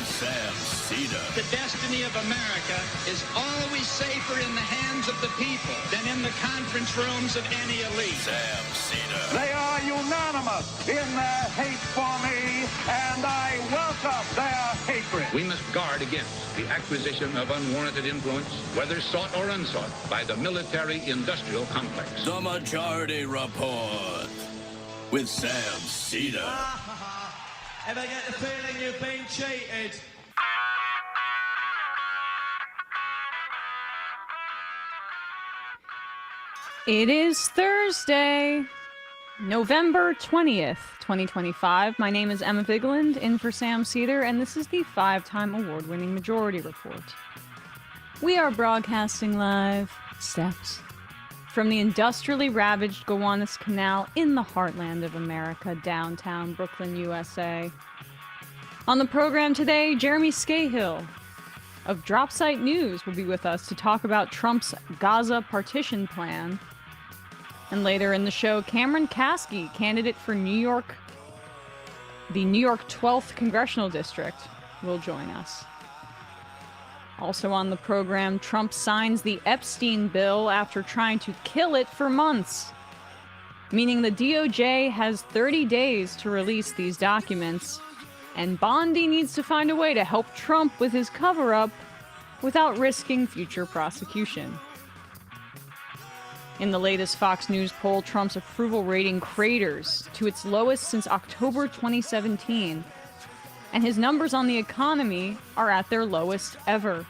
Sam Seder. The destiny of America is always safer in the hands of the people than in the conference rooms of any elite. Sam Seder. They are unanimous in their hate for me, and I welcome their hatred. We must guard against the acquisition of unwarranted influence, whether sought or unsought, by the military-industrial complex. The Majority Report with Sam Seder. Ever get the feeling you've been cheated? It is Thursday, November 20th, 2025. My name is Emma Vigeland, in for Sam Seder, and this is the 5-time award-winning Majority Report. We are broadcasting live steps from the industrially ravaged Gowanus Canal in the heartland of America, downtown Brooklyn, USA. On the program today, Jeremy Scahill of Dropsite News will be with us to talk about Trump's Gaza partition plan. And later in the show, Cameron Kasky, candidate for the New York 12th Congressional District, will join us. Also on the program, Trump signs the Epstein bill after trying to kill it for months, meaning the DOJ has 30 days to release these documents, and Bondi needs to find a way to help Trump with his cover-up without risking future prosecution. In the latest Fox News poll, Trump's approval rating craters to its lowest since October 2017, and his numbers on the economy are at their lowest ever.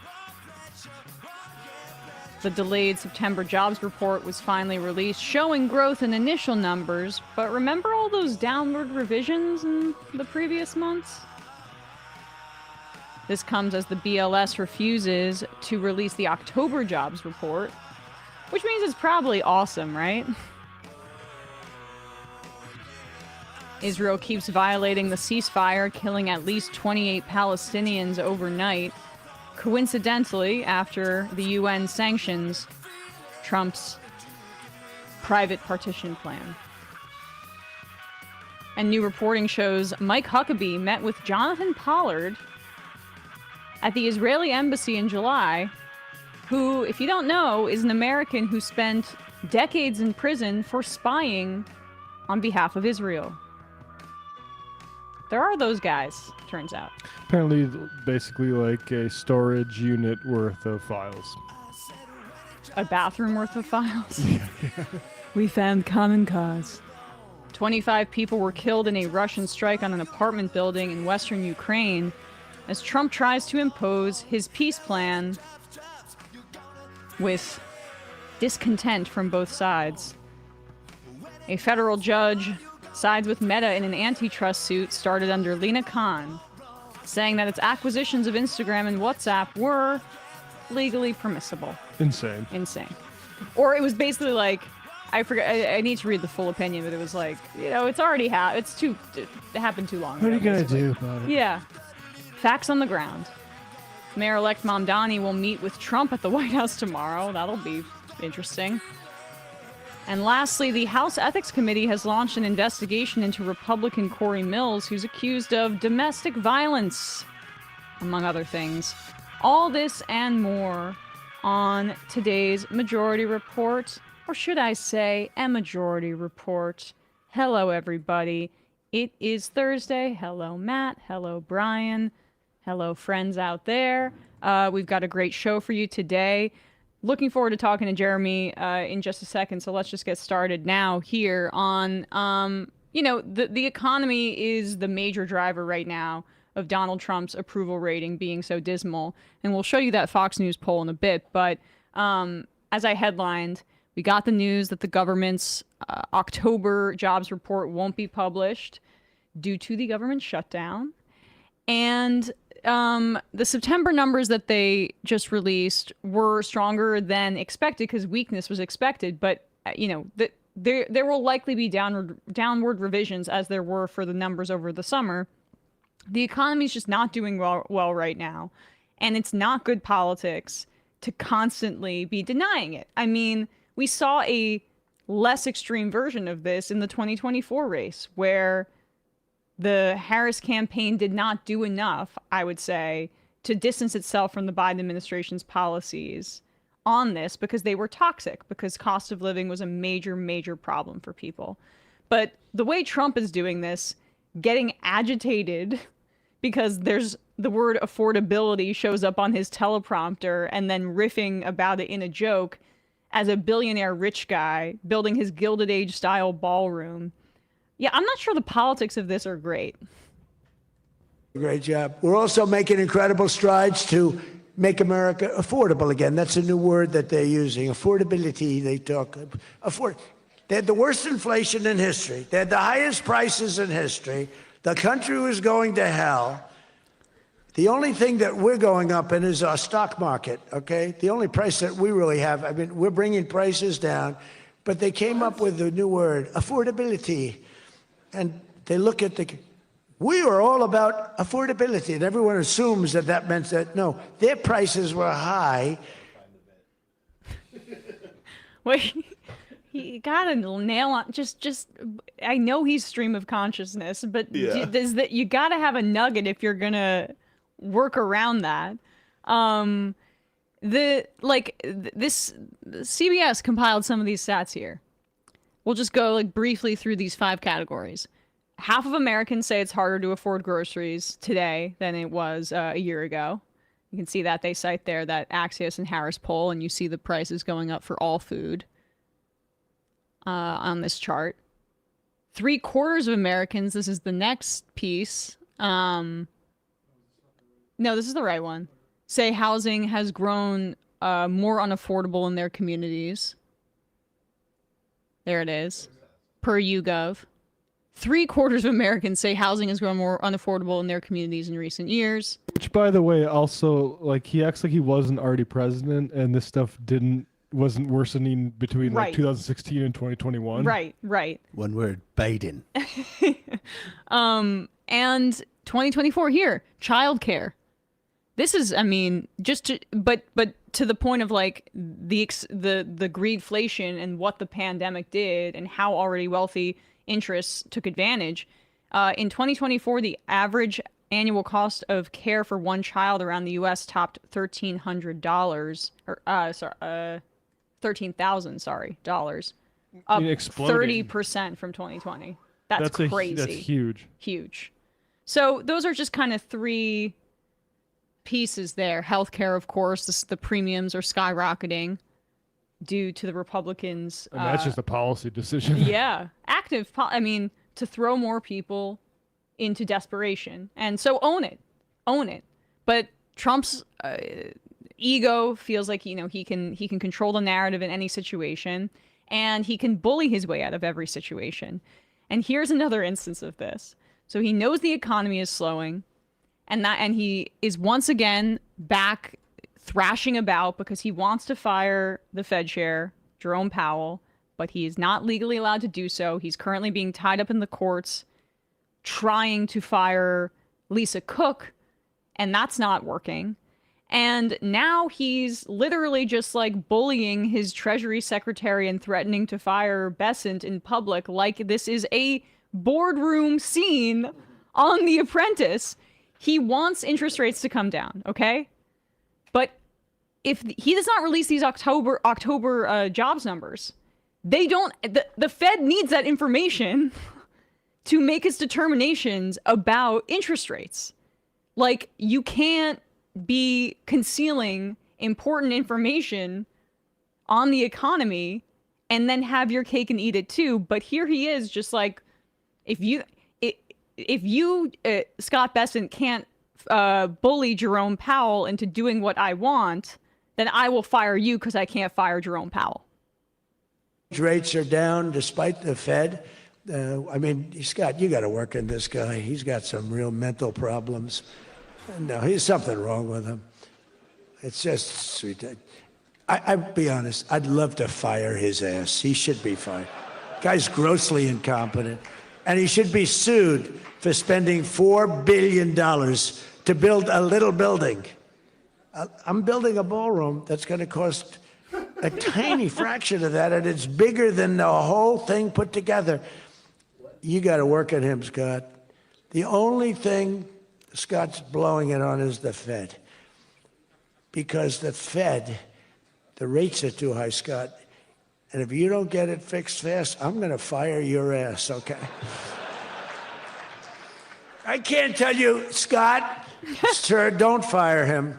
The delayed September jobs report was finally released, showing growth in initial numbers, but remember all those downward revisions in the previous months? This comes as the BLS refuses to release the October jobs report, which means it's probably awesome, right? Israel keeps violating the ceasefire, killing at least 28 Palestinians overnight, coincidentally after the UN sanctions Trump's private partition plan. And new reporting shows Mike Huckabee met with Jonathan Pollard at the Israeli embassy in July, who, if you don't know, is an American who spent decades in prison for spying on behalf of Israel. There are those guys, turns out. Apparently, basically like a storage unit worth of files. A bathroom worth of files? We found common cause. 25 people were killed in a Russian strike on an apartment building in western Ukraine as Trump tries to impose his peace plan with discontent from both sides. A federal judge sides with Meta in an antitrust suit started under Lina Khan, saying that its acquisitions of Instagram and WhatsApp were legally permissible. Insane. Or it was basically like, I forget, I need to read the full opinion, but it was like, it's already it happened too long ago. What are you going to basically. do about it? Yeah. Facts on the ground. Mayor-elect Mamdani will meet with Trump at the White House tomorrow. That'll be interesting. And lastly, the House Ethics Committee has launched an investigation into Republican Corey Mills, who's accused of domestic violence, among other things. All this and more on today's Majority Report, or should I say, a Majority Report. Hello, everybody. It is Thursday. Hello, Matt. Hello, Brian. Hello, friends out there. We've got a great show for you today. Looking forward to talking to Jeremy in just a second, so let's just get started now here on, the economy is the major driver right now of Donald Trump's approval rating being so dismal, and we'll show you that Fox News poll in a bit, but as I headlined, we got the news that the government's October jobs report won't be published due to the government shutdown, and the September numbers that they just released were stronger than expected because weakness was expected. But, there will likely be downward revisions as there were for the numbers over the summer. The economy's just not doing well right now. And it's not good politics to constantly be denying it. I mean, we saw a less extreme version of this in the 2024 race where the Harris campaign did not do enough, I would say, to distance itself from the Biden administration's policies on this because they were toxic, because cost of living was a major, major problem for people. But the way Trump is doing this, getting agitated because there's the word affordability shows up on his teleprompter and then riffing about it in a joke as a billionaire rich guy building his Gilded Age style ballroom. Yeah, I'm not sure the politics of this are great. Great job. We're also making incredible strides to make America affordable again. That's a new word that they're using. Affordability, they talk. They had the worst inflation in history. They had the highest prices in history. The country was going to hell. The only thing that we're going up in is our stock market, okay? The only price that we really have, I mean, we're bringing prices down, but they came up with a new word, affordability. And they look at we are all about affordability, and everyone assumes that that meant that, no, their prices were high. Wait, he got a nail on, I know he's stream of consciousness, but you got to have a nugget if you're going to work around that. This CBS compiled some of these stats here. We'll just go briefly through these 5 categories. Half of Americans say it's harder to afford groceries today than it was a year ago. You can see that they cite there that Axios and Harris poll, and you see the prices going up for all food on this chart. 3/4 of Americans, this is the next piece. No, this is the right one. Say housing has grown more unaffordable in their communities. There it is. Per YouGov. 3/4 of Americans say housing has grown more unaffordable in their communities in recent years. Which, by the way, also, he acts like he wasn't already president, and this stuff wasn't worsening between 2016 and 2021. Right. One word, Biden. And 2024 here, childcare. This is, but to the point of the greedflation and what the pandemic did and how already wealthy interests took advantage. In 2024, the average annual cost of care for one child around the U.S. topped $1,300, $13,000, up 30% from 2020. That's crazy. That's huge. Huge. So those are just kind of 3 pieces there. Healthcare, of course, the premiums are skyrocketing due to the Republicans. And that's just a policy decision. Yeah. To throw more people into desperation. And so own it. But Trump's ego feels like, he can control the narrative in any situation, and he can bully his way out of every situation. And here's another instance of this. So he knows the economy is slowing, and he is once again back thrashing about because he wants to fire the Fed chair, Jerome Powell, but he is not legally allowed to do so. He's currently being tied up in the courts trying to fire Lisa Cook, and that's not working. And now he's literally just bullying his Treasury Secretary and threatening to fire Bessent in public like this is a boardroom scene on The Apprentice. He wants interest rates to come down, okay? But if he does not release these October jobs numbers, the Fed needs that information to make its determinations about interest rates. You can't be concealing important information on the economy and then have your cake and eat it too. But here he is just if you Scott Bessent can't bully Jerome Powell into doing what I want, then I will fire you because I can't fire Jerome Powell. Rates are down despite the Fed. Scott, you got to work on this guy. He's got some real mental problems. No, there's something wrong with him. It's just sweet. I'd be honest, I'd love to fire his ass. He should be fired. Guy's grossly incompetent. And he should be sued for spending $4 billion to build a little building. I'm building a ballroom that's going to cost a tiny fraction of that, and it's bigger than the whole thing put together. You got to work on him, Scott. The only thing Scott's blowing it on is the Fed. Because the Fed, the rates are too high, Scott. And if you don't get it fixed fast, I'm going to fire your ass, okay? I can't tell you, Scott, sir, don't fire him.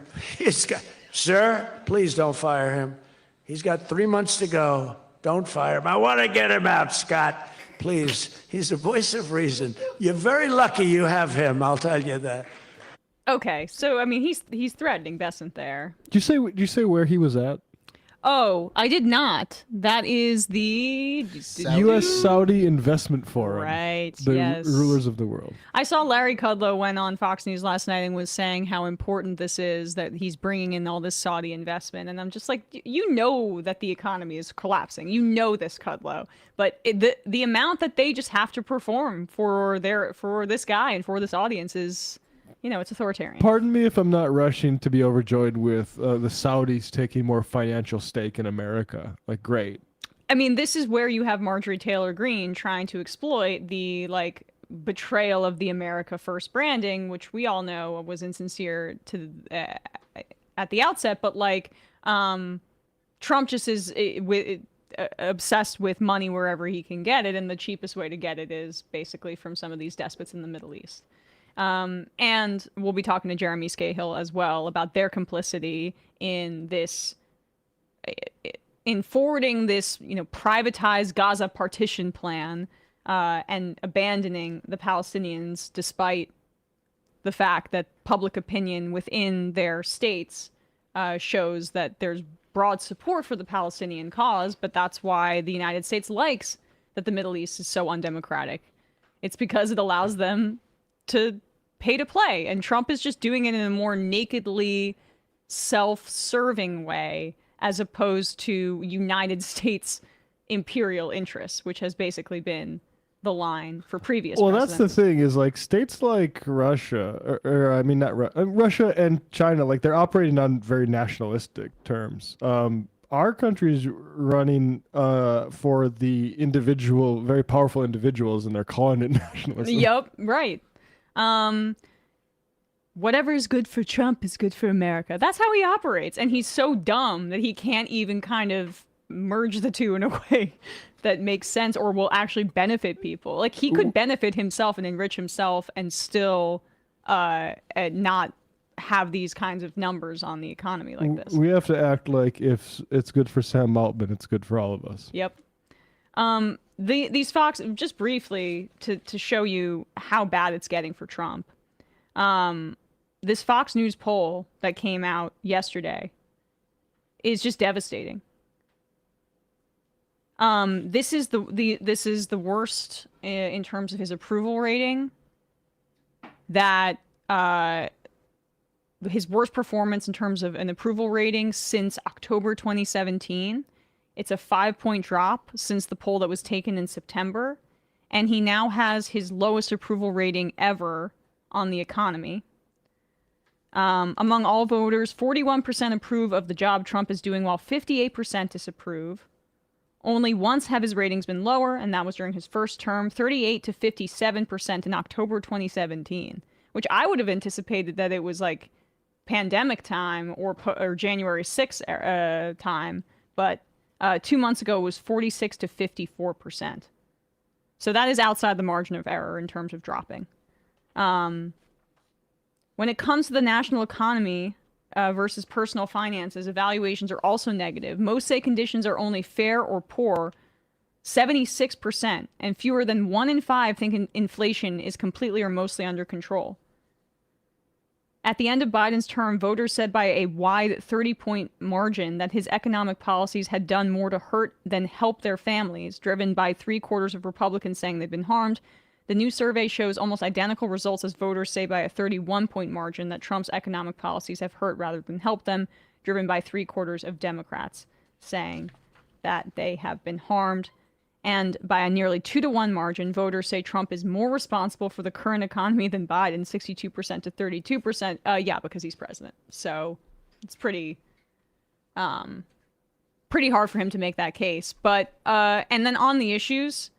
Sir, please don't fire him. He's got 3 months to go. Don't fire him. I want to get him out, Scott. Please. He's the voice of reason. You're very lucky you have him, I'll tell you that. Okay, so I mean, he's threatening Besant there. Did you say where he was at? Oh, I did not. That is the U.S. Saudi Investment Forum. Right. The yes. rulers of the world. I saw Larry Kudlow went on Fox News last night and was saying how important this is, that he's bringing in all this Saudi investment, and I'm just like, you know that the economy is collapsing. You know this, Kudlow, but the amount that they just have to perform for this guy and for this audience is. You know, it's authoritarian. Pardon me if I'm not rushing to be overjoyed with the Saudis taking more financial stake in America. Like, great. I mean, this is where you have Marjorie Taylor Greene trying to exploit the, like, betrayal of the America First branding, which we all know was insincere to at the outset. But, like, Trump just is obsessed with money wherever he can get it. And the cheapest way to get it is basically from some of these despots in the Middle East. And we'll be talking to Jeremy Scahill as well about their complicity in this, in forwarding this, you know, privatized Gaza partition plan, and abandoning the Palestinians despite the fact that public opinion within their states shows that there's broad support for the Palestinian cause, but that's why the United States likes that the Middle East is so undemocratic. It's because it allows them to pay to play, and Trump is just doing it in a more nakedly self-serving way as opposed to United States imperial interests, which has basically been the line for previous presidents. That's the thing is, like, states like Russia, or I mean, not Russia and China, like, they're operating on very nationalistic terms. Our country's running for the individual, very powerful individuals, and they're calling it nationalism. Yep, right. Whatever is good for Trump is good for America. That's how he operates. And he's so dumb that he can't even kind of merge the two in a way that makes sense or will actually benefit people. Like, he could benefit himself and enrich himself and still not have these kinds of numbers on the economy like this. We have to act like if it's good for Sam Altman, it's good for all of us. Yep. These Fox, just briefly to show you how bad it's getting for Trump. This Fox News poll that came out yesterday is just devastating. This is the worst in terms of his approval rating. That his worst performance in terms of an approval rating since October 2017. It's a 5-point drop since the poll that was taken in September. And he now has his lowest approval rating ever on the economy. Among all voters, 41% approve of the job Trump is doing, while 58% disapprove. Only once have his ratings been lower, and that was during his first term, 38 to 57% in October 2017, which I would have anticipated that it was like pandemic time or January 6th time, but 2 months ago, it was 46 to 54%. So that is outside the margin of error in terms of dropping. When it comes to the national economy versus personal finances, evaluations are also negative. Most say conditions are only fair or poor, 76%, and fewer than 1 in 5 think inflation is completely or mostly under control. At the end of Biden's term, voters said by a wide 30-point margin that his economic policies had done more to hurt than help their families, driven by 3/4 of Republicans saying they've been harmed. The new survey shows almost identical results as voters say by a 31-point margin that Trump's economic policies have hurt rather than helped them, driven by 3/4 of Democrats saying that they have been harmed. And by a nearly 2-to-1 margin, voters say Trump is more responsible for the current economy than Biden, 62% to 32%. Yeah, because he's president. So it's pretty hard for him to make that case. But and then on the issues,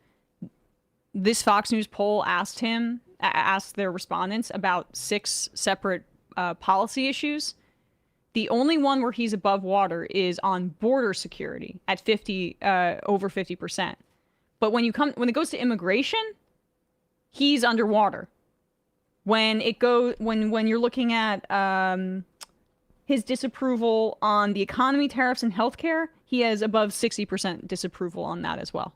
this Fox News poll asked him asked their respondents about 6 separate policy issues. The only one where he's above water is on border security at over 50%. But when it goes to immigration, he's underwater. When you're looking at his disapproval on the economy, tariffs, and healthcare, he has above 60% disapproval on that as well.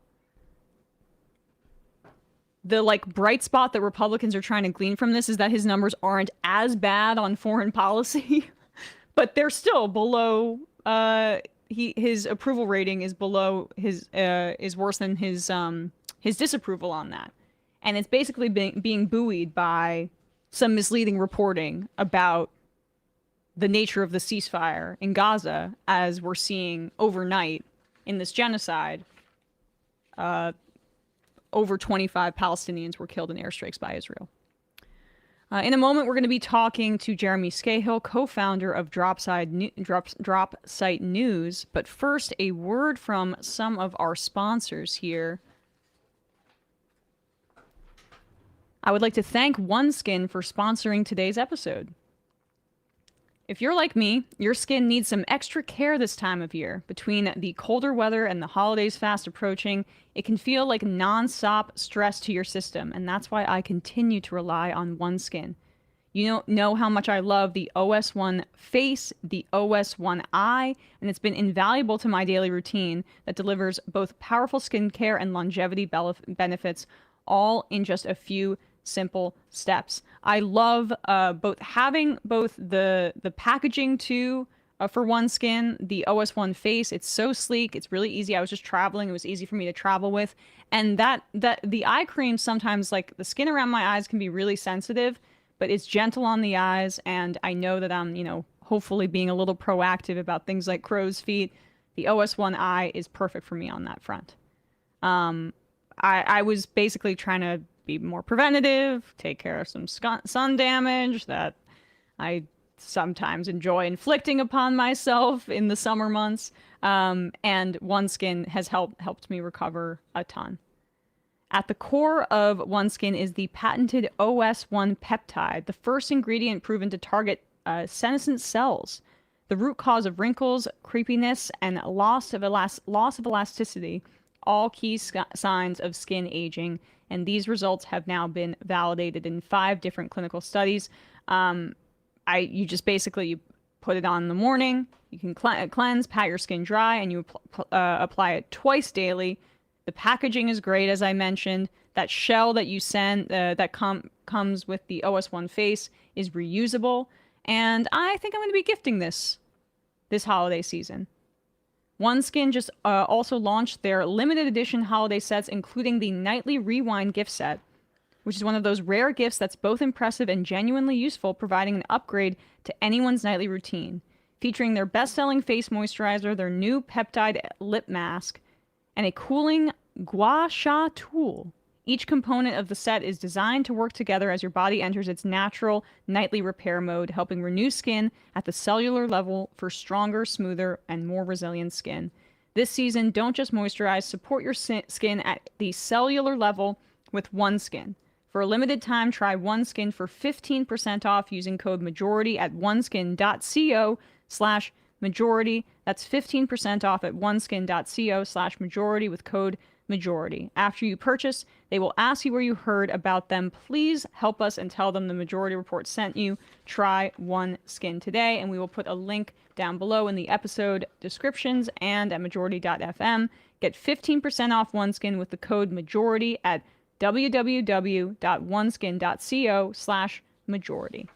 The bright spot that Republicans are trying to glean from this is that his numbers aren't as bad on foreign policy, but they're still below. His approval rating is below is worse than his disapproval on that, and it's basically being buoyed by some misleading reporting about the nature of the ceasefire in Gaza, as we're seeing overnight in this genocide. Over 25 Palestinians were killed in airstrikes by Israel. In a moment, we're going to be talking to Jeremy Scahill, co-founder of Drop Site News. But first, a word from some of our sponsors here. I would like to thank OneSkin for sponsoring today's episode. If you're like me, your skin needs some extra care this time of year. Between the colder weather and the holidays fast approaching, it can feel like non-stop stress to your system, and that's why I continue to rely on OneSkin. You know how much I love the OS1 Face, the OS1 Eye, and it's been invaluable to my daily routine that delivers both powerful skincare and longevity benefits, all in just a few simple steps. I love having both the packaging too for OneSkin, the OS1 Face. It's so sleek. It's really easy. I was just traveling. It was easy for me to travel with. And that the eye cream, sometimes like the skin around my eyes can be really sensitive, but it's gentle on the eyes. And I know that I'm, hopefully being a little proactive about things like crow's feet. The OS1 Eye is perfect for me on that front. I was basically trying to be more preventative, take care of some sun damage that I sometimes enjoy inflicting upon myself in the summer months. And OneSkin has helped me recover a ton. At the core of OneSkin is the patented OS1 peptide, the first ingredient proven to target senescent cells, the root cause of wrinkles, creepiness, and loss of elasticity, all key signs of skin aging. And these results have now been validated in 5 different clinical studies. You just basically put it on in the morning. You can cleanse, pat your skin dry, and you apply it twice daily. The packaging is great, as I mentioned. That shell that you send that comes with the OS1 Face is reusable. And I think I'm going to be gifting this holiday season. OneSkin just also launched their limited edition holiday sets, including the Nightly Rewind gift set, which is one of those rare gifts that's both impressive and genuinely useful, providing an upgrade to anyone's nightly routine. Featuring their best-selling face moisturizer, their new peptide lip mask, and a cooling gua sha tool. Each component of the set is designed to work together as your body enters its natural nightly repair mode, helping renew skin at the cellular level for stronger, smoother, and more resilient skin. This season, don't just moisturize, support your skin at the cellular level with OneSkin. For a limited time, try OneSkin for 15% off using code MAJORITY at oneskin.co/majority. That's 15% off at oneskin.co/majority with code MAJORITY. After you purchase, they will ask you where you heard about them. Please help us and tell them the Majority Report sent you. Try OneSkin today, and we will put a link down below in the episode descriptions and at majority.fm. Get 15% off OneSkin with the code MAJORITY at www.oneskin.co/majority.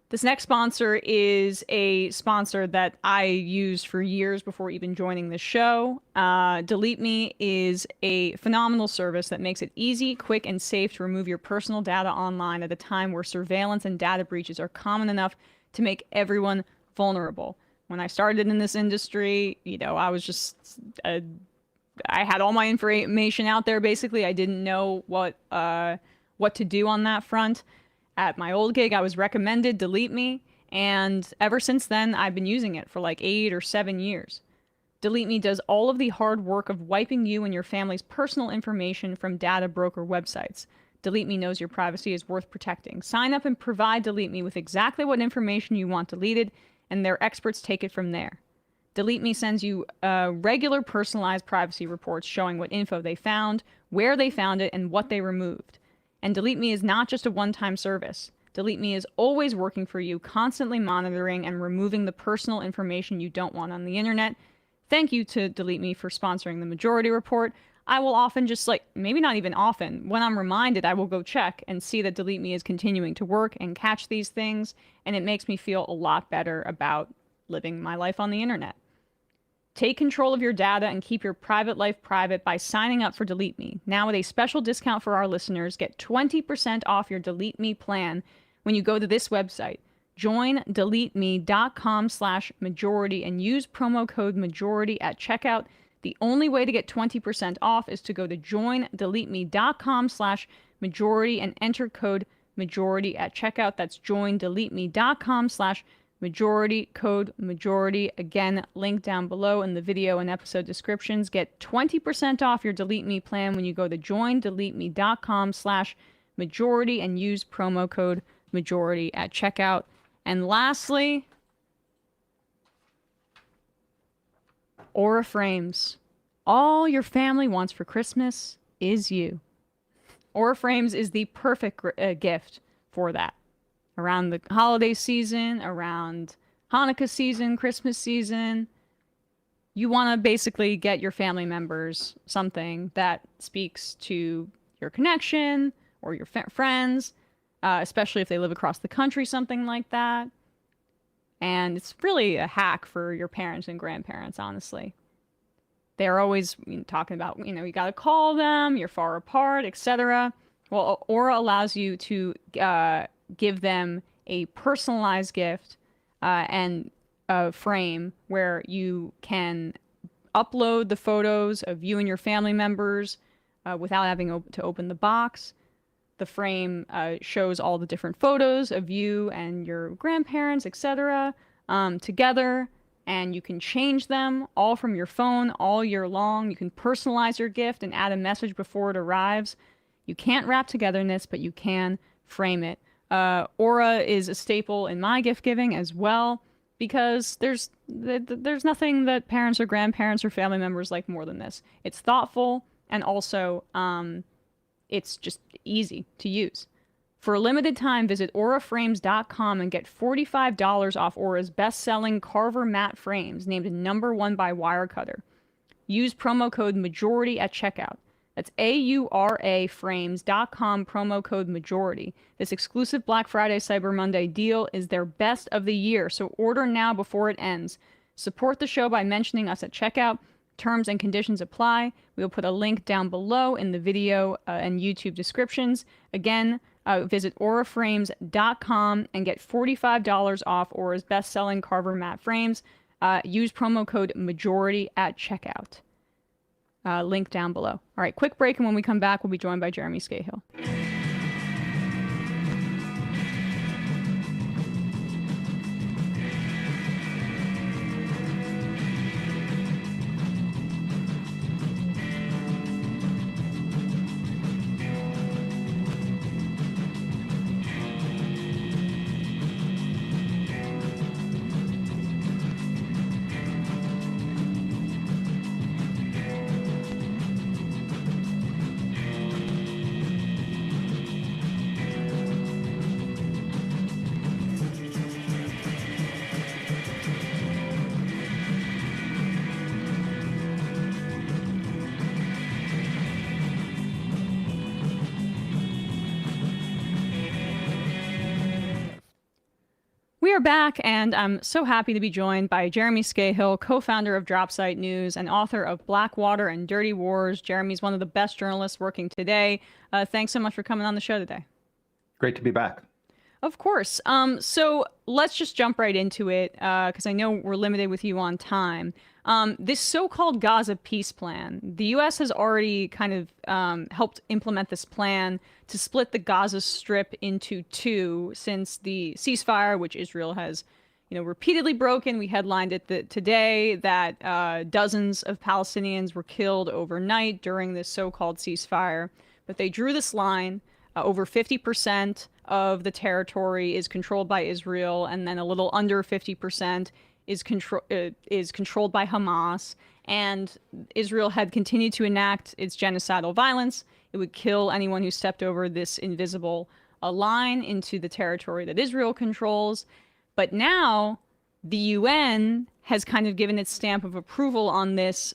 This next sponsor is a sponsor that I used for years before even joining the show. Delete Me is a phenomenal service that makes it easy, quick, and safe to remove your personal data online at a time where surveillance and data breaches are common enough to make everyone vulnerable. When I started in this industry, I was just... I had all my information out there, basically. I didn't know what to do on that front. At my old gig, I was recommended Delete Me, and ever since then, I've been using it for like 8 or 7 years. Delete Me does all of the hard work of wiping you and your family's personal information from data broker websites. Delete Me knows your privacy is worth protecting. Sign up and provide Delete Me with exactly what information you want deleted, and their experts take it from there. Delete Me sends you regular personalized privacy reports showing what info they found, where they found it, and what they removed. And Delete Me is not just a one-time service. Delete Me is always working for you, constantly monitoring and removing the personal information you don't want on the internet. Thank you to Delete Me for sponsoring the Majority Report. I will often just maybe not even often, when I'm reminded, I will go check and see that Delete Me is continuing to work and catch these things, and it makes me feel a lot better about living my life on the internet. Take control of your data and keep your private life private by signing up for Delete Me. Now with a special discount for our listeners, get 20% off your Delete Me plan when you go to this website. JoinDeleteMe.com/majority and use promo code majority at checkout. The only way to get 20% off is to go to JoinDeleteMe.com/majority and enter code majority at checkout. That's JoinDeleteMe.com/majority, code majority. Again, link down below in the video and episode descriptions. Get 20% off your Delete Me plan when you go to JoinDeleteMe.com/majority and use promo code majority at checkout. And lastly, Aura Frames. All your family wants for Christmas is you. Aura Frames is the perfect gift for that. Around the holiday season, around Hanukkah season, Christmas season, you want to basically get your family members something that speaks to your connection or your friends, especially if they live across the country, something like that. And it's really a hack for your parents and grandparents, honestly. They're always talking about, you got to call them, you're far apart, etc. Well, Aura allows you to give them a personalized gift and a frame where you can upload the photos of you and your family members without having to open the box. The frame shows all the different photos of you and your grandparents, etc. Together, and you can change them all from your phone all year long. You can personalize your gift and add a message before it arrives. You can't wrap togetherness, but you can frame it. Aura is a staple in my gift giving as well, because there's nothing that parents or grandparents or family members like more than this. It's thoughtful, and also it's just easy to use. For a limited time, visit auraframes.com and get $45 off Aura's best-selling Carver matte frames, named #1 by Wirecutter. Use promo code majority at checkout. That's auraframes.com, promo code majority. This exclusive Black Friday Cyber Monday deal is their best of the year, so order now before it ends. Support the show by mentioning us at checkout. Terms and conditions apply. We'll put a link down below in the video and YouTube descriptions. Again, visit auraframes.com and get $45 off Aura's best-selling Carver matte frames. Use promo code majority at checkout. Link down below. All right, quick break, and when we come back, we'll be joined by Jeremy Scahill. We are back, and I'm so happy to be joined by Jeremy Scahill, co-founder of Dropsite News and author of Blackwater and Dirty Wars. Jeremy's one of the best journalists working today. Thanks so much for coming on the show today. Great to be back. Of course. So let's just jump right into it, because I know we're limited with you on time. This so-called Gaza peace plan, the U.S. has already kind of helped implement this plan to split the Gaza Strip into two since the ceasefire, which Israel has, repeatedly broken. We headlined it today that dozens of Palestinians were killed overnight during this so-called ceasefire. But they drew this line. Over 50% of the territory is controlled by Israel, and then a little under 50% is controlled by Hamas. And Israel had continued to enact its genocidal violence. It would kill anyone who stepped over this invisible line into the territory that Israel controls. But now the UN has kind of given its stamp of approval on this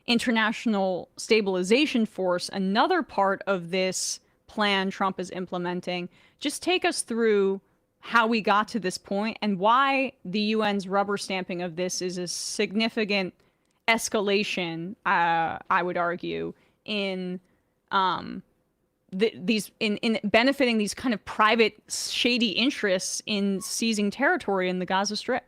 international stabilization force, another part of this plan Trump is implementing. Just take us through how we got to this point and why the UN's rubber stamping of this is a significant escalation, I would argue, in in benefiting these kind of private shady interests in seizing territory in the Gaza Strip.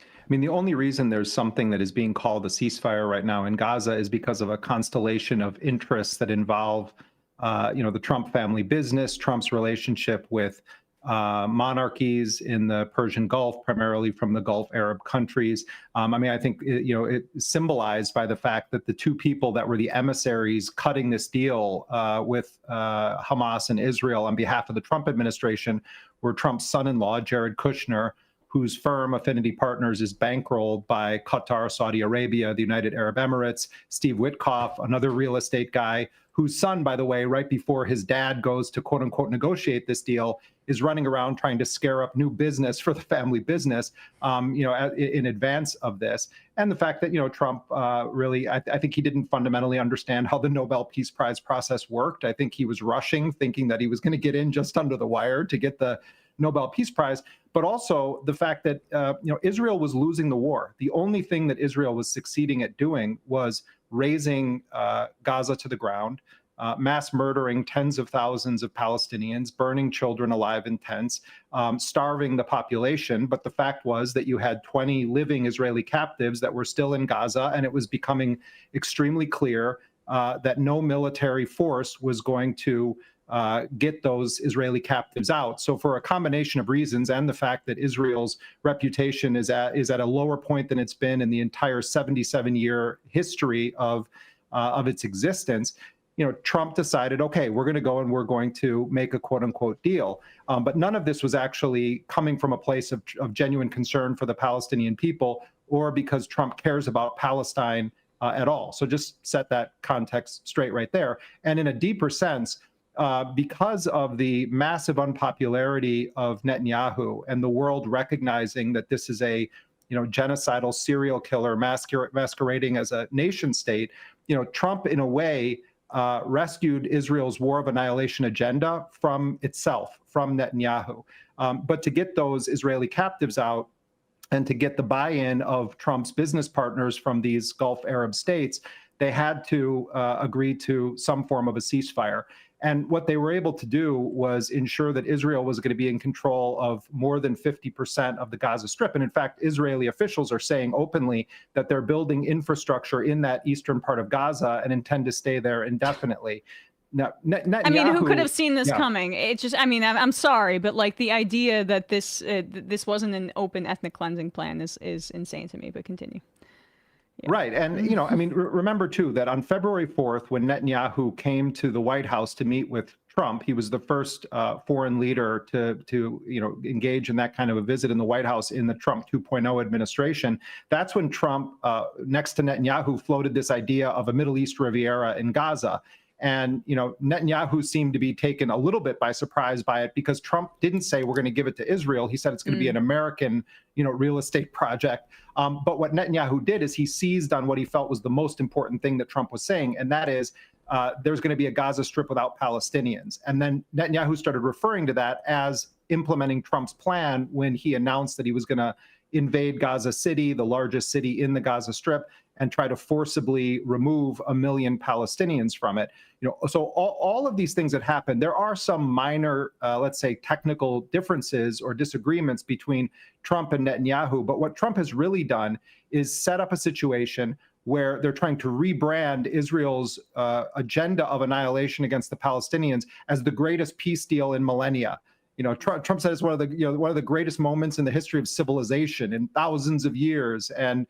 I mean, the only reason there's something that is being called a ceasefire right now in Gaza is because of a constellation of interests that involve, the Trump family business, Trump's relationship with monarchies in the Persian Gulf, primarily from the Gulf Arab countries. I think, it's symbolized by the fact that the two people that were the emissaries cutting this deal with Hamas and Israel on behalf of the Trump administration were Trump's son-in-law, Jared Kushner, whose firm, Affinity Partners, is bankrolled by Qatar, Saudi Arabia, the United Arab Emirates, Steve Witkoff, another real estate guy, whose son, by the way, right before his dad goes to quote unquote negotiate this deal, is running around trying to scare up new business for the family business, in advance of this. And the fact that, Trump really, I think he didn't fundamentally understand how the Nobel Peace Prize process worked. I think he was rushing, thinking that he was going to get in just under the wire to get the Nobel Peace Prize, but also the fact that Israel was losing the war. The only thing that Israel was succeeding at doing was razing Gaza to the ground, mass murdering tens of thousands of Palestinians, burning children alive in tents, starving the population. But the fact was that you had 20 living Israeli captives that were still in Gaza, and it was becoming extremely clear that no military force was going to get those Israeli captives out. So for a combination of reasons and the fact that Israel's reputation is at a lower point than it's been in the entire 77-year history of its existence, Trump decided, okay, we're going to go and we're going to make a quote unquote deal. But none of this was actually coming from a place of genuine concern for the Palestinian people or because Trump cares about Palestine at all. So just set that context straight right there. And in a deeper sense, because of the massive unpopularity of Netanyahu and the world recognizing that this is a genocidal serial killer masquerading as a nation state, Trump in a way rescued Israel's war of annihilation agenda from itself, from Netanyahu. But to get those Israeli captives out and to get the buy-in of Trump's business partners from these Gulf Arab states, they had to agree to some form of a ceasefire. And what they were able to do was ensure that Israel was going to be in control of more than 50% of the Gaza Strip. And in fact, Israeli officials are saying openly that they're building infrastructure in that eastern part of Gaza and intend to stay there indefinitely. Now, who could have seen this coming? It just, I'm sorry, but like the idea that this wasn't an open ethnic cleansing plan is insane to me, but continue. Yeah. Right. And, remember, too, that on February 4th, when Netanyahu came to the White House to meet with Trump, he was the first foreign leader to engage in that kind of a visit in the White House in the Trump 2.0 administration. That's when Trump, next to Netanyahu, floated this idea of a Middle East Riviera in Gaza. And, Netanyahu seemed to be taken a little bit by surprise by it because Trump didn't say we're going to give it to Israel. He said it's going to be an American, real estate project. But what Netanyahu did is he seized on what he felt was the most important thing that Trump was saying, and that is there's going to be a Gaza Strip without Palestinians. And then Netanyahu started referring to that as implementing Trump's plan when he announced that he was going to invade Gaza City, the largest city in the Gaza Strip, and try to forcibly remove 1 million Palestinians from it. So all of these things that happened, there are some minor, let's say, technical differences or disagreements between Trump and Netanyahu. But what Trump has really done is set up a situation where they're trying to rebrand Israel's agenda of annihilation against the Palestinians as the greatest peace deal in millennia. Trump said it's one of the greatest moments in the history of civilization in thousands of years. And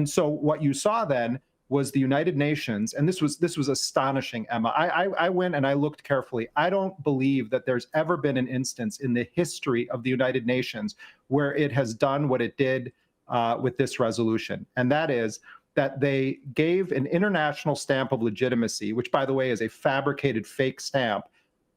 so what you saw then was the United Nations, and this was astonishing, Emma. I went and I looked carefully. I don't believe that there's ever been an instance in the history of the United Nations where it has done what it did with this resolution, and that is that they gave an international stamp of legitimacy, which, by the way, is a fabricated fake stamp,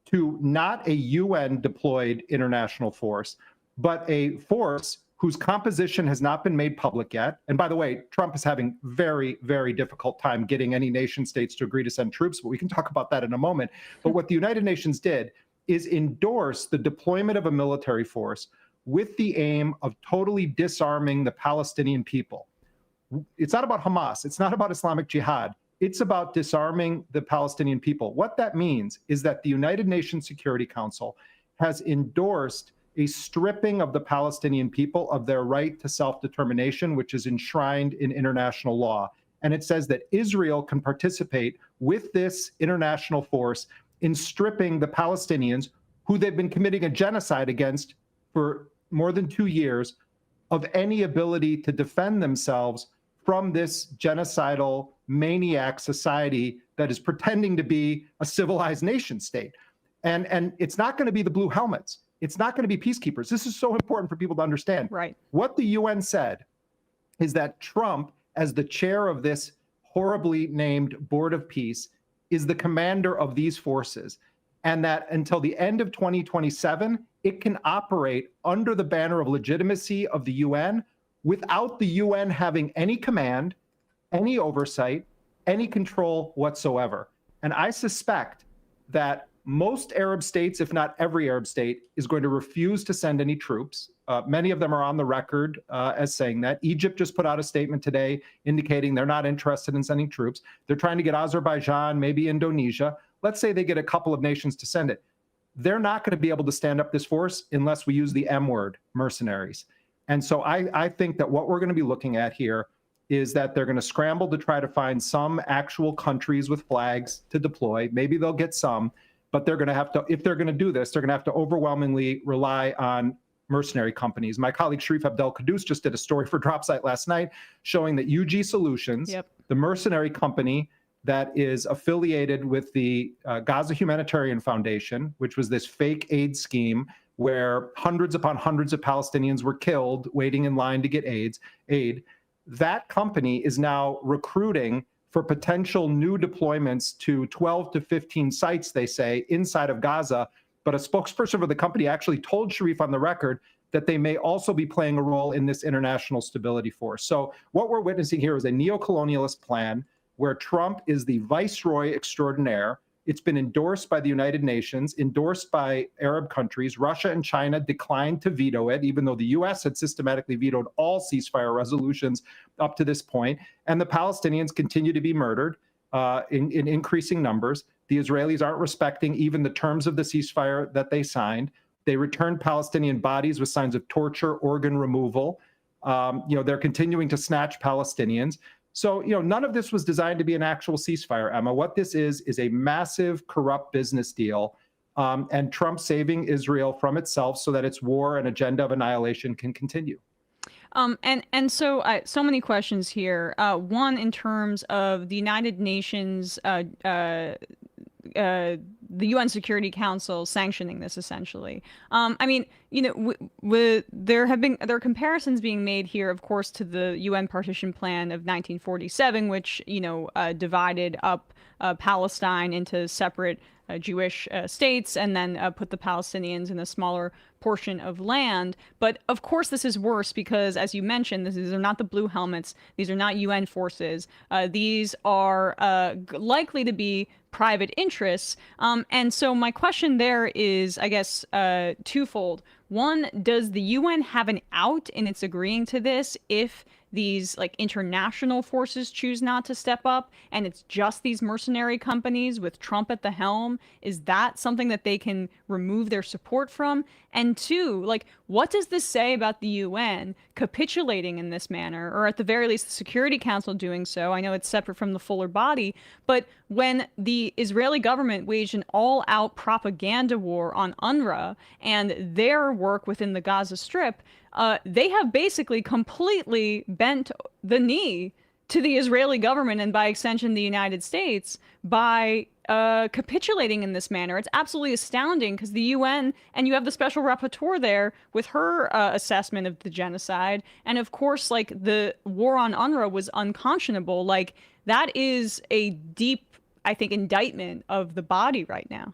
to not a UN deployed international force, but a force whose composition has not been made public yet. And by the way, Trump is having very, very difficult time getting any nation states to agree to send troops, but we can talk about that in a moment. But what the United Nations did is endorse the deployment of a military force with the aim of totally disarming the Palestinian people. It's not about Hamas. It's not about Islamic Jihad. It's about disarming the Palestinian people. What that means is that the United Nations Security Council has endorsed a stripping of the Palestinian people of their right to self-determination, which is enshrined in international law. And it says that Israel can participate with this international force in stripping the Palestinians, who they've been committing a genocide against for more than 2 years, of any ability to defend themselves from this genocidal maniac society that is pretending to be a civilized nation state. And it's not going to be the blue helmets. It's not going to be peacekeepers. This is so important for people to understand. Right. What the UN said is that Trump, as the chair of this horribly named Board of Peace, is the commander of these forces, and that until the end of 2027, it can operate under the banner of legitimacy of the UN without the UN having any command, any oversight, any control whatsoever. And I suspect that most Arab states, if not every Arab state, is going to refuse to send any troops. Many of them are on the record as saying that. Egypt just put out a statement today indicating they're not interested in sending troops. They're trying to get Azerbaijan, maybe Indonesia. Let's say they get a couple of nations to send it. They're not going to be able to stand up this force unless we use the M word, mercenaries. And so I think that what we're going to be looking at here is that they're going to scramble to try to find some actual countries with flags to deploy. Maybe they'll get some, but they're going to have to, if they're going to do this, they're going to have to overwhelmingly rely on mercenary companies. My colleague Sharif Abdel Qaddous just did a story for Dropsite last night showing that UG Solutions, the mercenary company that is affiliated with the Gaza Humanitarian Foundation, which was this fake aid scheme where hundreds upon hundreds of Palestinians were killed waiting in line to get aid. That company is now recruiting for potential new deployments to 12 to 15 sites, they say, inside of Gaza. But a spokesperson for the company actually told Sharif on the record that they may also be playing a role in this international stability force. So what we're witnessing here is a neo-colonialist plan where Trump is the viceroy extraordinaire. It's been endorsed by the United Nations, endorsed by Arab countries. Russia and China declined to veto it, even though the U.S. had systematically vetoed all ceasefire resolutions up to this point. And the Palestinians continue to be murdered in increasing numbers. The Israelis aren't respecting even the terms of the ceasefire that they signed. They returned Palestinian bodies with signs of torture, organ removal. They're continuing to snatch Palestinians. So, none of this was designed to be an actual ceasefire, Emma. What this is a massive corrupt business deal, and Trump saving Israel from itself so that its war and agenda of annihilation can continue. So so many questions here. One, in terms of the United Nations, the UN Security Council sanctioning this, essentially. There are comparisons being made here, of course, to the UN partition plan of 1947, which divided up Palestine into separate Jewish states and then put the Palestinians in a smaller portion of land. But of course this is worse because, as you mentioned, these are not the blue helmets. These are not UN forces. These are likely to be private interests. And so my question there is, I guess, twofold. One, does the UN have an out in its agreeing to this if these like international forces choose not to step up and it's just these mercenary companies with Trump at the helm? Is that something that they can remove their support from? And two, like, what does this say about the UN capitulating in this manner, or at the very least the Security Council doing so? I know it's separate from the fuller body, but when the Israeli government waged an all-out propaganda war on UNRWA and their work within the Gaza Strip, they have basically completely bent the knee to the Israeli government and by extension the United States by capitulating in this manner. It's absolutely astounding because the UN, and you have the special rapporteur there with her assessment of the genocide, and of course, like, the war on UNRWA was unconscionable. Like, that is a deep, I think, indictment of the body right now.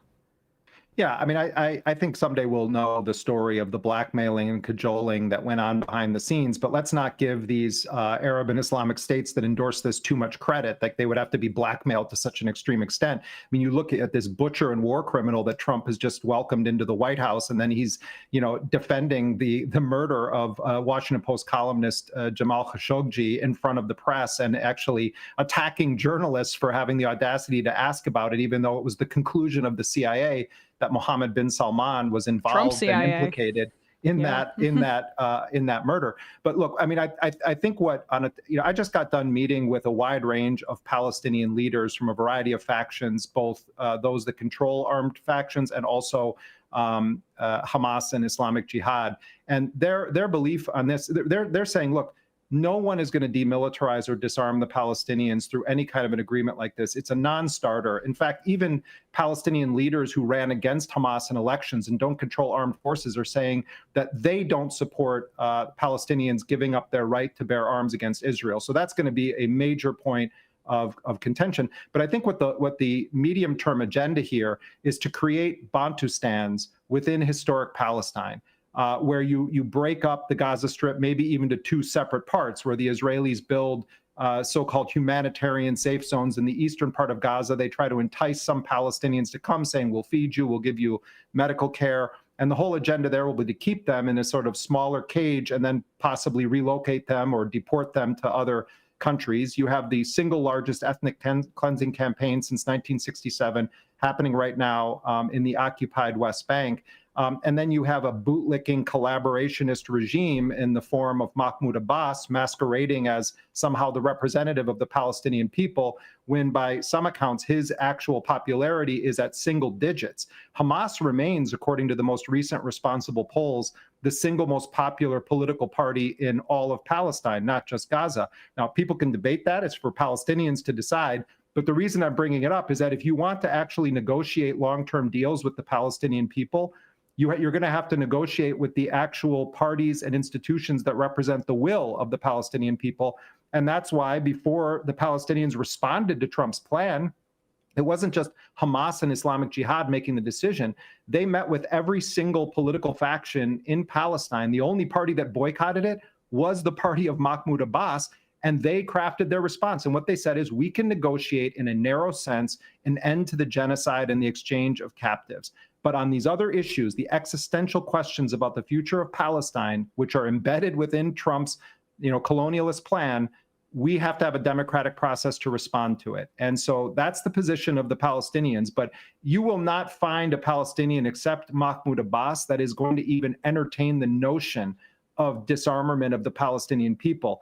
Yeah, I mean, I think someday we'll know the story of the blackmailing and cajoling that went on behind the scenes, but let's not give these Arab and Islamic states that endorse this too much credit. Like, they would have to be blackmailed to such an extreme extent. I mean, you look at this butcher and war criminal that Trump has just welcomed into the White House, and then he's, defending the murder of Washington Post columnist Jamal Khashoggi in front of the press and actually attacking journalists for having the audacity to ask about it, even though it was the conclusion of the CIA that Mohammed bin Salman was involved and implicated in that murder. But look, I mean, I think I just got done meeting with a wide range of Palestinian leaders from a variety of factions, both those that control armed factions and also Hamas and Islamic Jihad. And their belief on this, they're saying, look, no one is going to demilitarize or disarm the Palestinians through any kind of an agreement like this. It's a non-starter. In fact, even Palestinian leaders who ran against Hamas in elections and don't control armed forces are saying that they don't support Palestinians giving up their right to bear arms against Israel. So that's going to be a major point of contention. But I think what the medium-term agenda here is to create Bantustans within historic Palestine. Where you break up the Gaza Strip, maybe even to two separate parts, where the Israelis build so-called humanitarian safe zones in the eastern part of Gaza. They try to entice some Palestinians to come, saying, we'll feed you, we'll give you medical care. And the whole agenda there will be to keep them in a sort of smaller cage and then possibly relocate them or deport them to other countries. You have the single largest ethnic cleansing campaign since 1967 happening right now in the occupied West Bank. And then you have a bootlicking collaborationist regime in the form of Mahmoud Abbas masquerading as somehow the representative of the Palestinian people, when by some accounts his actual popularity is at single digits. Hamas remains, according to the most recent responsible polls, the single most popular political party in all of Palestine, not just Gaza. Now, people can debate that. It's for Palestinians to decide. But the reason I'm bringing it up is that if you want to actually negotiate long-term deals with the Palestinian people, you're going to have to negotiate with the actual parties and institutions that represent the will of the Palestinian people. And that's why before the Palestinians responded to Trump's plan, it wasn't just Hamas and Islamic Jihad making the decision. They met with every single political faction in Palestine. The only party that boycotted it was the party of Mahmoud Abbas, and they crafted their response. And what they said is, we can negotiate in a narrow sense an end to the genocide and the exchange of captives. But on these other issues, the existential questions about the future of Palestine, which are embedded within Trump's, colonialist plan, we have to have a democratic process to respond to it. And so that's the position of the Palestinians. But you will not find a Palestinian except Mahmoud Abbas that is going to even entertain the notion of disarmament of the Palestinian people,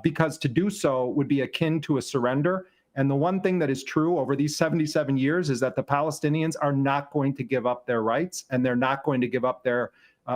because to do so would be akin to a surrender. And the one thing that is true over these 77 years is that the Palestinians are not going to give up their rights, and they're not going to give up their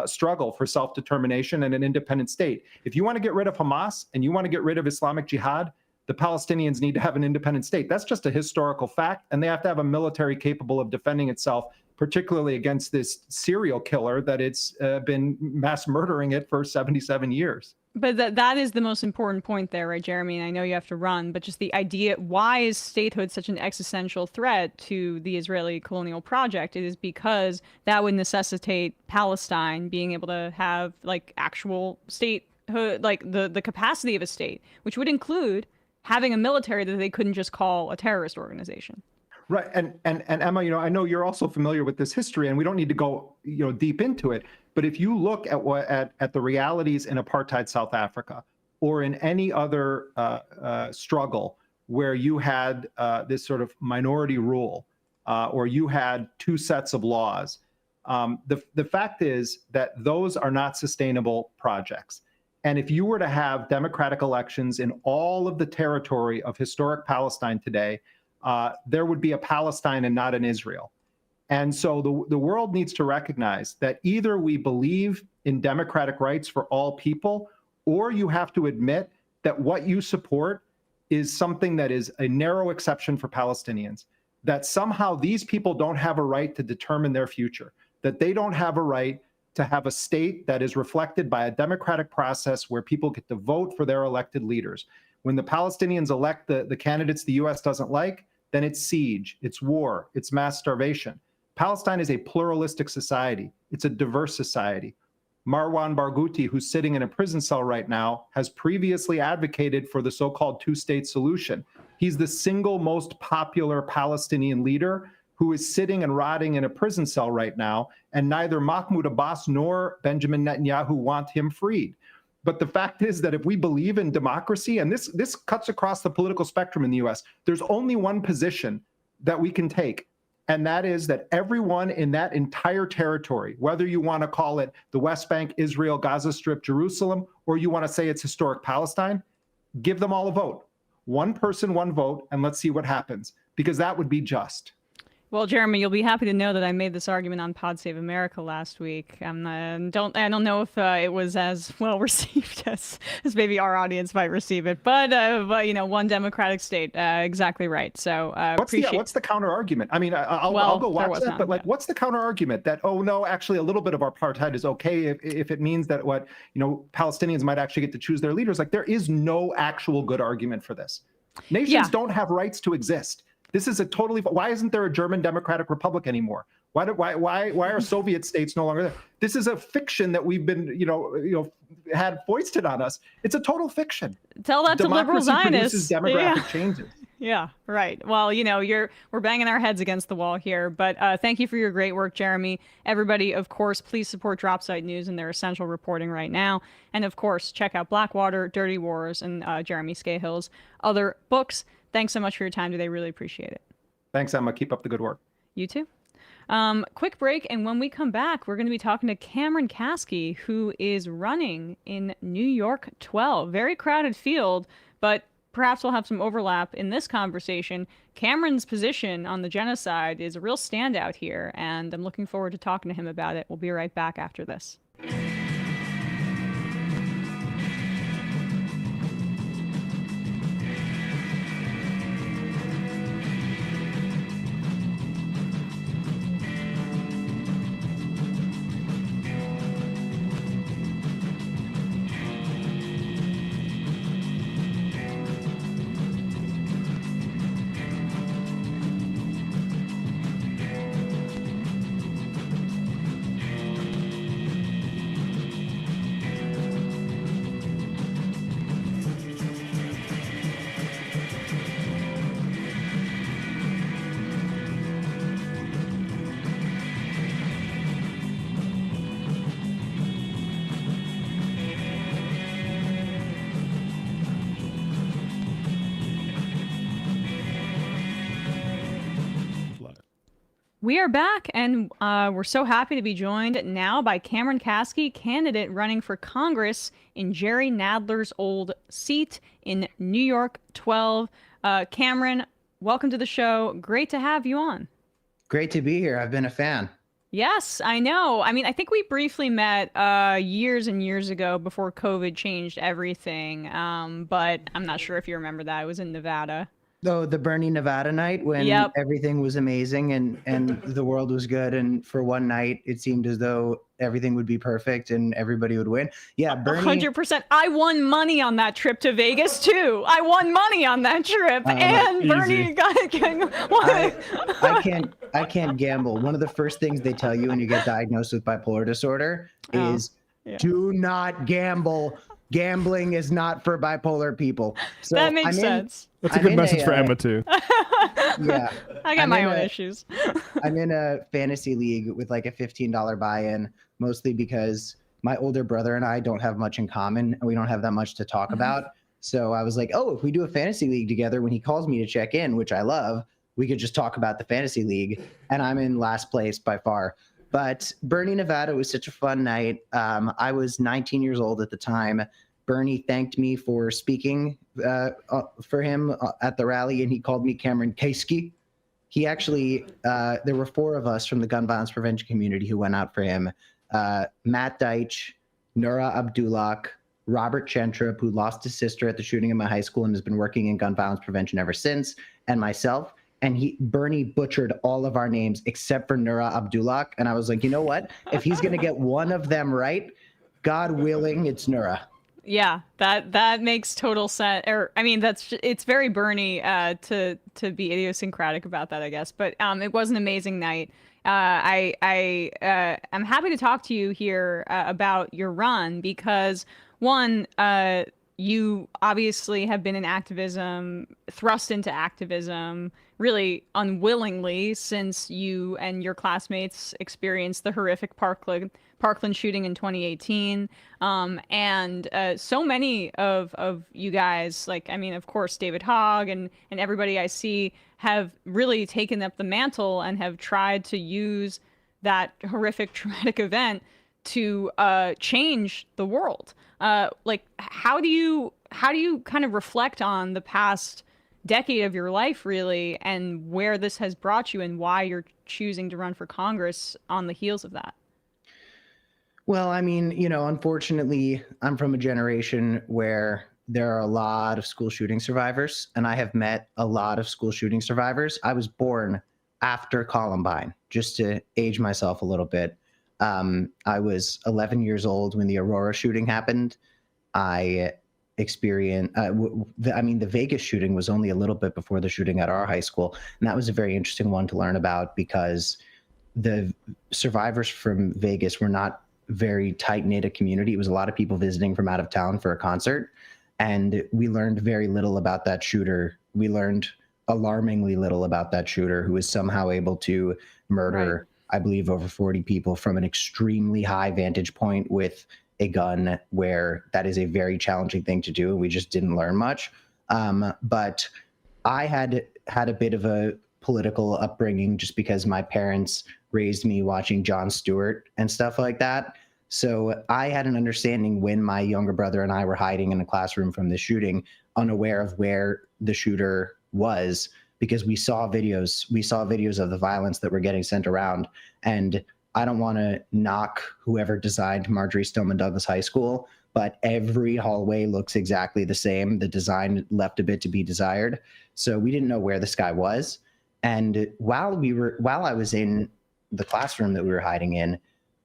struggle for self-determination and an independent state. If you want to get rid of Hamas and you want to get rid of Islamic Jihad, the Palestinians need to have an independent state. That's just a historical fact, and they have to have a military capable of defending itself, particularly against this serial killer that it's been mass murdering it for 77 years. But that is the most important point there, right, Jeremy? And I know you have to run, but just the idea, why is statehood such an existential threat to the Israeli colonial project? It is because that would necessitate Palestine being able to have like actual statehood, like the capacity of a state, which would include having a military that they couldn't just call a terrorist organization. Right, and Emma, I know you're also familiar with this history, and we don't need to go, deep into it. But if you look at the realities in apartheid South Africa, or in any other struggle where you had this sort of minority rule or you had two sets of laws. The fact is that those are not sustainable projects. And if you were to have democratic elections in all of the territory of historic Palestine today, there would be a Palestine and not an Israel. And so the world needs to recognize that either we believe in democratic rights for all people, or you have to admit that what you support is something that is a narrow exception for Palestinians, that somehow these people don't have a right to determine their future, that they don't have a right to have a state that is reflected by a democratic process where people get to vote for their elected leaders. When the Palestinians elect the candidates the U.S. doesn't like, then it's siege, it's war, it's mass starvation. Palestine is a pluralistic society. It's a diverse society. Marwan Barghouti, who's sitting in a prison cell right now, has previously advocated for the so-called two-state solution. He's the single most popular Palestinian leader who is sitting and rotting in a prison cell right now, and neither Mahmoud Abbas nor Benjamin Netanyahu want him freed. But the fact is that if we believe in democracy, and this cuts across the political spectrum in the US, there's only one position that we can take, and that is that everyone in that entire territory, whether you want to call it the West Bank, Israel, Gaza Strip, Jerusalem, or you want to say it's historic Palestine, give them all a vote. One person, one vote, and let's see what happens, because that would be just. Well, Jeremy, you'll be happy to know that I made this argument on Pod Save America last week. I don't know if it was as well received as maybe our audience might receive it, but you know, one democratic state, exactly right. So what's the counter argument? I mean, I'll go watch that, but like, what's the counter argument that, oh no, actually a little bit of apartheid is okay if it means that Palestinians might actually get to choose their leaders? Like, there is no actual good argument for this. Nations don't have rights to exist. This is a totally. Why isn't there a German Democratic Republic anymore? Why are Soviet states no longer there? This is a fiction that we've been had foisted on us. It's a total fiction. Tell that to liberal Zionists. Produces demographic changes. Yeah, right. Well, we're banging our heads against the wall here, but thank you for your great work, Jeremy. Everybody, of course, please support Dropsite News and their essential reporting right now. And of course, check out Blackwater, Dirty Wars, and Jeremy Scahill's other books. Thanks so much for your time today. Really appreciate it. Thanks, Emma. Keep up the good work. You too. Quick break, and when we come back, we're going to be talking to Cameron Kasky, who is running in New York 12. Very crowded field, but perhaps we'll have some overlap in this conversation. Cameron's position on the genocide is a real standout here, and I'm looking forward to talking to him about it. We'll be right back after this. We are back, and we're so happy to be joined now by Cameron Kasky, candidate running for Congress in Jerry Nadler's old seat in New York 12. Cameron, welcome to the show. Great to have you on. Great to be here. I've been a fan. Yes, I know. I mean, I think we briefly met years and years ago before COVID changed everything, but I'm not sure if you remember that. It was in Nevada. Oh, the Bernie Nevada night when everything was amazing and the world was good. And for one night, it seemed as though everything would be perfect and everybody would win. Yeah, Bernie. 100%. I won money on that trip to Vegas, too. I won money on that trip. And easy. Bernie got I can't gamble. One of the first things they tell you when you get diagnosed with bipolar disorder is do not gamble. Gambling is not for bipolar people. So that makes sense. That's a good message for Emma, too. Yeah. I got my own issues. I'm in a fantasy league with like a $15 buy-in, mostly because my older brother and I don't have much in common, and we don't have that much to talk about. So I was like, oh, if we do a fantasy league together, when he calls me to check in, which I love, we could just talk about the fantasy league. And I'm in last place by far. But Bernie, Nevada was such a fun night. I was 19 years old at the time. Bernie thanked me for speaking for him at the rally, and he called me Cameron Kasky. He actually, there were 4 of us from the gun violence prevention community who went out for him. Matt Deitch, Nura Abdullah, Robert Chentrup, who lost his sister at the shooting in my high school and has been working in gun violence prevention ever since, and myself. And Bernie butchered all of our names except for Nura Abdullah. And I was like, you know what? If he's going to get one of them right, God willing, it's Nura. Yeah, that makes total sense. Or I mean, it's very Bernie to be idiosyncratic about that, I guess. But it was an amazing night. I'm happy to talk to you here about your run because one, you obviously have been in activism, thrust into activism, really unwillingly since you and your classmates experienced the horrific Parkland shooting in 2018. And so many of you guys, like, I mean, of course, David Hogg and everybody I see have really taken up the mantle and have tried to use that horrific traumatic event to change the world. Like, how do you kind of reflect on the past decade of your life, really, and where this has brought you and why you're choosing to run for Congress on the heels of that? Well, I mean, you know, unfortunately, I'm from a generation where there are a lot of school shooting survivors, and I have met a lot of school shooting survivors. I was born after Columbine, just to age myself a little bit. I was 11 years old when the Aurora shooting happened. I experienced, the Vegas shooting was only a little bit before the shooting at our high school. And that was a very interesting one to learn about because the survivors from Vegas were not very tight-knit a community. It was a lot of people visiting from out of town for a concert. And we learned very little about that shooter. We learned alarmingly little about that shooter who was somehow able to murder, I believe, over 40 people from an extremely high vantage point with a gun, where that is a very challenging thing to do. And we just didn't learn much. But I had a bit of a political upbringing just because my parents raised me watching Jon Stewart and stuff like that. So I had an understanding when my younger brother and I were hiding in a classroom from the shooting, unaware of where the shooter was, because we saw videos of the violence that were getting sent around. And I don't want to knock whoever designed Marjorie Stoneman Douglas High School, but every hallway looks exactly the same. The design left a bit to be desired. So we didn't know where this guy was. And while I was in the classroom that we were hiding in,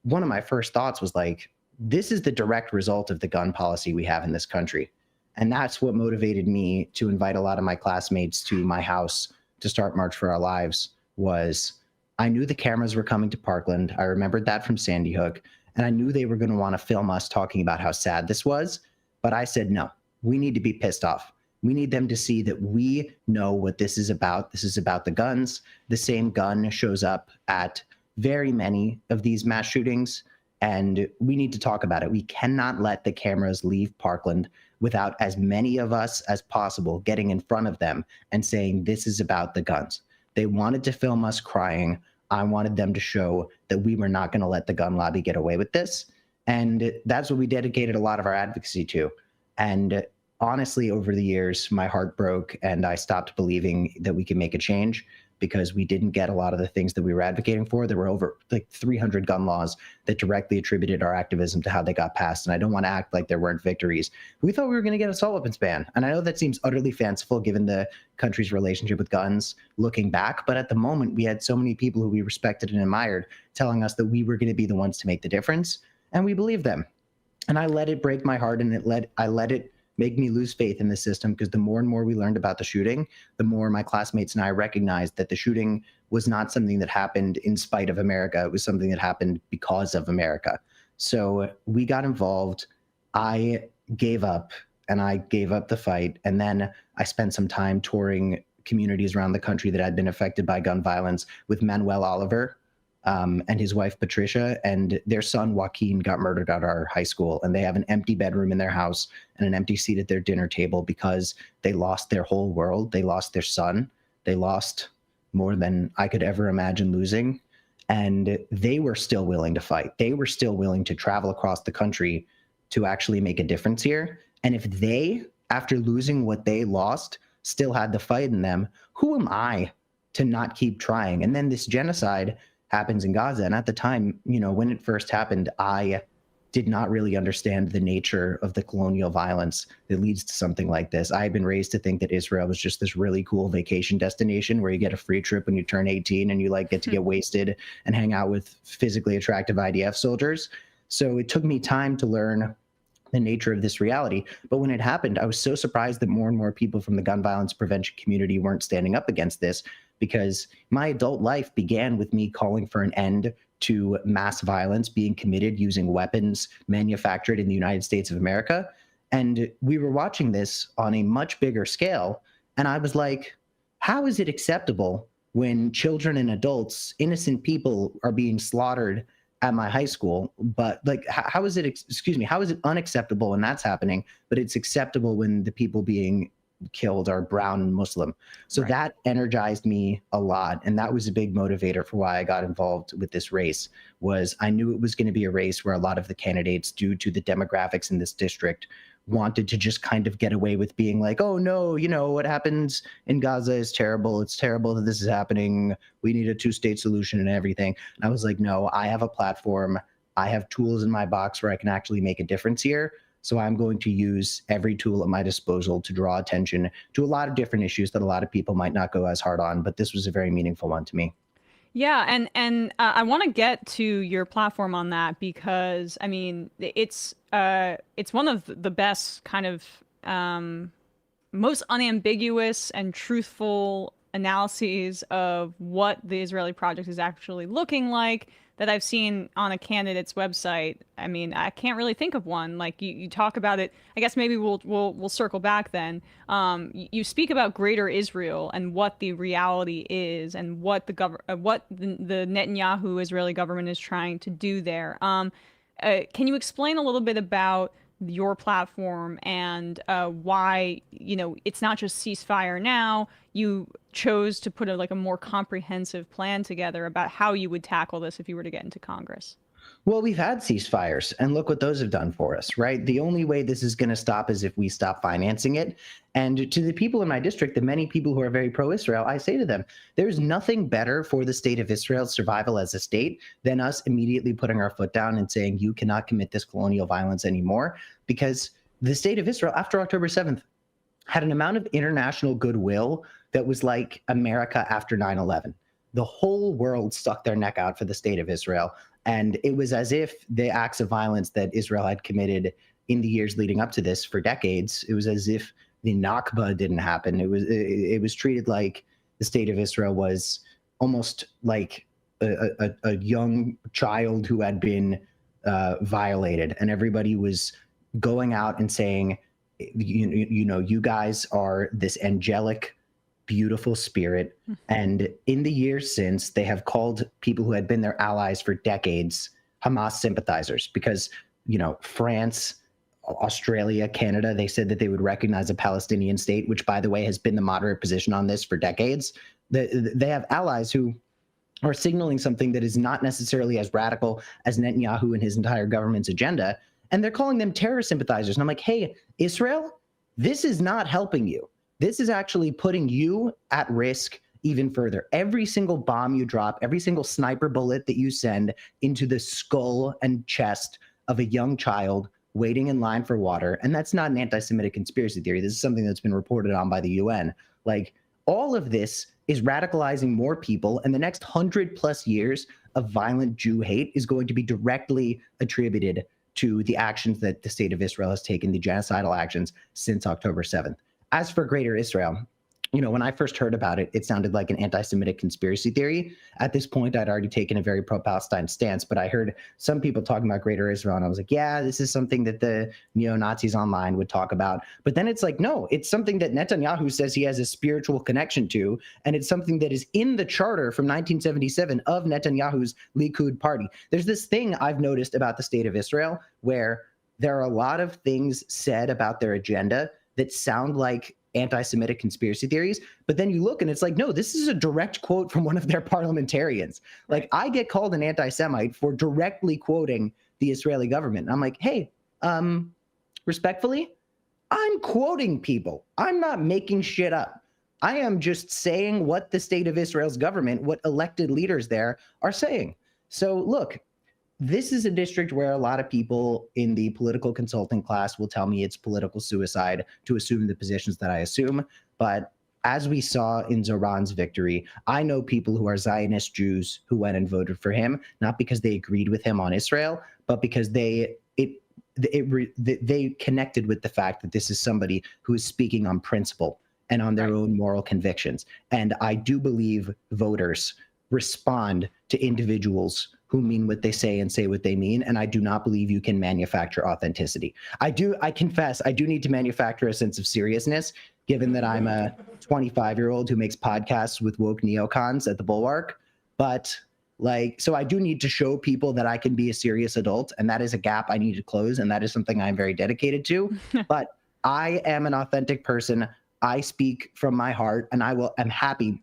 one of my first thoughts was like, this is the direct result of the gun policy we have in this country. And that's what motivated me to invite a lot of my classmates to my house to start March for Our Lives. Was I knew the cameras were coming to Parkland. I remembered that from Sandy Hook. And I knew they were going to want to film us talking about how sad this was. But I said, no, we need to be pissed off. We need them to see that we know what this is about. This is about the guns. The same gun shows up at very many of these mass shootings, and we need to talk about it. We cannot let the cameras leave Parkland without as many of us as possible getting in front of them and saying, this is about the guns. They wanted to film us crying. I wanted them to show that we were not going to let the gun lobby get away with this. And that's what we dedicated a lot of our advocacy to. And honestly, over the years, my heart broke and I stopped believing that we could make a change because we didn't get a lot of the things that we were advocating for. There were over like 300 gun laws that directly attributed our activism to how they got passed. And I don't want to act like there weren't victories. We thought we were going to get a assault weapons ban. And I know that seems utterly fanciful given the country's relationship with guns looking back. But at the moment, we had so many people who we respected and admired telling us that we were going to be the ones to make the difference. And we believed them. And I let it break my heart, and I let it make me lose faith in the system, because the more and more we learned about the shooting, the more my classmates and I recognized that the shooting was not something that happened in spite of America. It was something that happened because of America. So we got involved. I gave up, and I gave up the fight. And then I spent some time touring communities around the country that had been affected by gun violence with Manuel Oliver, and his wife Patricia, and their son Joaquin got murdered at our high school, and they have an empty bedroom in their house and an empty seat at their dinner table because they lost their whole world. They lost their son. They lost more than I could ever imagine losing. And they were still willing to fight. They were still willing to travel across the country to actually make a difference here. And if they, after losing what they lost, still had the fight in them, who am I to not keep trying? And then this genocide happens in Gaza. And at the time, when it first happened, I did not really understand the nature of the colonial violence that leads to something like this. I had been raised to think that Israel was just this really cool vacation destination where you get a free trip when you turn 18 and you get to get wasted and hang out with physically attractive IDF soldiers. So it took me time to learn the nature of this reality. But when it happened, I was so surprised that more and more people from the gun violence prevention community weren't standing up against this, because my adult life began with me calling for an end to mass violence being committed using weapons manufactured in the United States of America. And we were watching this on a much bigger scale. And I was like, how is it acceptable when children and adults, innocent people, are being slaughtered at my high school? But how is it, how is it unacceptable when that's happening, but it's acceptable when the people being killed are brown and Muslim? So that energized me a lot. And that was a big motivator for why I got involved with this race. Was I knew it was going to be a race where a lot of the candidates, due to the demographics in this district, wanted to just kind of get away with being like, oh no, what happens in Gaza is terrible. It's terrible that this is happening. We need a two-state solution and everything. And I was like, no, I have a platform. I have tools in my box where I can actually make a difference here. So I'm going to use every tool at my disposal to draw attention to a lot of different issues that a lot of people might not go as hard on, but this was a very meaningful one to me. Yeah, and I want to get to your platform on that, because I mean it's one of the best kind of most unambiguous and truthful analyses of what the Israeli project is actually looking like that I've seen on a candidate's website. I mean, I can't really think of one. Like you talk about it. I guess maybe we'll circle back then. You speak about Greater Israel and what the reality is and what the Netanyahu Israeli government is trying to do there. Can you explain a little bit about your platform and why it's not just ceasefire now? You chose to put a more comprehensive plan together about how you would tackle this if you were to get into Congress. Well, we've had ceasefires, and look what those have done for us, right? The only way this is going to stop is if we stop financing it. And to the people in my district, the many people who are very pro-Israel, I say to them, there's nothing better for the state of Israel's survival as a state than us immediately putting our foot down and saying, you cannot commit this colonial violence anymore, because the state of Israel, after October 7th, had an amount of international goodwill that was like America after 9/11. The whole world stuck their neck out for the state of Israel. And it was as if the acts of violence that Israel had committed in the years leading up to this for decades, it was as if the Nakba didn't happen. It was treated like the state of Israel was almost like a young child who had been violated. And everybody was going out and saying, you guys are this angelic, beautiful spirit. And in the years since, they have called people who had been their allies for decades Hamas sympathizers, because France, Australia, Canada, they said that they would recognize a Palestinian state, which, by the way, has been the moderate position on this for decades. They have allies who are signaling something that is not necessarily as radical as Netanyahu and his entire government's agenda, and they're calling them terror sympathizers. And I'm like, hey, Israel, this is not helping you. This is actually putting you at risk even further. Every single bomb you drop, every single sniper bullet that you send into the skull and chest of a young child waiting in line for water, and that's not an anti-Semitic conspiracy theory. This is something that's been reported on by the UN. Like, all of this is radicalizing more people, and the next 100+ years of violent Jew hate is going to be directly attributed to the actions that the state of Israel has taken, the genocidal actions since October 7th. As for Greater Israel, when I first heard about it, it sounded like an anti-Semitic conspiracy theory. At this point, I'd already taken a very pro-Palestine stance, but I heard some people talking about Greater Israel, and I was like, yeah, this is something that the neo-Nazis online would talk about. But then it's like, no, it's something that Netanyahu says he has a spiritual connection to, and it's something that is in the charter from 1977 of Netanyahu's Likud party. There's this thing I've noticed about the state of Israel where there are a lot of things said about their agenda that sound like anti-Semitic conspiracy theories, but then you look and it's like, no, this is a direct quote from one of their parliamentarians. Like, I get called an anti-Semite for directly quoting the Israeli government. And I'm like, hey, respectfully, I'm quoting people. I'm not making shit up. I am just saying what the state of Israel's government, what elected leaders there are saying. So look, this is a district where a lot of people in the political consulting class will tell me it's political suicide to assume the positions that I assume. But as we saw in Zoran's victory, I know people who are Zionist Jews who went and voted for him, not because they agreed with him on Israel, but because they connected with the fact that this is somebody who is speaking on principle and on their own moral convictions. And I do believe voters respond to individuals who mean what they say and say what they mean. And I do not believe you can manufacture authenticity. I confess, I do need to manufacture a sense of seriousness, given that I'm a 25-year-old who makes podcasts with woke neocons at the Bulwark. But so I do need to show people that I can be a serious adult, and that is a gap I need to close, and that is something I'm very dedicated to. But I am an authentic person. I speak from my heart, and I'm happy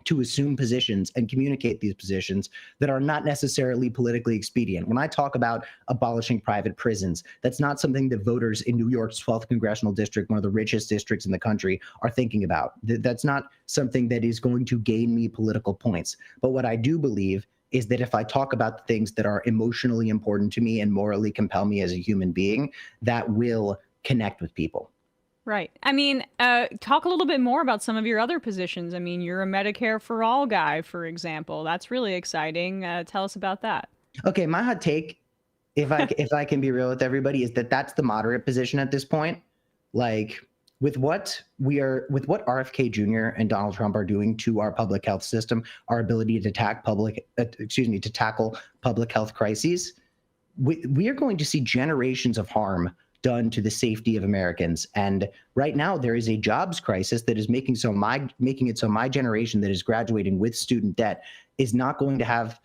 to assume positions and communicate these positions that are not necessarily politically expedient. When I talk about abolishing private prisons, that's not something that voters in New York's 12th Congressional District, one of the richest districts in the country, are thinking about. That's not something that is going to gain me political points. But what I do believe is that if I talk about the things that are emotionally important to me and morally compel me as a human being, that will connect with people. Right. I mean, talk a little bit more about some of your other positions. I mean, you're a Medicare for All guy, for example. That's really exciting. Tell us about that. Okay, my hot take, if I can be real with everybody, is that that's the moderate position at this point. Like, with what RFK Jr. and Donald Trump are doing to our public health system, our ability to tackle public health crises, we are going to see generations of harm done to the safety of Americans. And right now there is a jobs crisis that is making it so my generation that is graduating with student debt is not going to have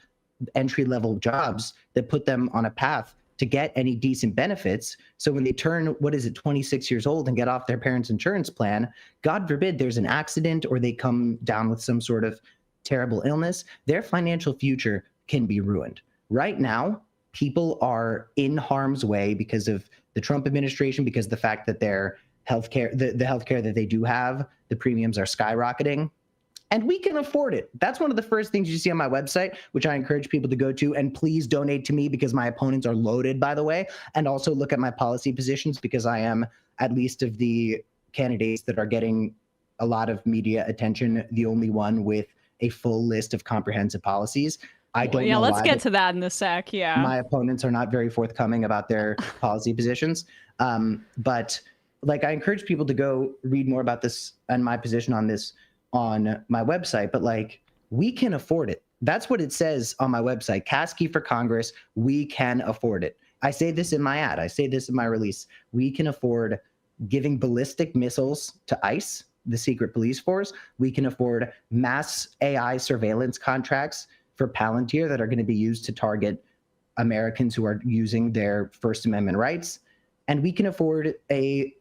entry-level jobs that put them on a path to get any decent benefits. So when they turn, 26 years old and get off their parents' insurance plan, God forbid there's an accident or they come down with some sort of terrible illness, their financial future can be ruined. Right now, people are in harm's way because of the Trump administration, because of the fact that their healthcare, the healthcare that they do have, the premiums are skyrocketing, and we can afford it. That's one of the first things you see on my website, which I encourage people to go to. And please donate to me because my opponents are loaded, by the way, and also look at my policy positions because I am, at least of the candidates that are getting a lot of media attention, the only one with a full list of comprehensive policies. I don't know let's get to that in a sec. Yeah. My opponents are not very forthcoming about their policy positions. But like, I encourage people to go read more about this and my position on this on my website. But like, we can afford it. That's what it says on my website. Kasky for Congress. We can afford it. I say this in my ad. I say this in my release. We can afford giving ballistic missiles to ICE, the secret police force. We can afford mass AI surveillance contracts for Palantir that are going to be used to target Americans who are using their First Amendment rights. And we can afford an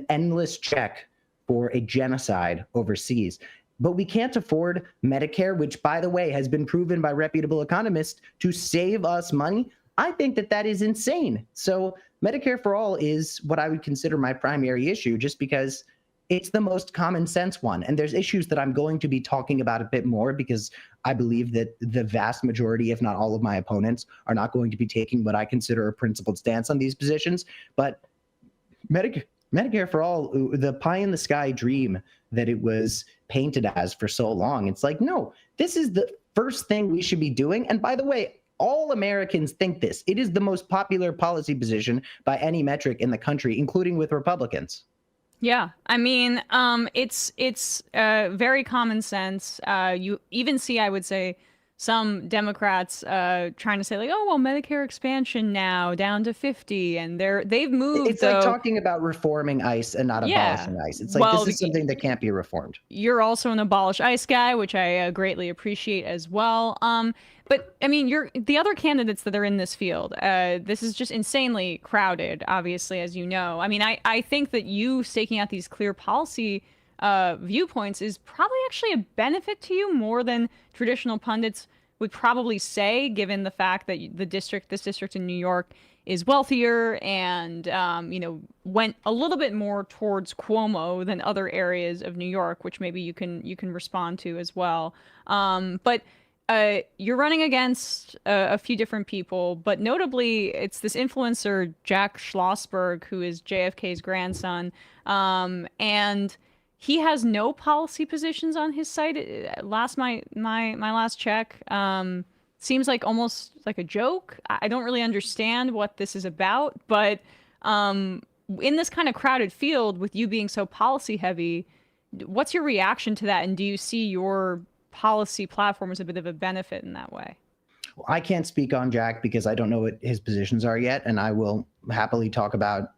endless check for a genocide overseas. But we can't afford Medicare, which, by the way, has been proven by reputable economists to save us money. I think that is insane. So Medicare for All is what I would consider my primary issue, just because it's the most common sense one. And there's issues that I'm going to be talking about a bit more because I believe that the vast majority, if not all of my opponents, are not going to be taking what I consider a principled stance on these positions. But Medicare for All, the pie in the sky dream that it was painted as for so long, it's like, no, this is the first thing we should be doing. And by the way, all Americans think this. It is the most popular policy position by any metric in the country, including with Republicans. Yeah, I mean, it's very common sense. You even see, I would say, some Democrats trying to say like, oh well, Medicare expansion now down to 50, and they've moved. It's like though. talking about reforming ICE and not Yeah. abolishing ICE. It's like Well, this is something that can't be reformed. You're also an abolish ICE guy, which I greatly appreciate as well. But I mean, you're the other candidates that are in this field. This is just insanely crowded, obviously, as you know. I mean, I think that you staking out these clear policy viewpoints is probably actually a benefit to you more than traditional pundits would probably say, given the fact that this district in New York is wealthier and went a little bit more towards Cuomo than other areas of New York, which maybe you can respond to as well. But you're running against a few different people, but notably it's this influencer Jack Schlossberg, who is JFK's grandson, and he has no policy positions on his site. My last check, seems like almost like a joke. I don't really understand what this is about, but in this kind of crowded field, with you being so policy heavy, what's your reaction to that? And do you see your policy platform as a bit of a benefit in that way? Well, I can't speak on Jack because I don't know what his positions are yet, and I will happily talk about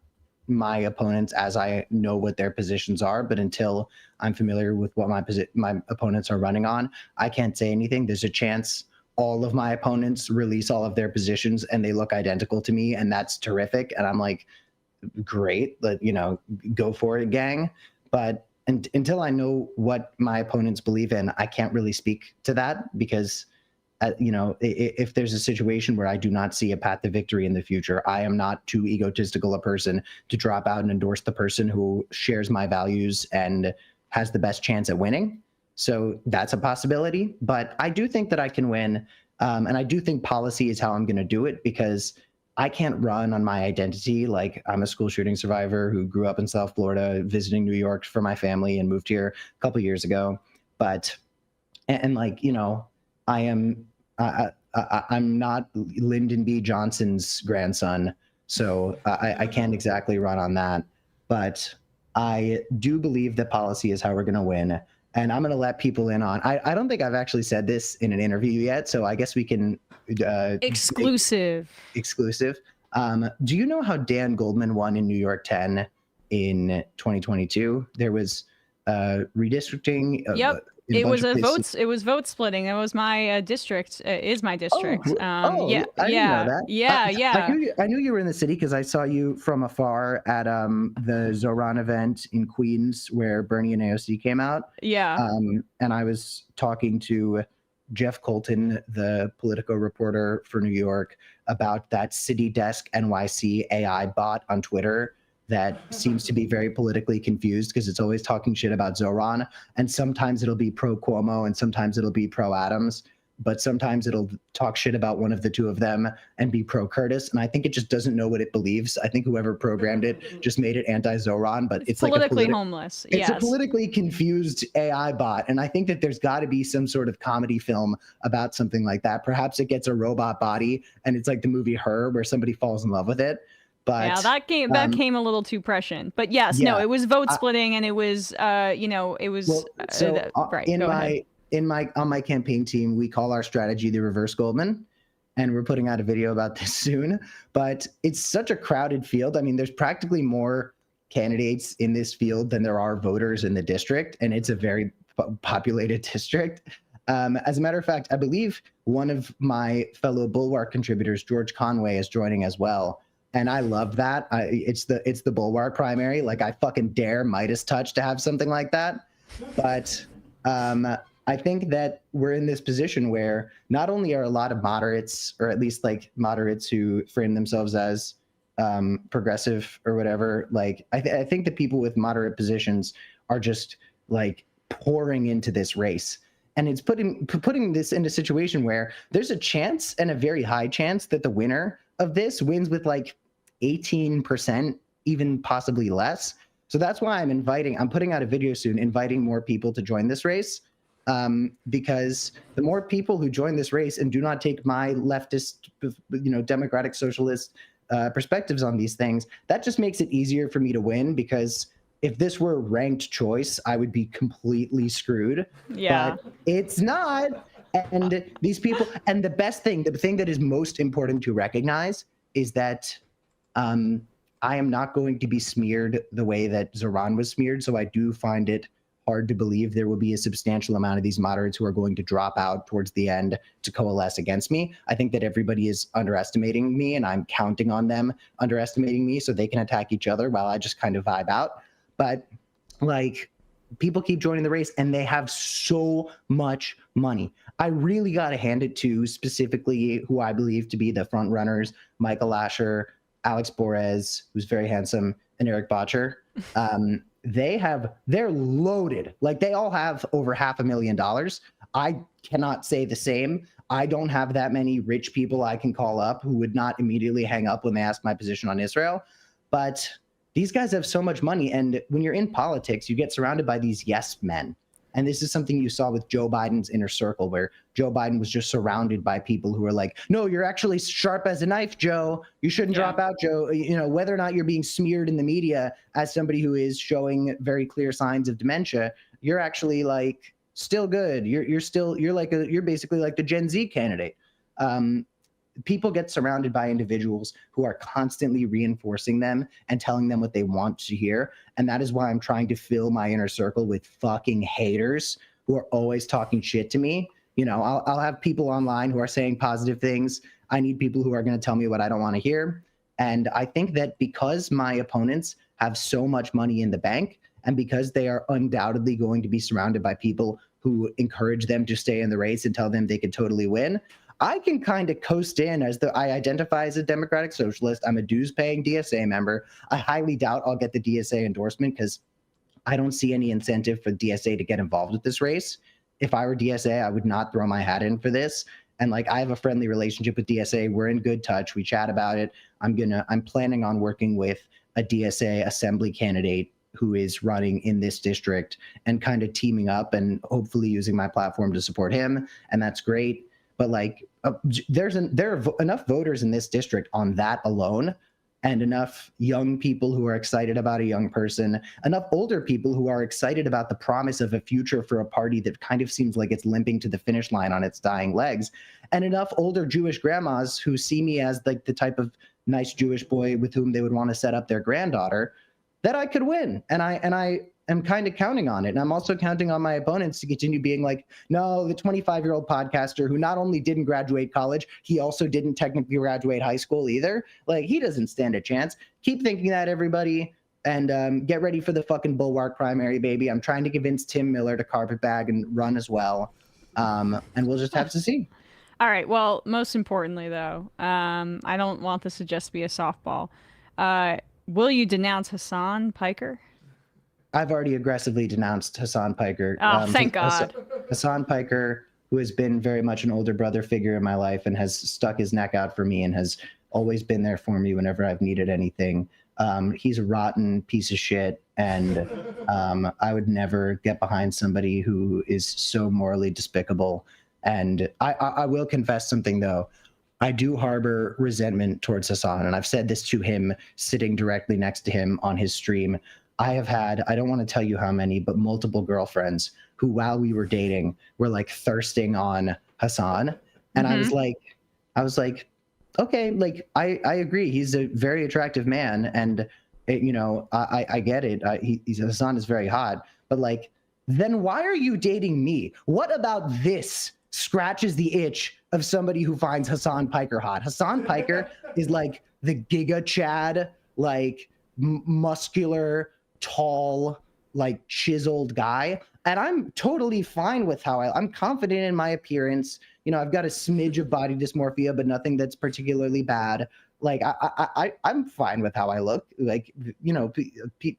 my opponents as I know what their positions are. But until I'm familiar with what my opponents are running on, I can't say anything. There's a chance all of my opponents release all of their positions and they look identical to me, and that's terrific. And I'm like, great, go for it, gang. But until I know what my opponents believe in, I can't really speak to that because, if there's a situation where I do not see a path to victory in the future, I am not too egotistical a person to drop out and endorse the person who shares my values and has the best chance at winning. So that's a possibility, but I do think that I can win. And I do think policy is how I'm going to do it, because I can't run on my identity. Like, I'm a school shooting survivor who grew up in South Florida, visiting New York for my family, and moved here a couple years ago. But, I'm not Lyndon B. Johnson's grandson, so I can't exactly run on that. But I do believe that policy is how we're going to win. And I'm going to let people in on, I don't think I've actually said this in an interview yet, so I guess we can. Exclusive. Do you know how Dan Goldman won in New York 10 in 2022? There was redistricting. Yep. It was vote splitting. It was my district. Is my district. I didn't know that. Yeah. I knew you were in the city because I saw you from afar at the Zoran event in Queens where Bernie and AOC came out. Yeah. And I was talking to Jeff Colton, the Politico reporter for New York, about that City Desk NYC AI bot on Twitter that seems to be very politically confused because it's always talking shit about Zoran. And sometimes it'll be pro Cuomo and sometimes it'll be pro Adams, but sometimes it'll talk shit about one of the two of them and be pro Curtis. And I think it just doesn't know what it believes. I think whoever programmed it just made it anti-Zoran, but it's politically homeless. It's a politically confused AI bot. And I think that there's got to be some sort of comedy film about something like that. Perhaps it gets a robot body and it's like the movie Her, where somebody falls in love with it. But yeah, that came a little too prescient. But yes, no, it was vote splitting, and it was it was right. On my campaign team, we call our strategy the reverse Goldman, and we're putting out a video about this soon. But it's such a crowded field. I mean, there's practically more candidates in this field than there are voters in the district, and it's a very populated district. As a matter of fact, I believe one of my fellow Bulwark contributors, George Conway, is joining as well. And I love that. It's the Bulwark primary. Like, I fucking dare Midas Touch to have something like that. But I think that we're in this position where not only are a lot of moderates, or at least like moderates who frame themselves as progressive or whatever, like I think the people with moderate positions are just like pouring into this race. And it's putting this in a situation where there's a chance, and a very high chance, that the winner of this wins with like 18%, even possibly less. So that's why I'm putting out a video soon, inviting more people to join this race, because the more people who join this race and do not take my leftist, democratic socialist perspectives on these things, that just makes it easier for me to win, because if this were ranked choice, I would be completely screwed. Yeah. But it's not. And these people, and the thing that is most important to recognize is that I am not going to be smeared the way that Zoran was smeared. So I do find it hard to believe there will be a substantial amount of these moderates who are going to drop out towards the end to coalesce against me. I think that everybody is underestimating me, and I'm counting on them underestimating me so they can attack each other while I just kind of vibe out. But like, people keep joining the race and they have so much money. I really got to hand it to specifically who I believe to be the front runners, Michael Lasher, Alex Borez, who's very handsome, and Eric Botcher. They're loaded. Like, they all have over $500,000. I cannot say the same. I don't have that many rich people I can call up who would not immediately hang up when they ask my position on Israel. But these guys have so much money. And when you're in politics, you get surrounded by these yes men. And this is something you saw with Joe Biden's inner circle, where Joe Biden was just surrounded by people who were like, no, you're actually sharp as a knife, Joe. You shouldn't drop out, Joe. You know, whether or not you're being smeared in the media as somebody who is showing very clear signs of dementia, you're actually like still good. You're basically like the Gen Z candidate. People get surrounded by individuals who are constantly reinforcing them and telling them what they want to hear. And that is why I'm trying to fill my inner circle with fucking haters who are always talking shit to me. You know, I'll have people online who are saying positive things. I need people who are going to tell me what I don't want to hear. And I think that because my opponents have so much money in the bank, and because they are undoubtedly going to be surrounded by people who encourage them to stay in the race and tell them they could totally win, I can kind of coast in as I identify as a democratic socialist. I'm a dues-paying DSA member. I highly doubt I'll get the DSA endorsement because I don't see any incentive for DSA to get involved with this race. If I were DSA, I would not throw my hat in for this. And like, I have a friendly relationship with DSA. We're in good touch. We chat about it. I'm planning on working with a DSA assembly candidate who is running in this district and kind of teaming up and hopefully using my platform to support him. And that's great. But like, there are enough voters in this district on that alone, and enough young people who are excited about a young person, enough older people who are excited about the promise of a future for a party that kind of seems like it's limping to the finish line on its dying legs, and enough older Jewish grandmas who see me as like the type of nice Jewish boy with whom they would want to set up their granddaughter, that I could win. And I am kind of counting on it. And I'm also counting on my opponents to continue being like, no, the 25-year-old podcaster who not only didn't graduate college, he also didn't technically graduate high school either. Like, he doesn't stand a chance. Keep thinking that, everybody. And get ready for the fucking Bulwark primary, baby. I'm trying to convince Tim Miller to carpetbag and run as well. And we'll just have to see. All right. Well, most importantly, though, I don't want this to just be a softball. Will you denounce Hassan Piker? I've already aggressively denounced Hassan Piker. Oh, thank God. Hassan Piker, who has been very much an older brother figure in my life and has stuck his neck out for me and has always been there for me whenever I've needed anything. He's a rotten piece of shit, and I would never get behind somebody who is so morally despicable. And I will confess something, though. I do harbor resentment towards Hassan, and I've said this to him sitting directly next to him on his stream. I have had, I don't want to tell you how many, but multiple girlfriends who, while we were dating, were like thirsting on Hassan. And I was like, okay, like, I agree. He's a very attractive man. And, I get it. Hassan is very hot. But like, then why are you dating me? What about this scratches the itch of somebody who finds Hassan Piker hot? Hassan Piker is like the Giga Chad, like muscular, tall, like chiseled guy. And I'm totally fine with how I'm confident in my appearance. You know, I've got a smidge of body dysmorphia, but nothing that's particularly bad. Like, I'm fine with how I look. Like,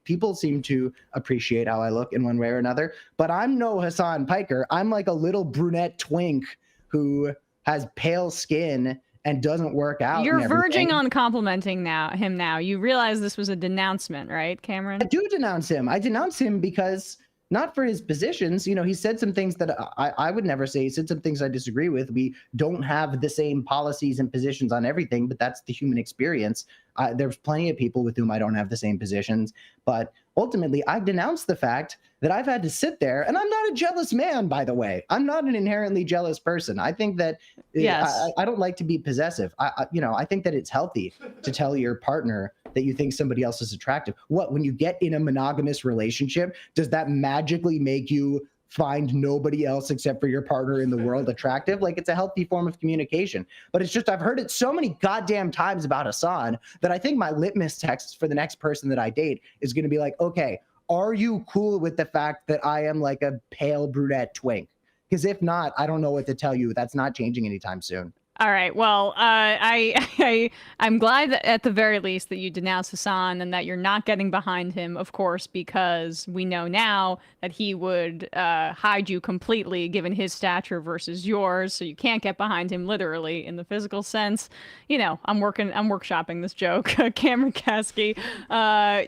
people seem to appreciate how I look in one way or another, but I'm no Hassan Piker. I'm like a little brunette twink who has pale skin and doesn't work out. You're verging on complimenting him now. You realize this was a denouncement, right, Cameron? I do denounce him. I denounce him because not for his positions. You know, he said some things that I would never say. He said some things I disagree with. We don't have the same policies and positions on everything, but that's the human experience. There's plenty of people with whom I don't have the same positions, but ultimately I denounce the fact that I've had to sit there, and I'm not a jealous man, by the way. I'm not an inherently jealous person. I think that I don't like to be possessive. I think that it's healthy to tell your partner that you think somebody else is attractive. What, when you get in a monogamous relationship, does that magically make you find nobody else except for your partner in the world attractive? Like, it's a healthy form of communication. But it's just, I've heard it so many goddamn times about Hassan that I think my litmus test for the next person that I date is going to be like, okay, are you cool with the fact that I am like a pale brunette twink? Because if not, I don't know what to tell you. That's not changing anytime soon. All right. Well, I'm glad that at the very least that you denounced Hassan and that you're not getting behind him, of course, because we know now that he would hide you completely given his stature versus yours. So you can't get behind him literally in the physical sense. You know, I'm workshopping this joke. Cameron Kasky.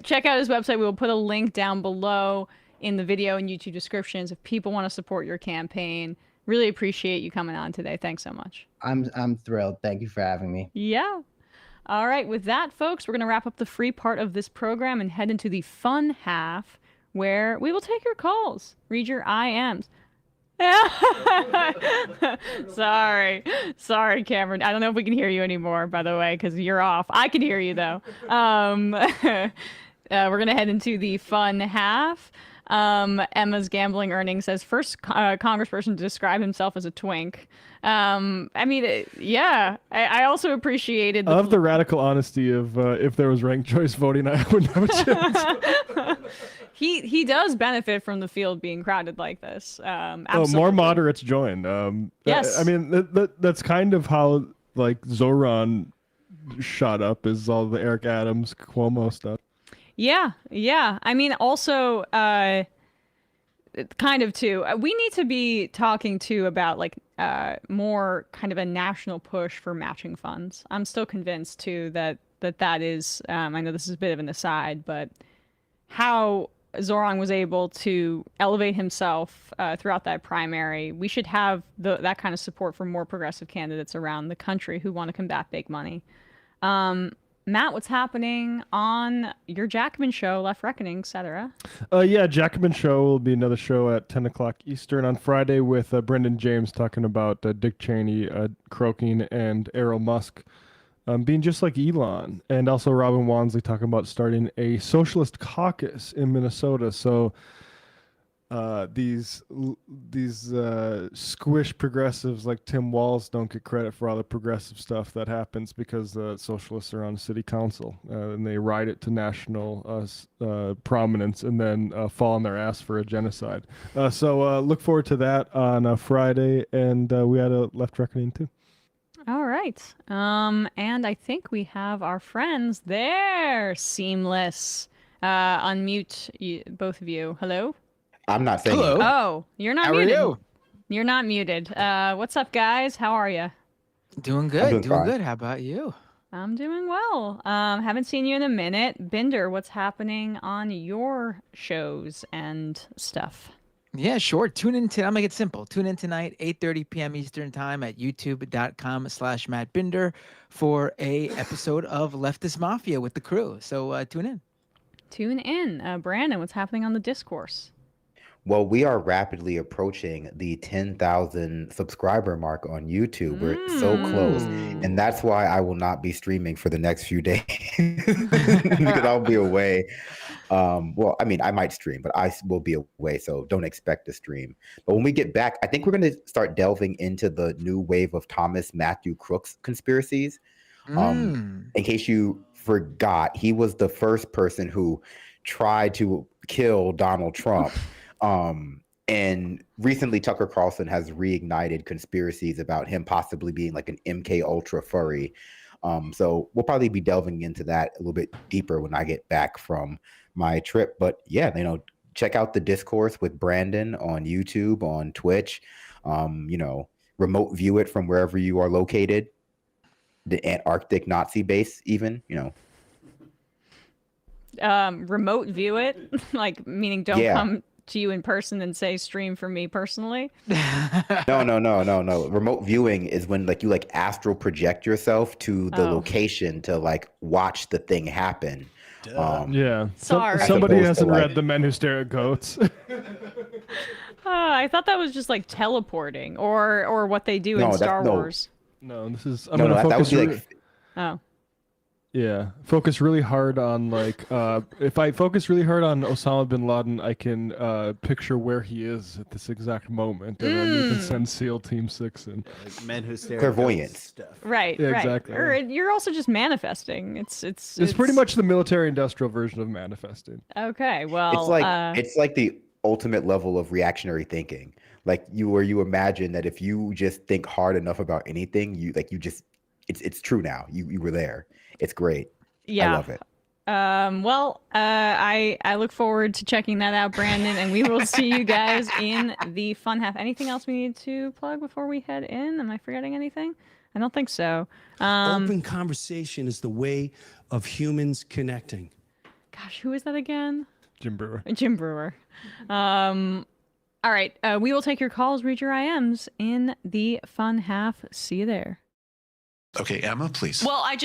Check out his website. We will put a link down below in the video and YouTube descriptions if people want to support your campaign. Really appreciate you coming on today. Thanks so much. I'm thrilled. Thank you for having me. Yeah. All right. With that, folks, we're going to wrap up the free part of this program and head into the fun half where we will take your calls, read your IMs. Sorry, Cameron. I don't know if we can hear you anymore, by the way, because you're off. I can hear you, though. We're going to head into the fun half. Emma's Gambling Earnings says first congressperson to describe himself as a twink. I mean, yeah, I also appreciated the radical honesty of if there was ranked choice voting, I wouldn't have a chance. He does benefit from the field being crowded like this. More moderates join. Yes. I mean, that's kind of how like Zoran shot up, is all the Eric Adams, Cuomo stuff. Yeah. I mean, also, kind of too. We need to be talking too about like more kind of a national push for matching funds. I'm still convinced too that is. I know this is a bit of an aside, but how Zoran was able to elevate himself throughout that primary, we should have that kind of support for more progressive candidates around the country who want to combat big money. Matt, what's happening on your Jackman show, Left Reckoning, etc.? Yeah, Jackman show will be another show at 10 o'clock Eastern on Friday with Brendan James talking about Dick Cheney croaking and Errol Musk being just like Elon. And also Robin Wansley talking about starting a socialist caucus in Minnesota. So these squish progressives like Tim Walz don't get credit for all the progressive stuff that happens because the socialists are on the city council and they ride it to national prominence and then fall on their ass for a genocide. So look forward to that on Friday, and we had a Left Reckoning too. All right. And I think we have our friends there. Seamless. Unmute both of you. Hello? I'm not saying hello. Oh, you're not muted. How are you? You're not muted. What's up, guys? How are you? Doing good. Doing good. How about you? I'm doing well. Haven't seen you in a minute. Binder, what's happening on your shows and stuff? Yeah, sure. Tune in. I'll make it simple. Tune in tonight, 8:30 p.m. Eastern time at youtube.com/Matt Binder for a episode of Leftist Mafia with the crew. So tune in. Tune in. Brandon, what's happening on the discourse? Well, we are rapidly approaching the 10,000 subscriber mark on YouTube. We're so close. And that's why I will not be streaming for the next few days because I'll be away. Well, I mean, I might stream, but I will be away. So don't expect to stream. But when we get back, I think we're going to start delving into the new wave of Thomas Matthew Crooks conspiracies. In case you forgot, he was the first person who tried to kill Donald Trump. And recently Tucker Carlson has reignited conspiracies about him possibly being like an MK Ultra furry. So we'll probably be delving into that a little bit deeper when I get back from my trip. But yeah, check out the discourse with Brandon on YouTube, on Twitch, remote view it from wherever you are located, the Antarctic Nazi base, even, remote view it, like meaning don't come to you in person and say stream for me personally? No. Remote viewing is when like you like astral project yourself to the location to like watch the thing happen. Yeah. Sorry. Somebody As opposed to, hasn't like- read The Men Who Stare at Goats. I thought that was just like teleporting or what they do in Star Wars. No, this is. No, that would focus. be like Oh. Yeah, focus really hard on like if I focus really hard on Osama bin Laden, I can picture where he is at this exact moment, and then we can send SEAL Team 6 in. Men who stare clairvoyance stuff. Right, Yeah, right. exactly. Or you're also just manifesting. It's pretty much the military-industrial version of manifesting. Okay, well, it's like the ultimate level of reactionary thinking. Like you imagine that if you just think hard enough about anything, it's true now. You were there. It's great. yeah. I love it. I look forward to checking that out, Brandon, and we will see you guys in the fun half. Anything else we need to plug before we head in? Am I forgetting anything? I don't think so. Open conversation is the way of humans connecting. Gosh, who is that again? Jim Brewer. Jim Brewer. All right, we will take your calls, read your IMs in the fun half. See you there. Okay, Emma, please. Well, I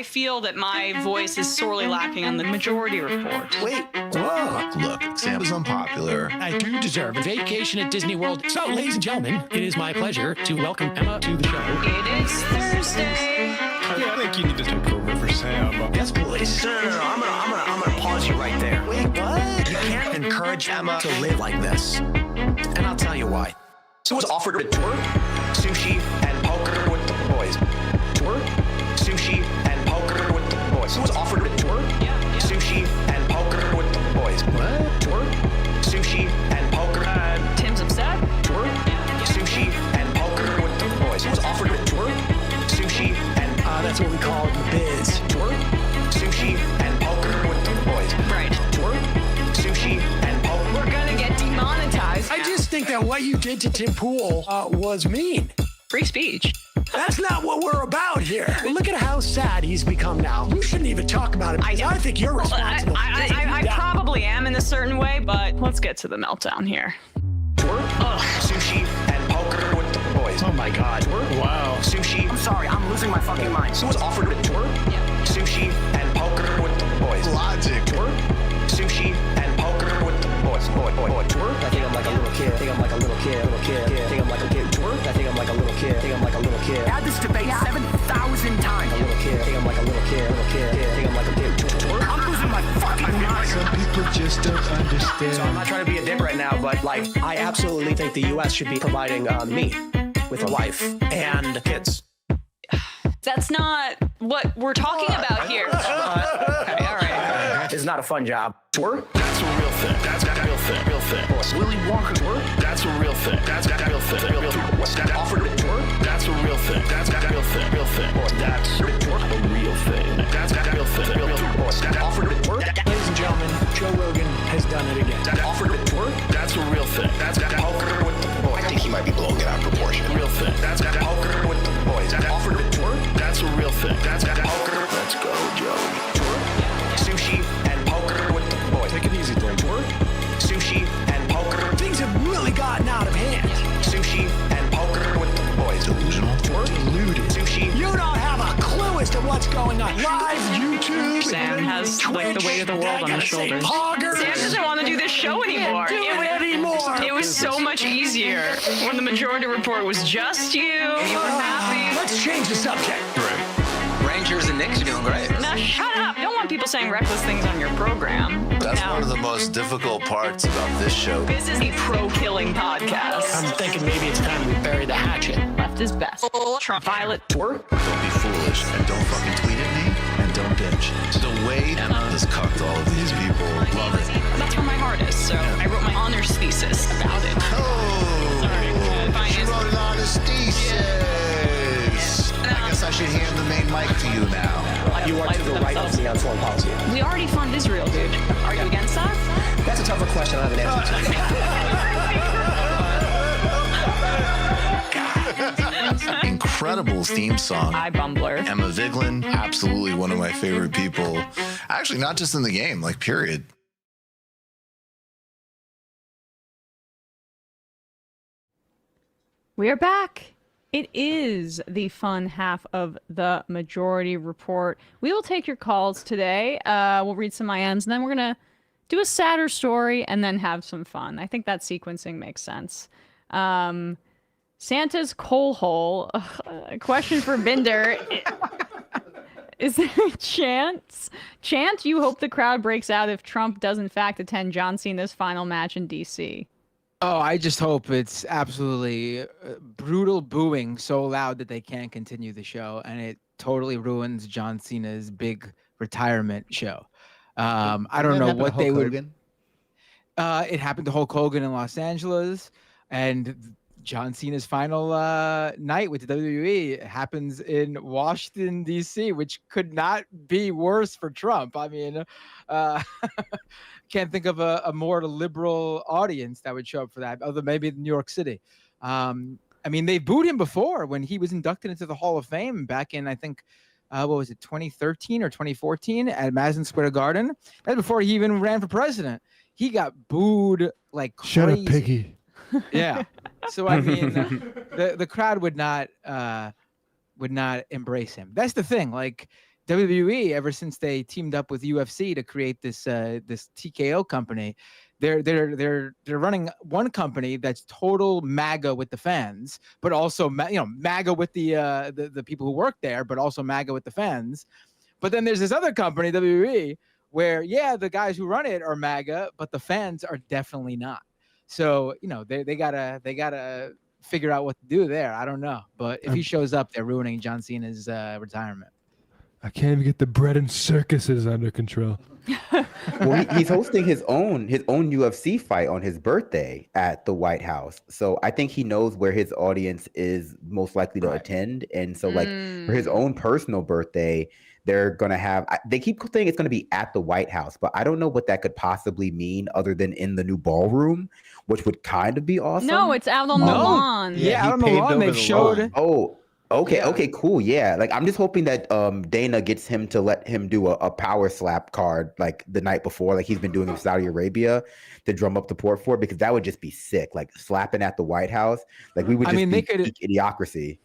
feel that my voice is sorely lacking on the majority report. Wait. Look, Sam is unpopular. I do deserve a vacation at Disney World. So, ladies and gentlemen, it is my pleasure to welcome Emma to the show. It is Thursday. I think you need to take over for Sam. Yes, please. No. I'm gonna pause you right there. Wait, what? You can't encourage Emma to live like this. And I'll tell you why. So was offered her to twerk, sushi, and poker with the boys. Twerk, sushi, and poker with the boys. So was offered her to twerk, sushi, and poker with the boys. What? Twerk, sushi, and poker. Tim's upset. Twerk, sushi, and poker with the boys. So was offered her to twerk, sushi, and That's what we call it in the biz. twerk, sushi, and poker with the boys. Right. Twerk, sushi, and poker. We're gonna get demonetized. I just think that what you did to Tim Pool was mean. Free speech. That's not what we're about here. Look at how sad he's become now. You shouldn't even talk about it. I think you're responsible. I probably am in a certain way, but let's get to the meltdown here. Twerk, sushi, and poker with the boys. Oh my God. Twerk, Wow. sushi. I'm sorry, I'm losing my fucking mind. So was offered to twerk, sushi, and poker with the boys. Logic. Twerk, sushi, and poker with the boys. Boy, twerk. I think I'm like a little kid. I think I'm like a little kid. I think I'm like a kid. Twerk. I think I'm like a little kid. I think I'm like a little kid. Had this debate 7,000 times. A little kid. I think I'm like a little kid. I think I'm like a kid. Twerk. I'm losing my fucking mind. Some people just don't understand. So I'm not trying to be a dick right now, but like I absolutely think the U.S. should be providing me with a wife and kids. That's not what we're talking about here. Okay, all right. It's not a fun job. Twerk. That's a real thing. That's a real thing. Real thing. Willy Wonka. Twerk. That's a real thing. That's a real thing. Real thing. What's that offered to twerk? That's a real thing. That's a real thing. Real thing. That's a real thing. That's a real thing. Real thing. What's that offered to twerk? Ladies and gentlemen, Joe Rogan has done it again. That offered to twerk? That's a real thing. That's a Poker with the boys. I think he might be blowing it out of proportion. Real thing. That's a Poker with the boys. That offered to twerk? That's a real thing. That's a Poker. Let's go, Joe. Twerk, sushi, and poker with the boys. Take it easy, Tim. Twerk, sushi, and poker. Things have really gotten out of hand. Sushi and poker with the boys. Delusional. Twerk, Deluded. sushi. You don't have a clue as to what's going on. Live YouTube. Sam has like the weight of the world on his shoulders. Pogger. Sam doesn't want to do this show anymore. It was so much easier when the majority report was just you. You were happy. Let's change the subject. Right. Rangers and Knicks are doing great. Now shut up. You don't want people saying reckless things on your program. That's No. one of the most difficult parts about this show. This is a pro-killing podcast. I'm thinking maybe it's time we bury the hatchet. Left is best. Trump. Violet. Twerk. Don't be foolish and don't fucking tweet at me and don't bitch. The way Emma has cucked all of these people, love it. That's where my heart is, so I wrote my honors thesis about it. Oh, Sorry, she wrote an honest thesis. I guess I should hand the main mic to you now. You are to the right of me on foreign policy. We already fund Israel, dude. Are you against that? That's a tougher question I have an answer to. Incredible theme song. Hi, Bumbler. Emma Vigeland, absolutely one of my favorite people. Actually, not just in the game, like period. We are back. It is the fun half of the Majority Report. We will take your calls today. We'll read some IMs, and then we're going to do a sadder story and then have some fun. I think that sequencing makes sense. Santa's coal hole. A question for Binder. Is there a chance? You hope the crowd breaks out if Trump does in fact attend John Cena's final match in D.C.? Oh, I just hope it's absolutely brutal booing so loud that they can't continue the show, and it totally ruins John Cena's big retirement show. I don't know what they would. It happened to Hulk Hogan in Los Angeles, and John Cena's final night with the WWE happens in Washington, D.C., which could not be worse for Trump. I mean, can't think of a more liberal audience that would show up for that, other than maybe New York City. I mean, they booed him before when he was inducted into the Hall of Fame back in, I think, what was it, 2013 or 2014 at Madison Square Garden? That's before he even ran for president. He got booed like crazy. Shut up, piggy. Yeah. So I mean, the crowd would not embrace him. That's the thing. Like WWE, ever since they teamed up with UFC to create this TKO company, they're running one company that's total MAGA with the fans, but also MAGA with the people who work there, but also MAGA with the fans. But then there's this other company, WWE, where the guys who run it are MAGA, but the fans are definitely not. So they gotta figure out what to do there. I don't know, but if he shows up, they're ruining John Cena's retirement. I can't even get the bread and circuses under control. Well, he's hosting his own UFC fight on his birthday at the White House. So I think he knows where his audience is most likely to attend. And so like for his own personal birthday, they're going to have, they keep saying it's going to be at the White House, but I don't know what that could possibly mean other than in the new ballroom, which would kind of be awesome. No, it's out on the lawn. Yeah, out on the lawn. They've showed. Oh, okay, cool. Yeah, like I'm just hoping that Dana gets him to let him do a power slap card like the night before, like he's been doing in Saudi Arabia to drum up the port for it, because that would just be sick. Like slapping at the White House, like we would just be peak idiocracy.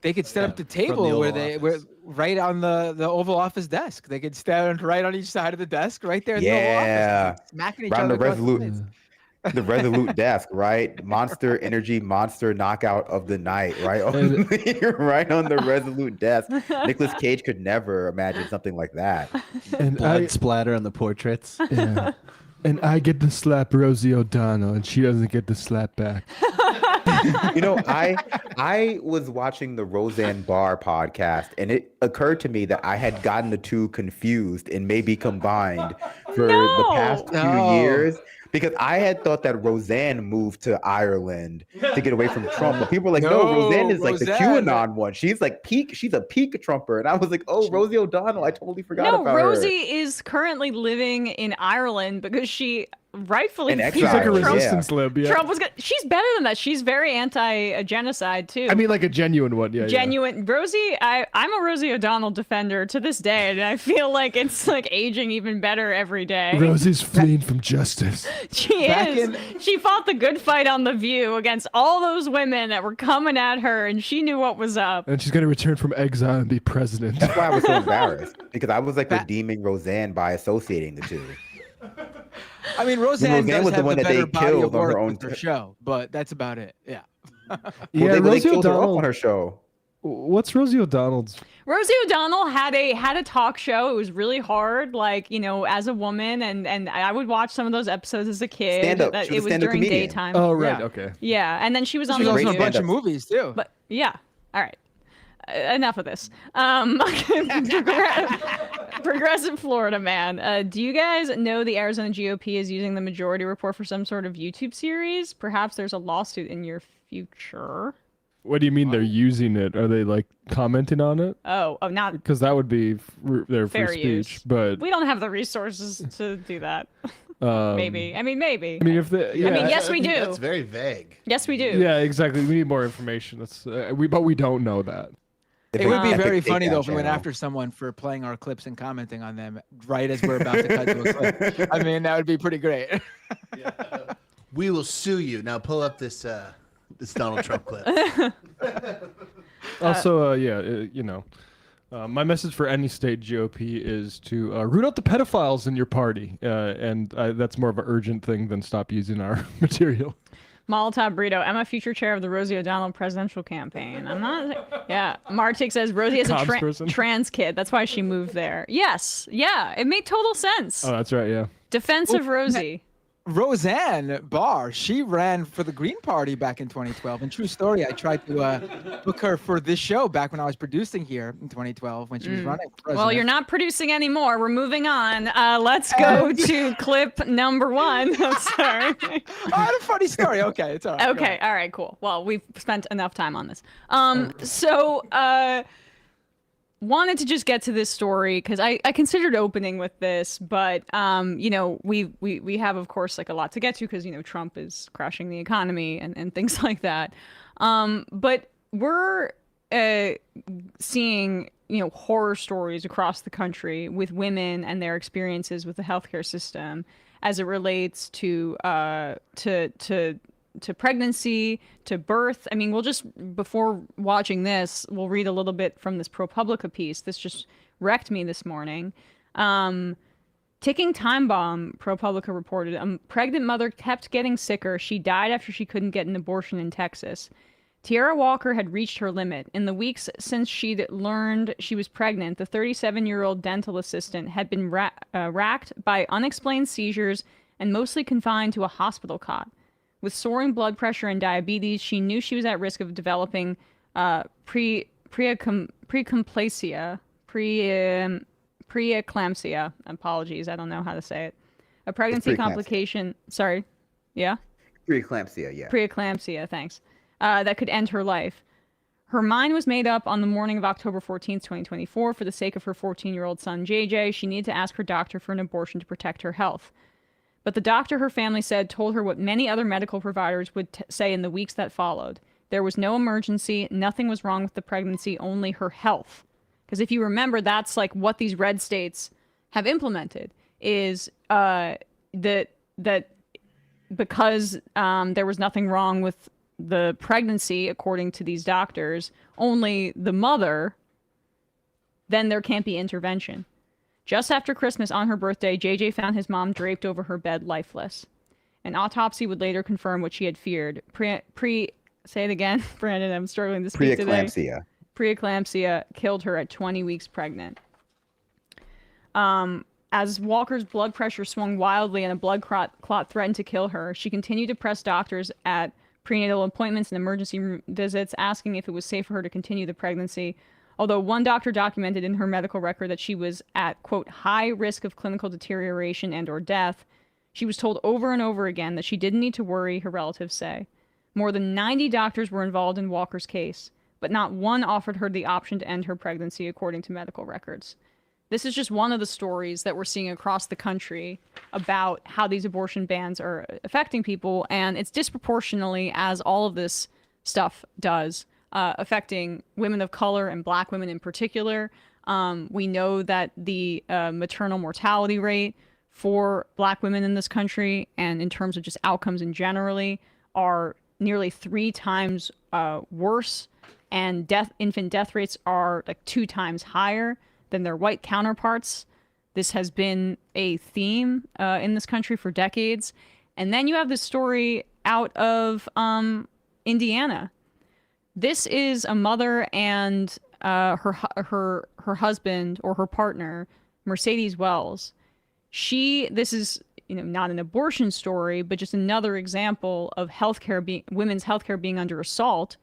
They could set up the table were right on the Oval Office desk. They could stand right on each side of the desk, right there in the Oval Office, smacking each other across the face. The Resolute desk, right? Monster Energy, monster knockout of the night, right? Right on the Resolute desk. Nicolas Cage could never imagine something like that. And blood splatter on the portraits. Yeah. And I get to slap Rosie O'Donnell, and she doesn't get to slap back. I was watching the Roseanne Barr podcast, and it occurred to me that I had gotten the two confused and maybe combined for the past 2 years. Because I had thought that Roseanne moved to Ireland to get away from Trump. But people were like, no, Roseanne is like the QAnon one. She's like she's a peak Trumper. And I was like, oh, Rosie O'Donnell, I totally forgot about her. No, Rosie is currently living in Ireland because she rightfully she's like a resistance lib. Yeah. Trump was good. She's better than that. She's very anti-genocide too. I mean, like a genuine one. Yeah. Genuine. Rosie, I'm a Rosie O'Donnell defender to this day, and I feel like it's like aging even better every day. Rosie's fleeing from justice. She is. She fought the good fight on The View against all those women that were coming at her, and she knew what was up. And she's going to return from exile and be president. That's why I was so embarrassed, because I was like redeeming Roseanne by associating the two. I mean, Roseanne was the one that they killed on her own show, but that's about it. Yeah. Rosie killed her O'Donnell off on her show. What's Rosie O'Donnell's? Rosie O'Donnell had a talk show. It was really hard, like, as a woman, and I would watch some of those episodes as a kid. Stand-up. It was during daytime. Oh, right. Okay. Yeah, and then she was on the also a bunch of movies too. But yeah, all right. Enough of this. Progressive Florida man. Do you guys know the Arizona GOP is using the Majority Report for some sort of YouTube series? Perhaps there's a lawsuit in your future. What do you mean they're using it? Are they like commenting on it? Oh, not because that would be their free speech. Use. But we don't have the resources to do that. Maybe. I mean, maybe. I mean, if the yes, we do. That's very vague. Yes, we do. Yeah, exactly. We need more information. That's but we don't know that. It would be very funny though if we went after someone for playing our clips and commenting on them right as we're about to cut to a clip. I mean, that would be pretty great. We will sue you. Now pull up this this Donald Trump clip. Also, my message for any state GOP is to root out the pedophiles in your party, and that's more of an urgent thing than stop using our material. Molotov Burrito. I'm a future chair of the Rosie O'Donnell presidential campaign. I'm not. Yeah. Martik says Rosie is a trans kid. That's why she moved there. Yes. Yeah. It made total sense. Oh, that's right. Yeah. Defense of Rosie. Roseanne Barr, she ran for the Green Party back in 2012. And true story, I tried to book her for this show back when I was producing here in 2012 when she was running for president. Well, you're not producing anymore. We're moving on. Let's go to clip number 1. I'm sorry. I had a funny story. Okay, it's all right. Okay, all right, cool. Well, we've spent enough time on this. Wanted to just get to this story because I considered opening with this, but we have, of course, like a lot to get to because Trump is crashing the economy and things like that. But we're seeing horror stories across the country with women and their experiences with the healthcare system as it relates to pregnancy, to birth. I mean, before watching this, we'll read a little bit from this ProPublica piece. This just wrecked me this morning. Ticking time bomb, ProPublica reported. A pregnant mother kept getting sicker. She died after she couldn't get an abortion in Texas. Tiara Walker had reached her limit. In the weeks since she'd learned she was pregnant, the 37-year-old dental assistant had been racked by unexplained seizures and mostly confined to a hospital cot. With soaring blood pressure and diabetes, she knew she was at risk of developing preeclampsia. Apologies, I don't know how to say it. A pregnancy complication. Sorry. Yeah? Preeclampsia, yeah. Preeclampsia, thanks. That could end her life. Her mind was made up on the morning of October 14th, 2024. For the sake of her 14-year-old son, JJ, she needed to ask her doctor for an abortion to protect her health. But the doctor, her family said, told her what many other medical providers would say in the weeks that followed. There was no emergency. Nothing was wrong with the pregnancy, only her health. Because if you remember, that's like what these red states have implemented is that because there was nothing wrong with the pregnancy, according to these doctors, only the mother, then there can't be intervention. Just after Christmas on her birthday, JJ found his mom draped over her bed, lifeless. An autopsy would later confirm what she had feared. Say it again, Brandon, I'm struggling to speak today. Preeclampsia. Preeclampsia killed her at 20 weeks pregnant. As Walker's blood pressure swung wildly and a blood clot threatened to kill her, she continued to press doctors at prenatal appointments and emergency room visits, asking if it was safe for her to continue the pregnancy. Although one doctor documented in her medical record that she was at, quote, high risk of clinical deterioration and or death, she was told over and over again that she didn't need to worry, her relatives say. More than 90 doctors were involved in Walker's case, but not one offered her the option to end her pregnancy, according to medical records. This is just one of the stories that we're seeing across the country about how these abortion bans are affecting people, and it's disproportionately, as all of this stuff does, affecting women of color and Black women in particular. We know that the maternal mortality rate for Black women in this country, and in terms of just outcomes in generally, are nearly 3 times worse, and infant death rates are like 2 times higher than their white counterparts. This has been a theme in this country for decades. And then you have this story out of Indiana. This is a mother and her husband or her partner, Mercedes Wells. This is not an abortion story, but just another example of women's healthcare being under assault.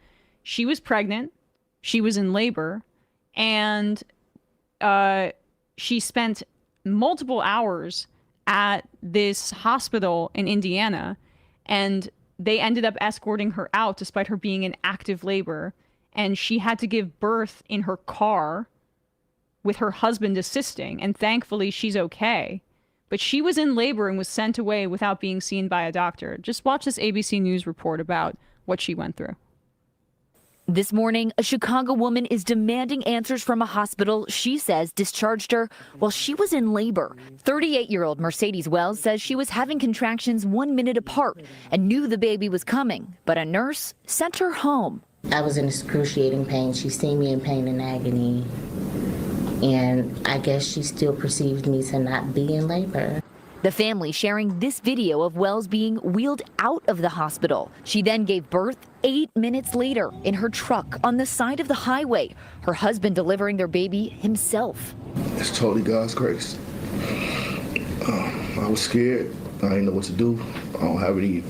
She was pregnant, she was in labor, and she spent multiple hours at this hospital in Indiana, and they ended up escorting her out despite her being in active labor, and she had to give birth in her car with her husband assisting, and thankfully she's okay. But she was in labor and was sent away without being seen by a doctor. Just watch this ABC News report about what she went through. This morning, a Chicago woman is demanding answers from a hospital she says discharged her while she was in labor. 38-year-old Mercedes Wells says she was having contractions 1 minute apart and knew the baby was coming, but a nurse sent her home. I was in excruciating pain. She seen me in pain and agony, and I guess she still perceived me to not be in labor. The family sharing this video of Wells being wheeled out of the hospital. She then gave birth 8 minutes later in her truck on the side of the highway, her husband delivering their baby himself. It's totally God's grace. I was scared. I didn't know what to do. I don't have any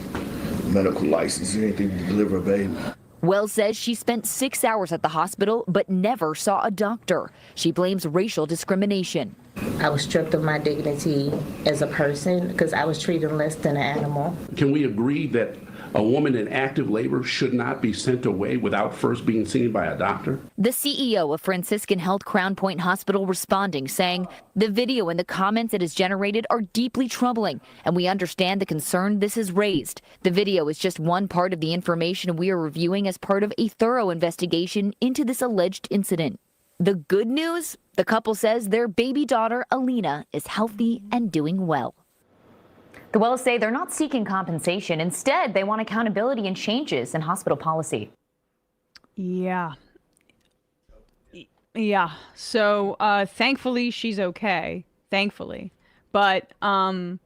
medical license or anything to deliver a baby. Wells says she spent 6 hours at the hospital but never saw a doctor. She blames racial discrimination. I was stripped of my dignity as a person because I was treated less than an animal. Can we agree that a woman in active labor should not be sent away without first being seen by a doctor? The CEO of Franciscan Health Crown Point Hospital responding, saying the video and the comments it has generated are deeply troubling, and we understand the concern this has raised. The video is just one part of the information we are reviewing as part of a thorough investigation into this alleged incident. The good news? The couple says their baby daughter, Alina, is healthy and doing well. The Wells say they're not seeking compensation. Instead, they want accountability and changes in hospital policy. Yeah. Yeah. So thankfully, she's okay. Thankfully. But I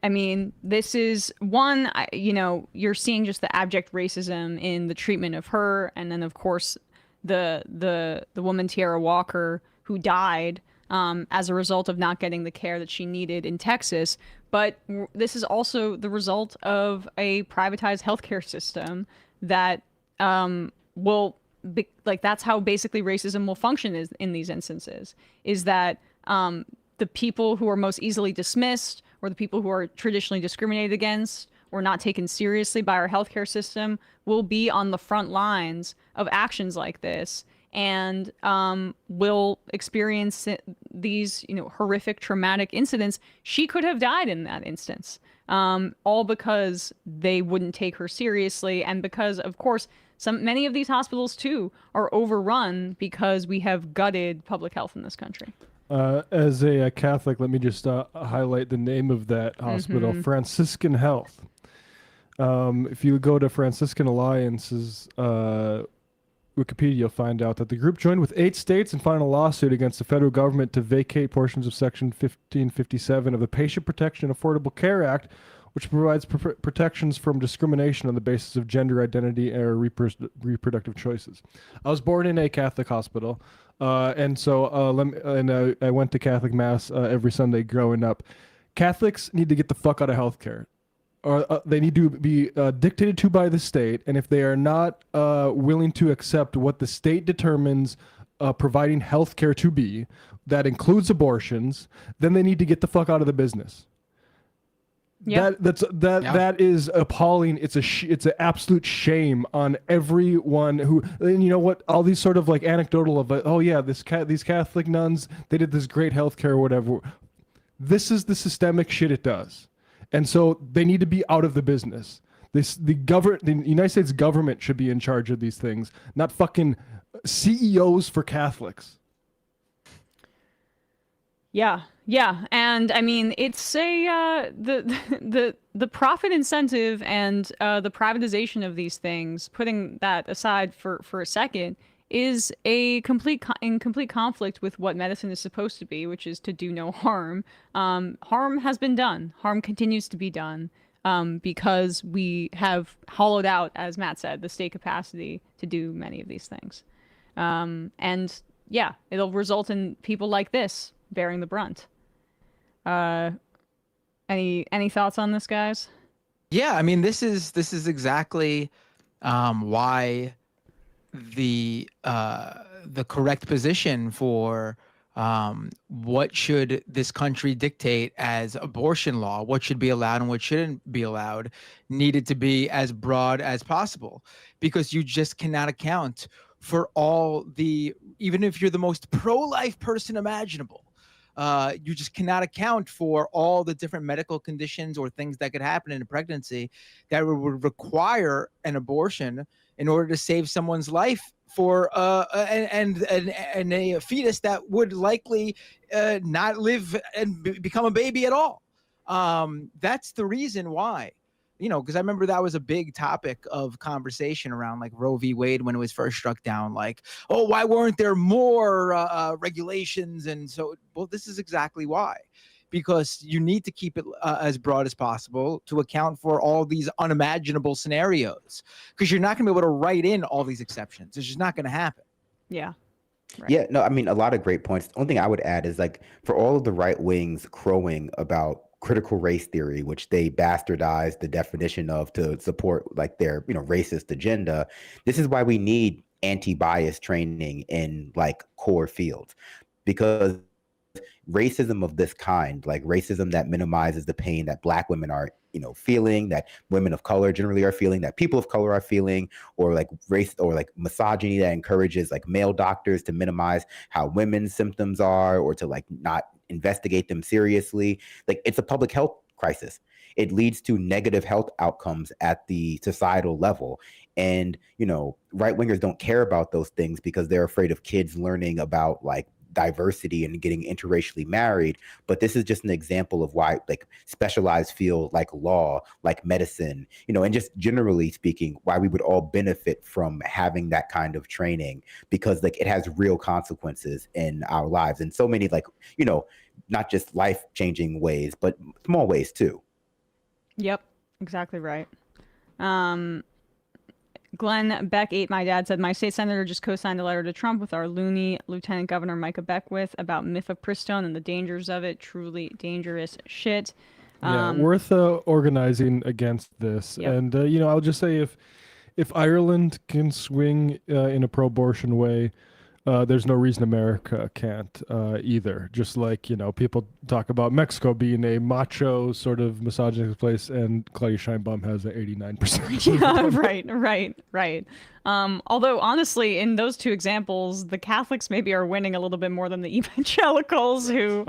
mean, this is one, you're seeing just the abject racism in the treatment of her. And then, of course, the woman, Tiara Walker, who died as a result of not getting the care that she needed in Texas. But this is also the result of a privatized healthcare system that will be, like, that's how basically racism will function is in these instances, is that the people who are most easily dismissed or the people who are traditionally discriminated against or not taken seriously by our healthcare system will be on the front lines of actions like this and will experience these, horrific, traumatic incidents. She could have died in that instance, all because they wouldn't take her seriously, and because, of course, many of these hospitals too are overrun because we have gutted public health in this country. As a Catholic, let me just highlight the name of that hospital, Franciscan Health. If you go to Franciscan Alliance's Wikipedia, you'll find out that the group joined with 8 states in filing a lawsuit against the federal government to vacate portions of Section 1557 of the Patient Protection and Affordable Care Act, which provides protections from discrimination on the basis of gender identity or reproductive choices. I was born in a Catholic hospital, and so I went to Catholic Mass every Sunday growing up. Catholics need to get the fuck out of healthcare. Or they need to be dictated to by the state, and if they are not willing to accept what the state determines providing health care to be, that includes abortions, then they need to get the fuck out of the business. Yeah. That is appalling. It's an absolute shame on everyone who, and you know what, all these sort of like anecdotal of like, oh yeah, these Catholic nuns, they did this great healthcare or whatever. This is the systemic shit it does. And so they need to be out of the business. The United States government should be in charge of these things, not fucking CEOs for Catholics. Yeah, and I mean, it's the profit incentive and the privatization of these things, putting that aside for a second, is in complete conflict with what medicine is supposed to be, which is to do no harm. Harm has been done. Harm continues to be done because we have hollowed out, as Matt said, the state capacity to do many of these things. And yeah, it'll result in people like this bearing the brunt. Any thoughts on this, guys? Yeah, I mean, this is exactly why the correct position for what should this country dictate as abortion law, what should be allowed and what shouldn't be allowed, needed to be as broad as possible, because you just cannot account for all the, even if you're the most pro-life person imaginable, you just cannot account for all the different medical conditions or things that could happen in a pregnancy that would require an abortion in order to save someone's life for and a fetus that would likely not live and become a baby at all. That's the reason why. Because I remember that was a big topic of conversation around like Roe v. Wade when it was first struck down. Like, oh, why weren't there more regulations? And so, well, this is exactly why. Because you need to keep it as broad as possible to account for all these unimaginable scenarios. Because you're not going to be able to write in all these exceptions. It's just not going to happen. Yeah. Right. Yeah, no, I mean, a lot of great points. The only thing I would add is like for all of the right wings crowing about critical race theory, which they bastardized the definition of to support like their, racist agenda. This is why we need anti-bias training in like core fields, because racism of this kind, like racism that minimizes the pain that Black women are, feeling, that women of color generally are feeling, that people of color are feeling, or like race or like misogyny that encourages like male doctors to minimize how women's symptoms are or to like not investigate them seriously. Like it's a public health crisis. It leads to negative health outcomes at the societal level. And, right wingers don't care about those things because they're afraid of kids learning about like diversity and getting interracially married. But this is just an example of why like specialized field like law, like medicine, and just generally speaking, why we would all benefit from having that kind of training, because like it has real consequences in our lives in so many like, not just life-changing ways, but small ways too. Yep, exactly right. Glenn Beck 8, my dad said, my state senator just co-signed a letter to Trump with our loony Lieutenant Governor Micah Beckwith about mifepristone and the dangers of it. Truly dangerous shit. Yeah, worth organizing against this. Yep. And, I'll just say if Ireland can swing in a pro-abortion way, there's no reason America can't either. Just like, people talk about Mexico being a macho sort of misogynist place, and Claudia Sheinbaum has an 89%. Yeah, right. Although, honestly, in those two examples, the Catholics maybe are winning a little bit more than the evangelicals who,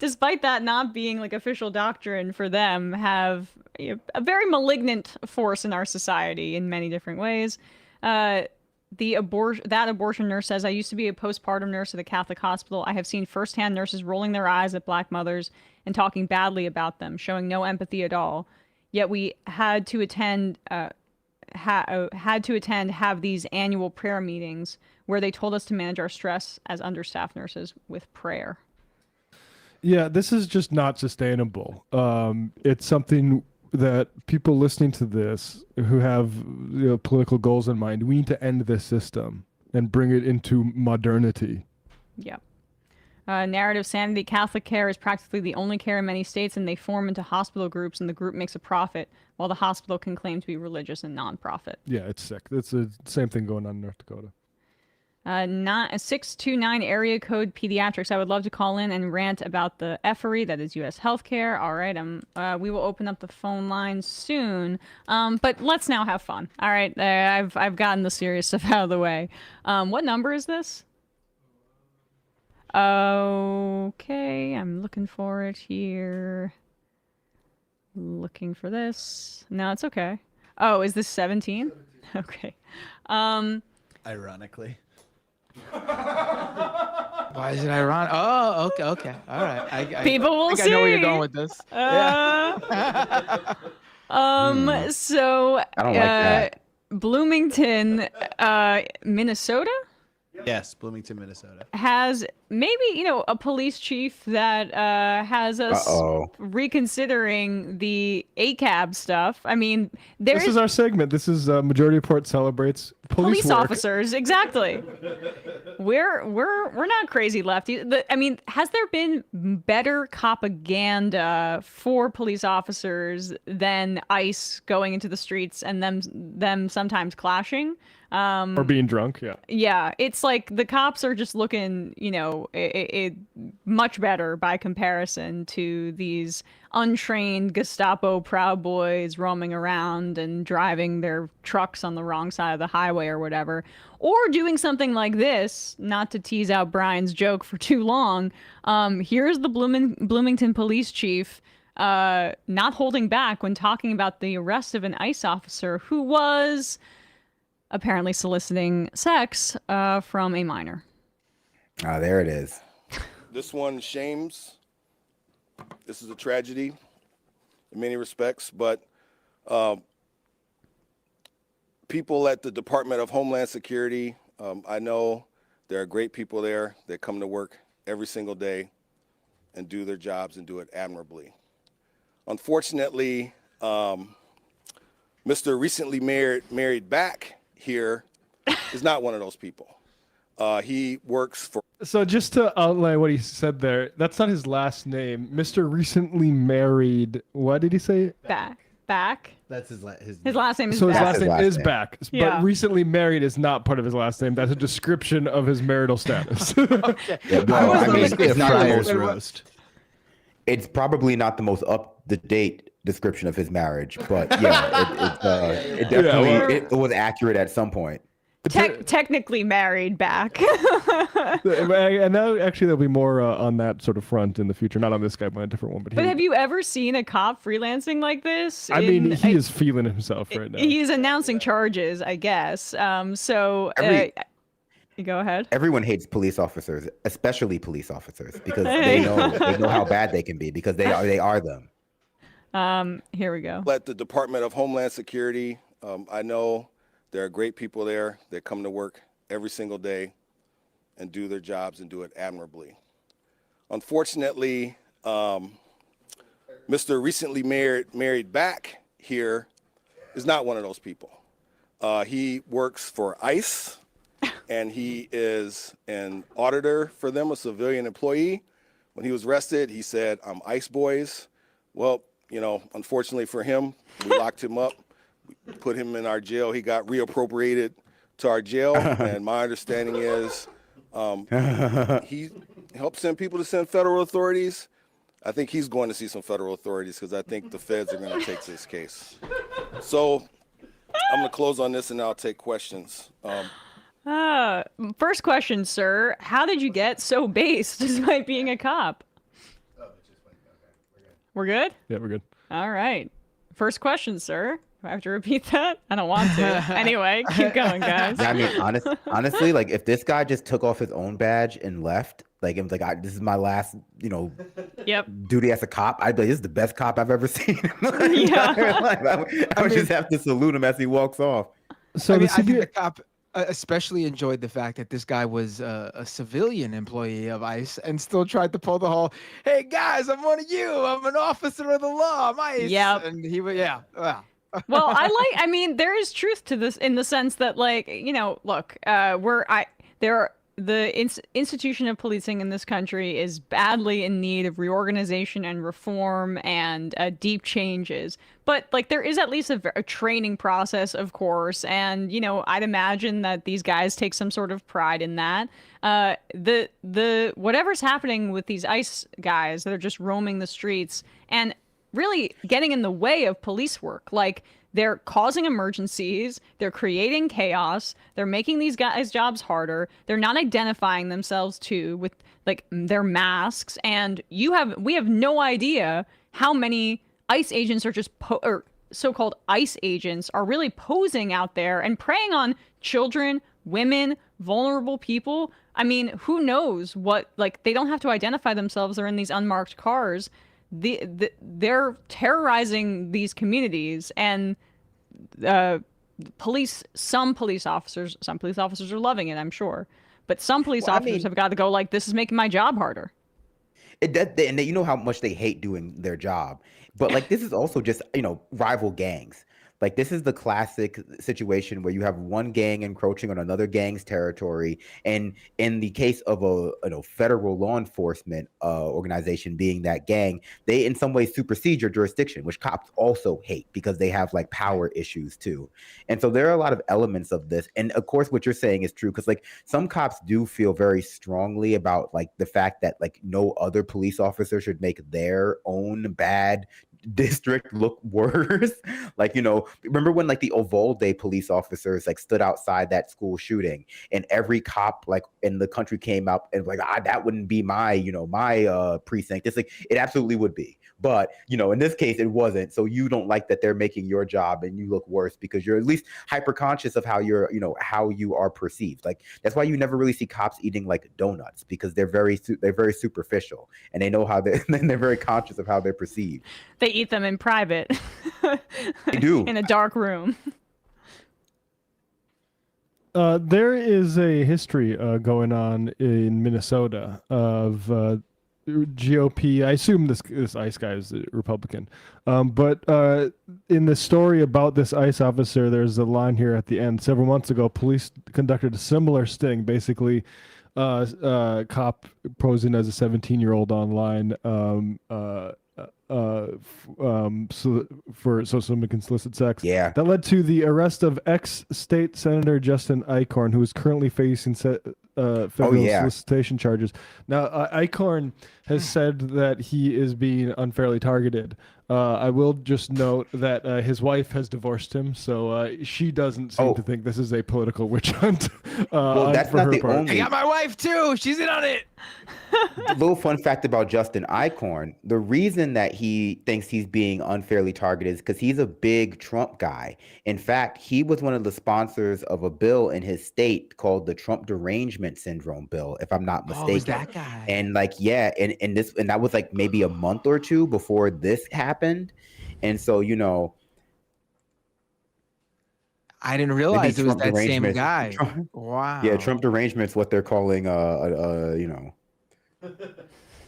despite that not being like official doctrine for them, have a very malignant force in our society in many different ways. That abortion nurse says, I used to be a postpartum nurse at a Catholic hospital. I have seen firsthand nurses rolling their eyes at Black mothers and talking badly about them, showing no empathy at all. Yet we had to attend have these annual prayer meetings where they told us to manage our stress as understaffed nurses with prayer. Yeah, this is just not sustainable. It's something that people listening to this who have political goals in mind, we need to end this system and bring it into modernity. Yep. Narrative sanity. Catholic care is practically the only care in many states, and they form into hospital groups, and the group makes a profit while the hospital can claim to be religious and non-profit. Yeah, it's sick. It's the same thing going on in North Dakota. 629 area code pediatrics. I would love to call in and rant about the effery that is U.S. healthcare. All right, we will open up the phone line soon. But let's now have fun. All right, I've gotten the serious stuff out of the way. What number is this? Okay, I'm looking for it here. Looking for this. No, it's okay. Oh, is this 17? Okay. Ironically. Why is it ironic? Oh, okay. All right. People will see. I know where you're going with this. So, I don't like that. Bloomington, Minnesota? Yes, Bloomington, Minnesota. Has maybe, a police chief that has us reconsidering the ACAB stuff. I mean, this is our segment. This is Majority Report celebrates police work. Officers. Exactly. We're not crazy lefty. I mean, has there been better propaganda for police officers than ICE going into the streets and them sometimes clashing? Or being drunk, yeah. Yeah, it's like the cops are just looking, much better by comparison to these untrained Gestapo Proud Boys roaming around and driving their trucks on the wrong side of the highway or whatever. Or doing something like this, not to tease out Brian's joke for too long. Here's the Bloomington police chief not holding back when talking about the arrest of an ICE officer who was apparently soliciting sex from a minor. Ah, there it is. This one shames. This is a tragedy in many respects, but people at the Department of Homeland Security, I know there are great people there that come to work every single day and do their jobs and do it admirably. Unfortunately, Mr. Recently married back here is not one of those people. He works for. So just to outline what he said there, that's not his last name. Mr. Recently married. What did he say? Back. That's his last name is So his Back. last name is Back. Yeah. But recently married is not part of his last name. That's a description of his marital status. Yeah, well, I mean, it's not the Friar's most, roast. it's probably not the most up-to-date description of his marriage, but yeah, it definitely it was accurate at some point. Technically married Back. And now, actually, there'll be more on that sort of front in the future. Not on this guy, but a different one. But have you ever seen a cop freelancing like this? I mean, he is feeling himself right now. He's announcing charges, I guess. You go ahead. Everyone hates police officers, especially police officers, because they know how bad they can be because they are them. Here we go. At the Department of Homeland Security, I know there are great people there that come to work every single day and do their jobs and do it admirably. Unfortunately, Mr. Recently married back here is not one of those people. He works for ICE, and he is an auditor for them, a civilian employee. When he was arrested, he said, "I'm ICE boys." Well, unfortunately for him, we locked him up. We put him in our jail. He got reappropriated to our jail, and my understanding is he helped send people to send federal authorities. I think he's going to see some federal authorities because I think the feds are going to take this case. So I'm going to close on this, and I'll take questions. First question, sir. How did you get so based despite being a cop? We're good? Yeah, we're good. All right. First question, sir. Do I have to repeat that? I don't want to. Anyway, keep going, guys. Yeah, I mean, honestly, like if this guy just took off his own badge and left, like it was like, this is my last, duty as a cop. I'd be like, this is the best cop I've ever seen. I would just have to salute him as he walks off. So I think the cop especially enjoyed the fact that this guy was a civilian employee of ICE and still tried to pull the whole, "Hey guys, I'm one of you. I'm an officer of the law. I'm ICE." Yep. And he would, yeah. Well, I mean, there is truth to this in the sense that, look, the institution of policing in this country is badly in need of reorganization and reform and deep changes. But there is at least a training process, of course, and I'd imagine that these guys take some sort of pride in that. The whatever's happening with these ICE guys that are just roaming the streets and really getting in the way of police work, they're causing emergencies, they're creating chaos, they're making these guys' jobs harder, they're not identifying themselves with their masks, and we have no idea how many ICE agents are just or so-called ICE agents are really posing out there and preying on children, women, vulnerable people. I mean, who knows what, they don't have to identify themselves, they're in these unmarked cars. They're terrorizing these communities, and some police officers are loving it, I'm sure, but some police officers have got to go this is making my job harder. And you know how much they hate doing their job, but this is also just rival gangs. This is the classic situation where you have one gang encroaching on another gang's territory, and in the case of a federal law enforcement organization being that gang, they in some ways supersede your jurisdiction, which cops also hate because they have power issues too. And so there are a lot of elements of this, and of course what you're saying is true because some cops do feel very strongly about the fact that no other police officer should make their own bad district look worse. Like, you know, remember when like the Uvalde police officers like stood outside that school shooting, and every cop like in the country came out and like, that wouldn't be my, you know, my precinct. It's like, it absolutely would be. But, you know, in this case, it wasn't. So you don't like that they're making your job and you look worse because you're at least hyper conscious of how you're, you know, how you are perceived. Like, that's why you never really see cops eating like donuts, because they're very superficial, and they know how they're very conscious of how they're perceived. They eat them in private. They do. In a dark room. There is a history going on in Minnesota of GOP. I assume this ICE guy is a Republican. But in the story about this ICE officer, there's a line here at the end. Several months ago, police conducted a similar sting. Basically, cop posing as a 17-year-old online so someone can solicit sex. Yeah. That led to the arrest of ex-state Senator Justin Eichorn, who is currently facing federal solicitation charges. Now, Eichorn has said that he is being unfairly targeted. I will just note that his wife has divorced him, so she doesn't seem to think this is a political witch hunt. Well, that's not the only. I got my wife too. She's in on it. Little fun fact about Justin Eichorn: the reason that he thinks he's being unfairly targeted is because he's a big Trump guy. In fact, he was one of the sponsors of a bill in his state called the Trump Derangement Syndrome Bill, if I'm not mistaken. Oh, is that guy? And like, yeah, and that was like maybe a month or two before this happened, and so, you know, I didn't realize it was Trump that same derangement- guy. Trump- Wow. Yeah, Trump derangement's what they're calling, you know,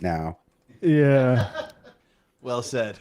now. Yeah. Well said.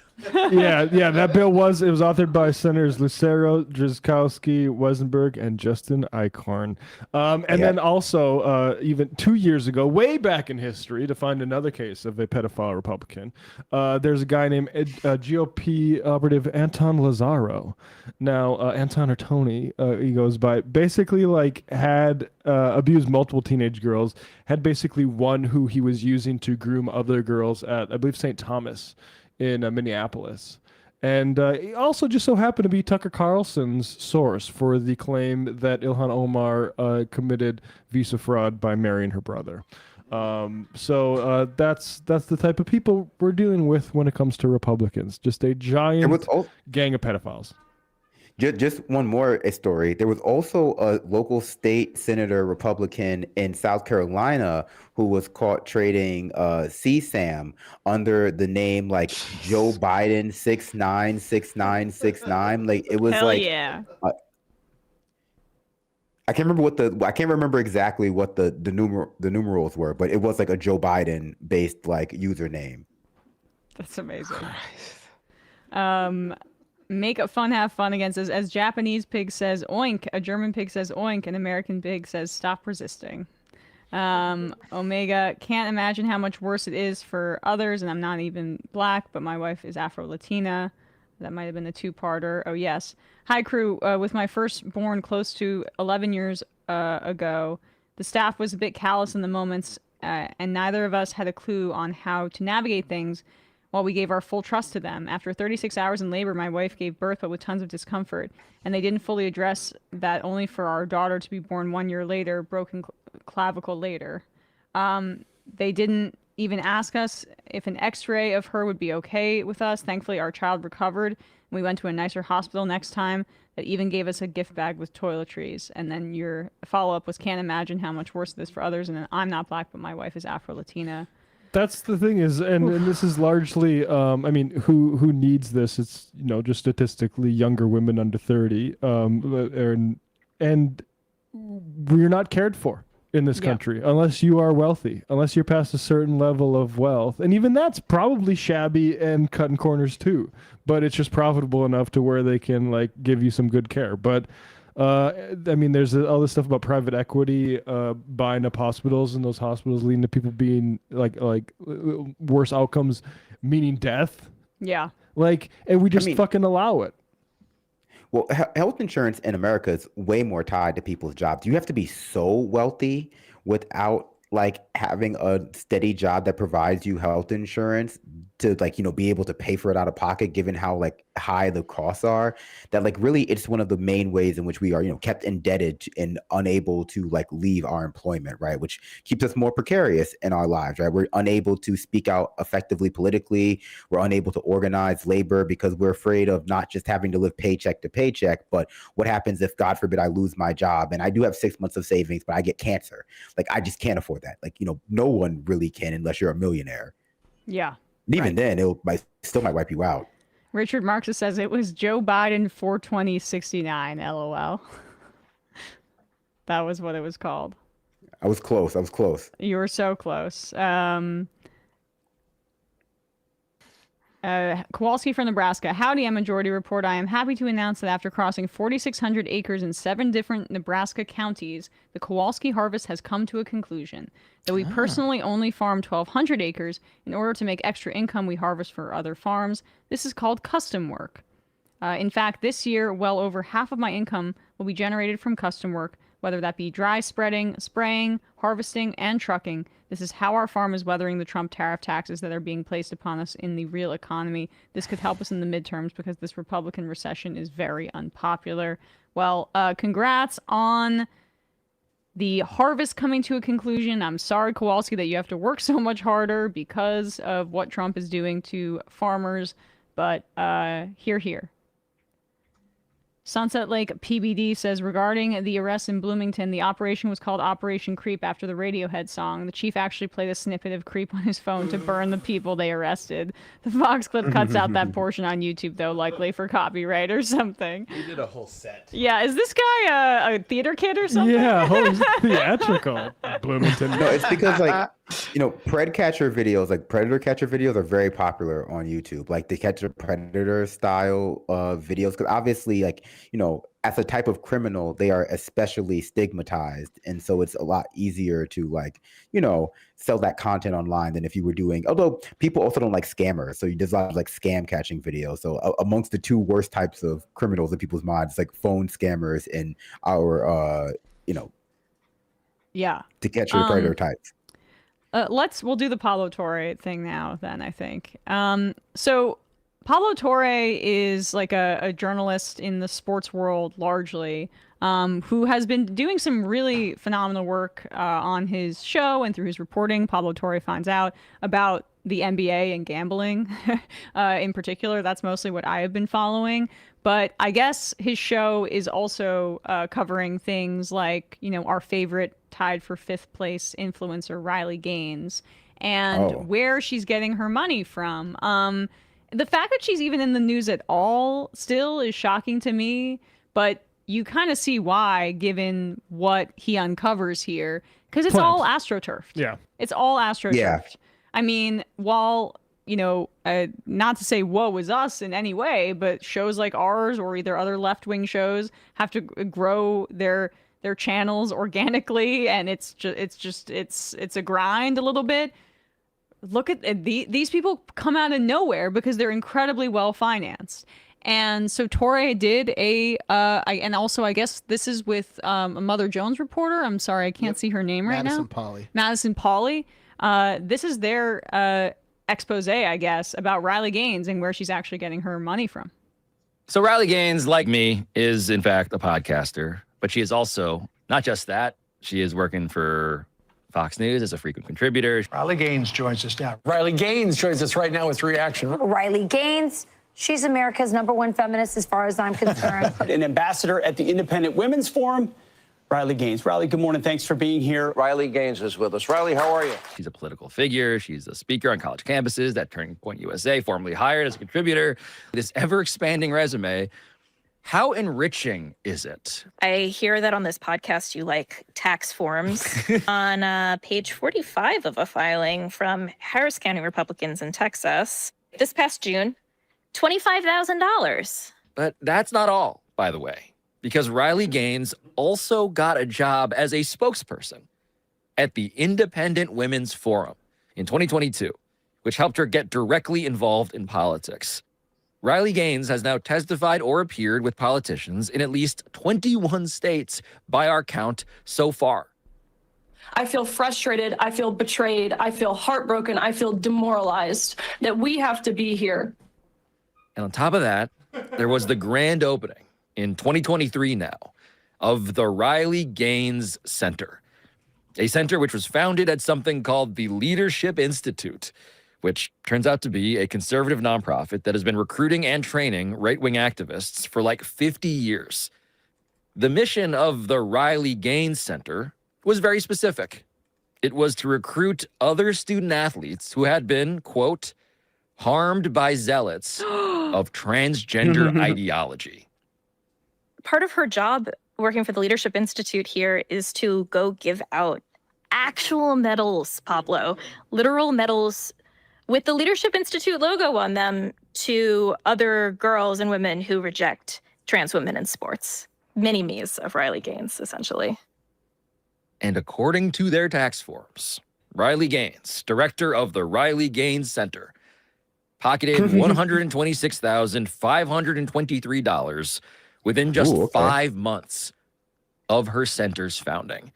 yeah, that bill was authored by Senators Lucero, Drzkowski, Wesenberg, and Justin Eichorn. Then also, even 2 years ago, way back in history, to find another case of a pedophile Republican, there's a guy named GOP operative Anton Lazaro. Now, Anton or Tony, he goes by, basically like had abused multiple teenage girls, had basically one who he was using to groom other girls at, I believe, St. Thomas in Minneapolis. And he also just so happened to be Tucker Carlson's source for the claim that Ilhan Omar committed visa fraud by marrying her brother. So that's the type of people we're dealing with when it comes to Republicans. Just a giant gang of pedophiles. Just one more story. There was also a local state senator Republican in South Carolina who was caught trading CSAM under the name like Joe Biden 696969. Like it was yeah. I can't remember exactly what the numerals were, but it was like a Joe Biden based like username. That's amazing. Make it fun, have fun again says, as Japanese pig says oink, a German pig says oink, an American pig says stop resisting. Omega, can't imagine how much worse it is for others, and I'm not even black, but my wife is Afro-Latina. That might have been a two-parter. Oh, yes. Hi, crew. With my firstborn close to 11 years ago, the staff was a bit callous in the moments, and neither of us had a clue on how to navigate things while we gave our full trust to them. After 36 hours in labor, my wife gave birth, but with tons of discomfort. And they didn't fully address that, only for our daughter to be born 1 year later, broken clavicle later. They didn't even ask us if an x-ray of her would be okay with us. Thankfully, our child recovered. We went to a nicer hospital next time that even gave us a gift bag with toiletries. And then your follow-up was, can't imagine how much worse it is for others. And then, I'm not black, but my wife is Afro-Latina. That's the thing is, and this is largely, I mean, who needs this? It's, you know, just statistically younger women under 30, and we're not cared for in this country unless you are wealthy, unless you're past a certain level of wealth, and even that's probably shabby and cutting corners too. But it's just profitable enough to where they can like give you some good care. But I mean, there's all this stuff about private equity buying up hospitals, and those hospitals leading to people being like worse outcomes, meaning death. Yeah. Like, and we just fucking allow it. Well, health insurance in America is way more tied to people's jobs. You have to be so wealthy without like having a steady job that provides you health insurance to like, be able to pay for it out of pocket, given how like high the costs are, that like really it's one of the main ways in which we are, kept indebted and unable to like leave our employment, right? Which keeps us more precarious in our lives, right? We're unable to speak out effectively politically. We're unable to organize labor because we're afraid of not just having to live paycheck to paycheck, but what happens if, God forbid, I lose my job and I do have 6 months of savings, but I get cancer? Like, I just can't afford that. Like, no one really can unless you're a millionaire. Yeah. And even then, it still might wipe you out. Richard Marxist says it was Joe Biden 42069, LOL. That was what it was called. I was close. You were so close. Kowalski from Nebraska. Howdy, Majority Report. I am happy to announce that after crossing 4,600 acres in 7 different Nebraska counties, the Kowalski harvest has come to a conclusion. Though we personally only farm 1,200 acres, in order to make extra income, we harvest for other farms. This is called custom work. In fact, this year, well over half of my income will be generated from custom work, whether that be dry spreading, spraying, harvesting, and trucking. This is how our farm is weathering the Trump tariff taxes that are being placed upon us in the real economy. This could help us in the midterms because this Republican recession is very unpopular. Well, congrats on the harvest coming to a conclusion. I'm sorry, Kowalski, that you have to work so much harder because of what Trump is doing to farmers, but hear. Sunset Lake PBD says, regarding the arrest in Bloomington, the operation was called Operation Creep after the Radiohead song. The chief actually played a snippet of Creep on his phone to burn the people they arrested. The Fox clip cuts out that portion on YouTube, though, likely for copyright or something. He did a whole set. Yeah, is this guy a theater kid or something? Yeah, holy theatrical. Bloomington. No, it's because like, predator catcher videos are very popular on YouTube. Like the catch a predator style videos, because obviously like, as a type of criminal, they are especially stigmatized. And so it's a lot easier to like, sell that content online than if you were doing, although people also don't like scammers. So there's a lot of like scam catching videos. So amongst the two worst types of criminals in people's minds, like phone scammers and our, yeah, to catch the predator types. We'll do the Pablo Torre thing now then, I think. So Pablo Torre is like a journalist in the sports world largely, who has been doing some really phenomenal work on his show and through his reporting. Pablo Torre finds out about the NBA and gambling in particular. That's mostly what I have been following. But I guess his show is also covering things like, our favorite tied for 5th place influencer, Riley Gaines, and where she's getting her money from. The fact that she's even in the news at all still is shocking to me, but you kind of see why, given what he uncovers here, because it's all astroturfed. Yeah. It's all astroturfed. Yeah. I mean, while, not to say woe is us in any way, but shows like ours or either other left-wing shows have to grow their channels organically, and it's a grind a little bit. Look at these people come out of nowhere because they're incredibly well financed. And so Torre did and also I guess this is with a Mother Jones reporter. I'm sorry, I can't see her name right now. Madison Pauly. This is their expose, I guess, about Riley Gaines and where she's actually getting her money from. So Riley Gaines, like me, is in fact a podcaster, but she is also not just that. She is working for Fox News as a frequent contributor. Riley Gaines joins us now. Riley Gaines joins us right now with reaction. Riley Gaines, she's America's #1 feminist as far as I'm concerned. An ambassador at the Independent Women's Forum, Riley Gaines. Riley, good morning. Thanks for being here. Riley Gaines is with us. Riley, how are you? She's a political figure. She's a speaker on college campuses at Turning Point USA, formerly hired as a contributor. This ever-expanding resume. How enriching is it? I hear that on this podcast you like tax forms. On page 45 of a filing from Harris County Republicans in Texas, this past June, $25,000. But that's not all, by the way, because Riley Gaines also got a job as a spokesperson at the Independent Women's Forum in 2022, which helped her get directly involved in politics. Riley Gaines has now testified or appeared with politicians in at least 21 states by our count so far. I feel frustrated. I feel betrayed. I feel heartbroken. I feel demoralized that we have to be here. And on top of that, there was the grand opening in 2023 now of the Riley Gaines Center, a center which was founded at something called the Leadership Institute, which turns out to be a conservative nonprofit that has been recruiting and training right-wing activists for like 50 years. The mission of the Riley Gaines Center was very specific. It was to recruit other student athletes who had been, quote, harmed by zealots of transgender ideology. Part of her job working for the Leadership Institute here is to go give out actual medals, Pablo, literal medals with the Leadership Institute logo on them to other girls and women who reject trans women in sports. Mini-me's of Riley Gaines, essentially. And according to their tax forms, Riley Gaines, director of the Riley Gaines Center, pocketed $126,523 within just 5 months of her center's founding,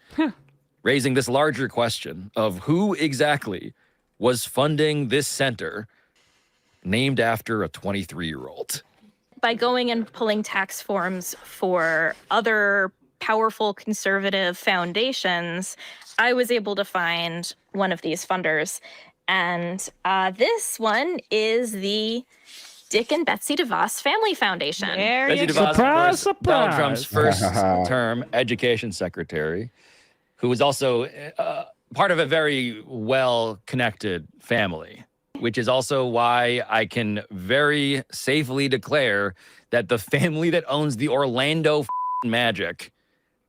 raising this larger question of who exactly was funding this center named after a 23-year-old. By going and pulling tax forms for other powerful conservative foundations, I was able to find one of these funders. And this one is the Dick and Betsy DeVos Family Foundation. Betsy DeVos, Donald Trump's first term education secretary, who was also part of a very well-connected family, which is also why I can very safely declare that the family that owns the Orlando Magic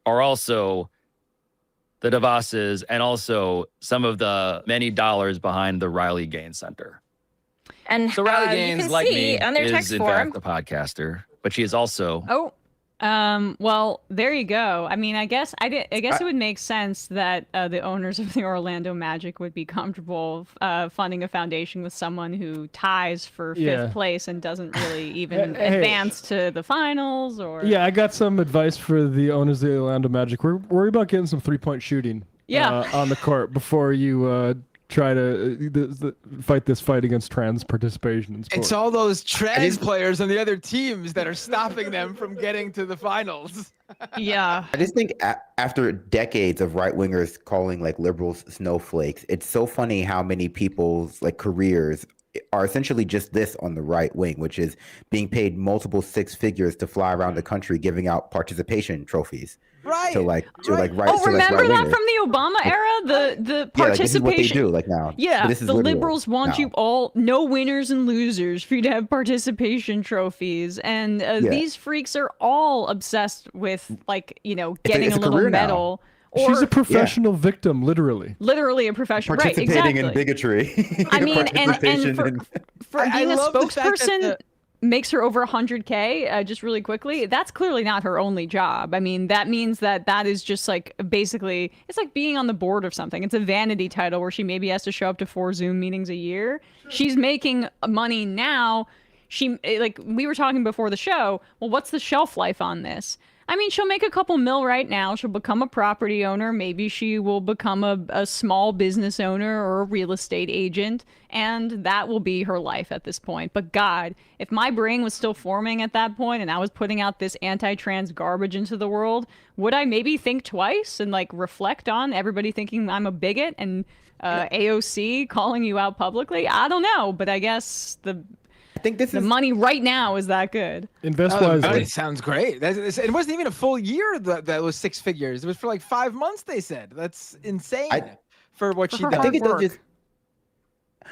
are also the DeVosses and also some of the many dollars behind the Riley Gaines Center. And so Riley you Gaines, can like see me, on their is text in form. fact a podcaster, but she is also Well, there you go. I mean, I guess it would make sense that the owners of the Orlando Magic would be comfortable funding a foundation with someone who ties for fifth place and doesn't really even advance to the finals. Or Yeah, I got some advice for the owners of the Orlando Magic. Worry about getting some three-point shooting on the court before you try to fight this fight against trans participation in sports. It's all those trans players on the other teams that are stopping them from getting to the finals. Yeah. I just think after decades of right-wingers calling like liberals snowflakes, it's so funny how many people's like careers are essentially just this on the right wing, which is being paid multiple six figures to fly around the country giving out participation trophies. Right. Remember that from the Obama era? The participation. Like, this is what they do like now. Yeah, this is the liberals want now. you all, no winners and losers, for you to have participation trophies. And these freaks are all obsessed with, like, getting it's a a little career now. medal. She's a professional victim, literally. Literally a professional. Right, Participating exactly. in bigotry. I mean, and for I being a love the fact spokesperson that makes her over 100K, just really quickly. That's clearly not her only job. I mean, that means that is just like basically, it's like being on the board of something. It's a vanity title where she maybe has to show up to 4 Zoom meetings a year. She's making money now. Like we were talking before the show, well, what's the shelf life on this? I mean, she'll make a couple mil right now. She'll become a property owner. Maybe she will become a small business owner or a real estate agent. And that will be her life at this point. But God, if my brain was still forming at that point and I was putting out this anti-trans garbage into the world, would I maybe think twice and like reflect on everybody thinking I'm a bigot and AOC calling you out publicly? I don't know. But I guess the money right now is that good. Invest wisely. It sounds great. It wasn't even a full year that was 6 figures. It was for like 5 months, they said. That's insane for what she does.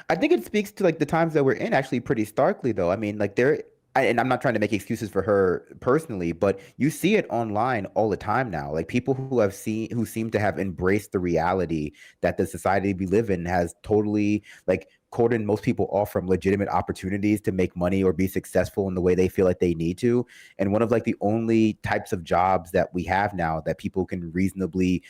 I think it speaks to like the times that we're in actually pretty starkly though. I mean, like and I'm not trying to make excuses for her personally, but you see it online all the time now. Like people who seem to have embraced the reality that the society we live in has totally like cordoned most people off from legitimate opportunities to make money or be successful in the way they feel like they need to. And one of like the only types of jobs that we have now that people can reasonably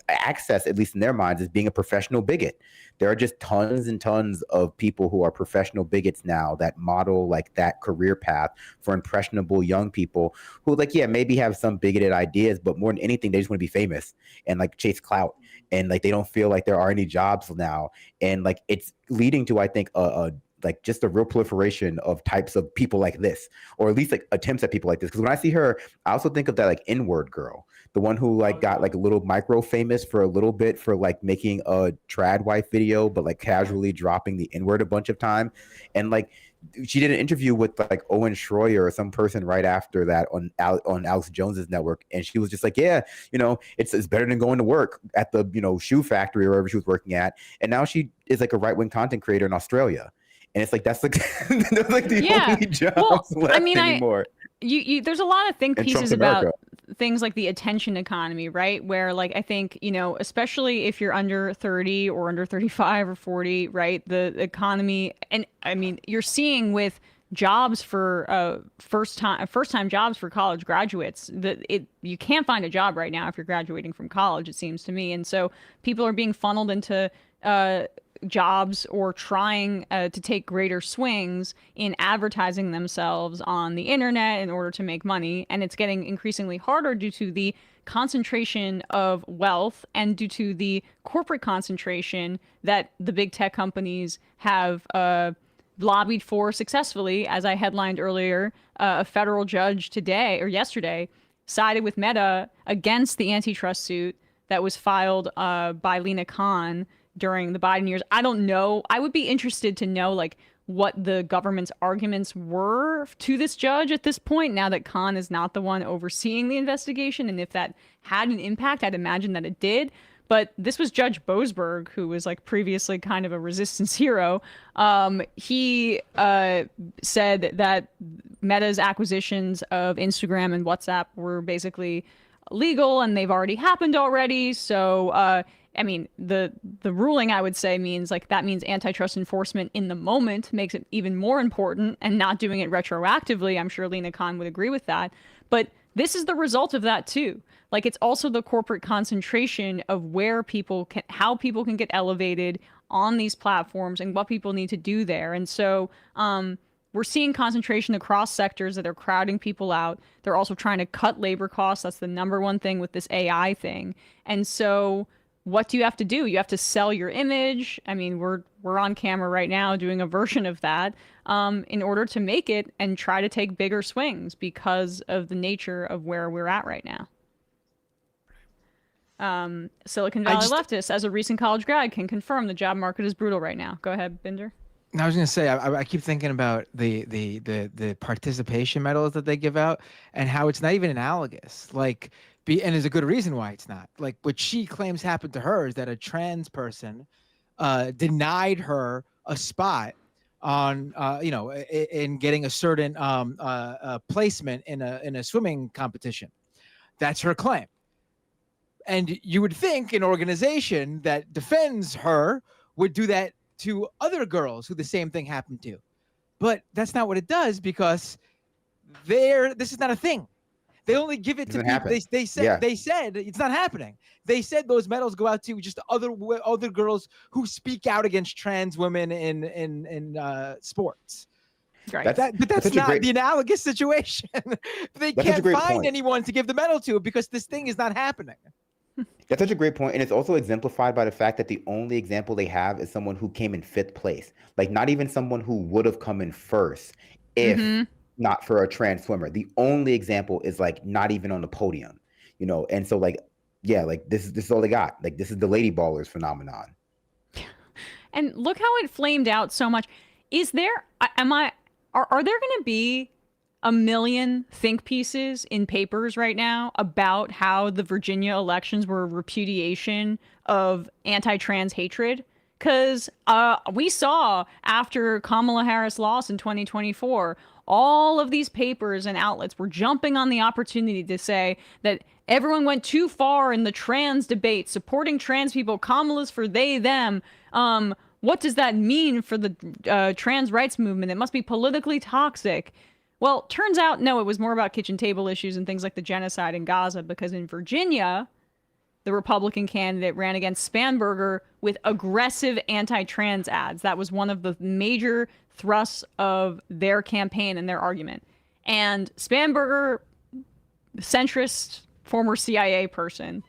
access, at least in their minds, is being a professional bigot. There are just tons and tons of people who are professional bigots now that model like that career path for impressionable young people who like, maybe have some bigoted ideas, but more than anything, they just want to be famous and like chase clout. and like they don't feel like there are any jobs now, and like it's leading to, I think, like just a real proliferation of types of people like this, or at least like attempts at people like this. Because when I see her, I also think of that like N-word girl, the one who like got like a little micro famous for a little bit for like making a trad wife video, but like casually dropping the N-word a bunch of time. And like she did an interview with like Owen Schroyer or some person right after that on Alex Jones's network, and she was just like, yeah, you know, it's better than going to work at the, you know, shoe factory or wherever she was working at. And now she is like a right-wing content creator in Australia. And it's like that's like, like the only jobs left anymore. There's a lot of think In pieces Trump's about America. things like the attention economy, right? Where like I think, you know, especially if you're under 30 or under 35 or 40, right? The economy, and I mean, you're seeing with jobs for first time jobs for college graduates that you can't find a job right now if you're graduating from college, it seems to me. And so people are being funneled into jobs or trying to take greater swings in advertising themselves on the internet in order to make money. And it's getting increasingly harder due to the concentration of wealth and due to the corporate concentration that the big tech companies have lobbied for successfully. As I headlined earlier, a federal judge today or yesterday sided with Meta against the antitrust suit that was filed by Lena Khan during the Biden years. I don't know. I would be interested to know like what the government's arguments were to this judge at this point, now that Khan is not the one overseeing the investigation, and if that had an impact. I'd imagine that it did. But this was Judge Boasberg, who was like previously kind of a resistance hero. He said that Meta's acquisitions of Instagram and WhatsApp were basically legal and they've already happened already. So I mean, the ruling, I would say, means like that means antitrust enforcement in the moment makes it even more important, and not doing it retroactively. I'm sure Lena Khan would agree with that. But this is the result of that too. Like, it's also the corporate concentration of where people can, how people can get elevated on these platforms and what people need to do there. And so we're seeing concentration across sectors that are crowding people out. They're also trying to cut labor costs. That's the number one thing with this AI thing. And so what do you have to do? You have to sell your image. I mean, we're on camera right now doing a version of that in order to make it and try to take bigger swings because of the nature of where we're at right now. Silicon Valley leftists, as a recent college grad, can confirm the job market is brutal right now. Go ahead, Binder. I was going to say, I keep thinking about the participation medals that they give out and how it's not even analogous. Like, and there's a good reason why it's not. Like, what she claims happened to her is that a trans person denied her a spot on, in getting a certain placement in a swimming competition. That's her claim. And you would think an organization that defends her would do that to other girls who the same thing happened to. But that's not what it does, because this is not a thing. They only give it to people. They said it's not happening. They said those medals go out to just other girls who speak out against trans women in sports. Right. But that's not the analogous situation. They can't find anyone to give the medal to because this thing is not happening. That's such a great point. And it's also exemplified by the fact that the only example they have is someone who came in 5th place. Like, not even someone who would have come in first if not for a trans swimmer. The only example is like not even on the podium, you know? And so like, yeah, like this is all they got. Like, this is the lady ballers phenomenon. And look how it flamed out so much. Is there, are there going to be a million think pieces in papers right now about how the Virginia elections were a repudiation of anti-trans hatred? Because we saw after Kamala Harris lost in 2024, all of these papers and outlets were jumping on the opportunity to say that everyone went too far in the trans debate, supporting trans people. Kamala's for they, them. What does that mean for the trans rights movement? It must be politically toxic. Well, turns out, no, it was more about kitchen table issues and things like the genocide in Gaza, because in Virginia, the Republican candidate ran against Spanberger with aggressive anti-trans ads. That was one of the major thrusts of their campaign and their argument. And Spanberger, centrist, former CIA person,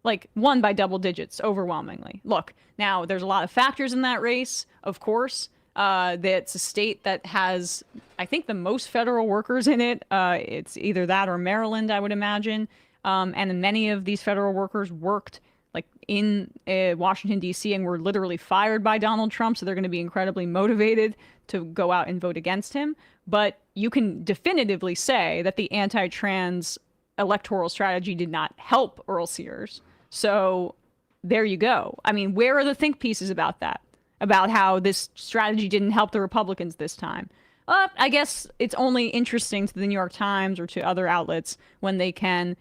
like won by double digits overwhelmingly. Look, now there's a lot of factors in that race, of course. That's a state that has, I think, the most federal workers in it. It's either that or Maryland, I would imagine. And many of these federal workers worked like in Washington, D.C. and were literally fired by Donald Trump. So they're going to be incredibly motivated to go out and vote against him. But you can definitively say that the anti-trans electoral strategy did not help Earl Sears. So there you go. I mean, where are the think pieces about that? About how this strategy didn't help the Republicans this time? I guess it's only interesting to the New York Times or to other outlets when they can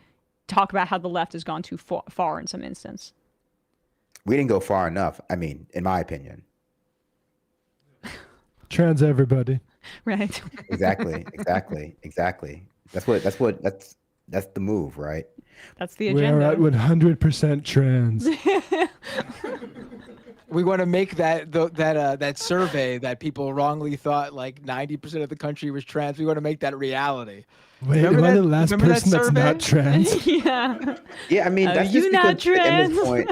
talk about how the left has gone too far in some instance. We didn't go far enough. I mean, in my opinion. Trans everybody. Right. Exactly. That's the move, right? That's the We agenda. are at 100% trans. We want to make that survey that people wrongly thought like 90% of the country was trans. We want to make that reality. Wait, am I the last person that's not trans? Yeah. Yeah, I mean, that's you just not because at this trans? point,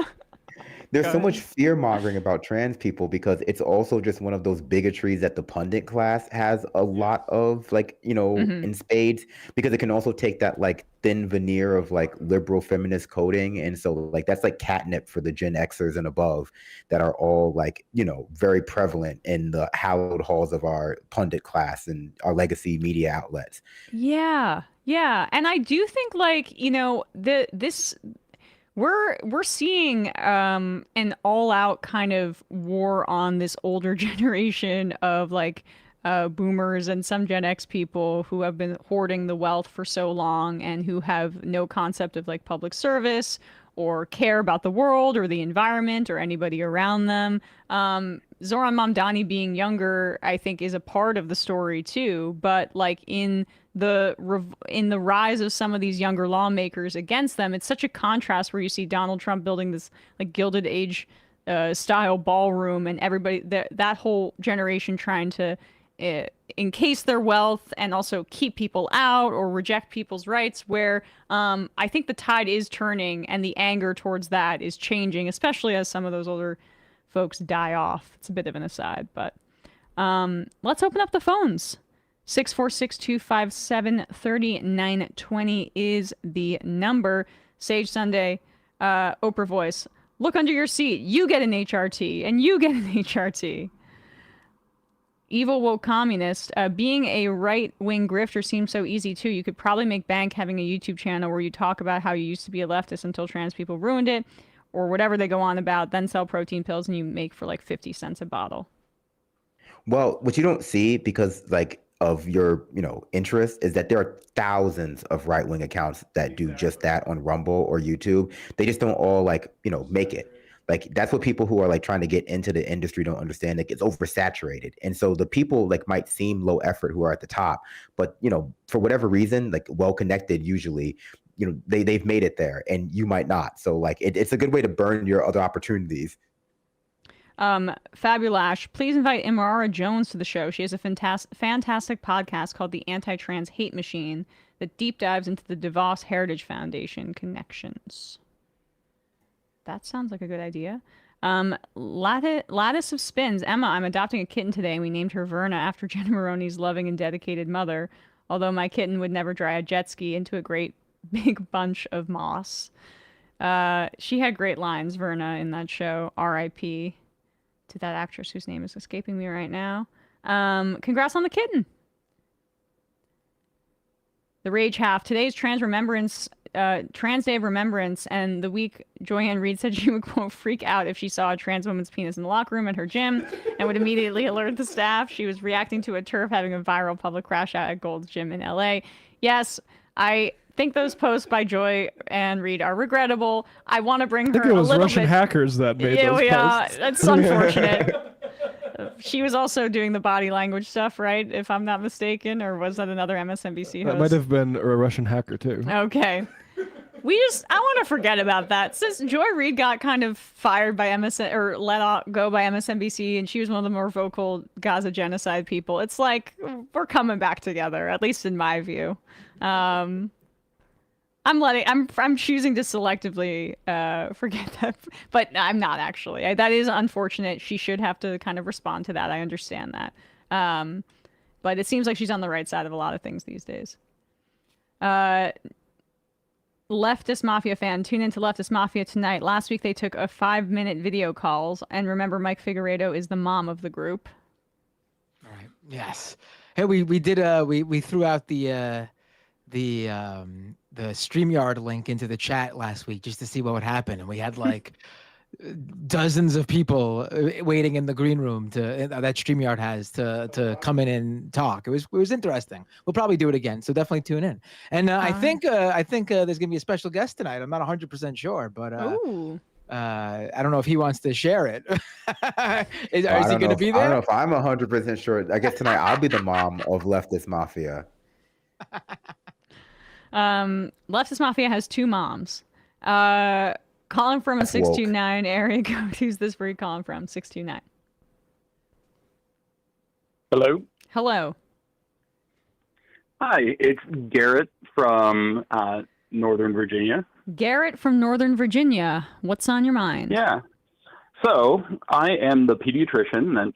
there's so much fear mongering about trans people because it's also just one of those bigotries that the pundit class has a lot of, like, you know, in spades, because it can also take that like thin veneer of like liberal feminist coding. And so like that's like catnip for the Gen Xers and above that are all like, you know, very prevalent in the hallowed halls of our pundit class and our legacy media outlets. Yeah. And I do think like, you know, we're seeing an all-out kind of war on this older generation of like boomers and some Gen X people who have been hoarding the wealth for so long and who have no concept of like public service or care about the world or the environment or anybody around them. Zoran Mamdani being younger, I think, is a part of the story too. But like in the rise of some of these younger lawmakers against them, it's such a contrast where you see Donald Trump building this like Gilded Age style ballroom and everybody that whole generation trying to encase their wealth and also keep people out or reject people's rights, where I think the tide is turning and the anger towards that is changing, especially as some of those older folks die off. It's a bit of an aside, but let's open up the phones. 646-257-3920 is the number. Sage Sunday, Oprah voice. Look under your seat. You get an HRT, and you get an HRT. Evil woke communist. Being a right-wing grifter seems so easy, too. You could probably make bank having a YouTube channel where you talk about how you used to be a leftist until trans people ruined it, or whatever they go on about, then sell protein pills, and you make for like 50 cents a bottle. Well, what you don't see because like of your, you know, interest is that there are thousands of right-wing accounts that do just that on Rumble or YouTube. They just don't all like, you know, make it. Like that's what people who are like trying to get into the industry don't understand. Like it's oversaturated. And so the people like might seem low effort who are at the top, but you know, for whatever reason, like well-connected usually, you know, they've made it there and you might not. So like it's a good way to burn your other opportunities. Fabulash, please invite Imara Jones to the show. She has a fantastic podcast called The Anti-Trans Hate Machine that deep dives into the DeVos Heritage Foundation connections. That sounds like a good idea. Lattice of Spins. Emma, I'm adopting a kitten today, and we named her Verna after Jenna Maroney's loving and dedicated mother, although my kitten would never dry a jet ski into a great big bunch of moss. She had great lines, Verna, in that show. R.I.P. to that actress whose name is escaping me right now. Congrats on the kitten. The Rage Half. Today's Trans Day of Remembrance, and the week Joyanne Reed said she would, quote, freak out if she saw a trans woman's penis in the locker room at her gym and would immediately alert the staff. She was reacting to a TERF having a viral public crash out at Gold's Gym in LA. Yes, I think those posts by Joy and Reed are regrettable. I want to bring her I think it was a little Russian bit... hackers that made those posts. It's unfortunate. She was also doing the body language stuff, right? If I'm not mistaken, or was that another MSNBC host? That might have been a Russian hacker too. Okay. I want to forget about that. Since Joy Reid got kind of fired by MSN or let go by MSNBC, and she was one of the more vocal Gaza genocide people, it's like we're coming back together, at least in my view. I'm choosing to selectively forget that, but I'm not actually. That is unfortunate. She should have to kind of respond to that. I understand that. But it seems like she's on the right side of a lot of things these days. Leftist Mafia fan, tune into Leftist Mafia tonight. Last week they took a 5-minute video calls, and remember Mike Figueredo is the mom of the group. All right. Yes. Hey, we did we threw out the StreamYard link into the chat last week just to see what would happen, and we had like dozens of people waiting in the green room that StreamYard has to come in and talk. It was interesting. We'll probably do it again, so definitely tune in. And I think there's gonna be a special guest tonight. I'm not 100% sure, but I don't know if he wants to share it. Is he gonna be there? I don't know if I'm 100% sure. I guess tonight I'll be the mom of Leftist Mafia. Leftist Mafia has 2 moms. Calling from a 629 area code. Who's this? Where are you calling from? 629. Hello. Hello. Hi, it's Garrett from Northern Virginia. Garrett from Northern Virginia. What's on your mind? Yeah. So I am the pediatrician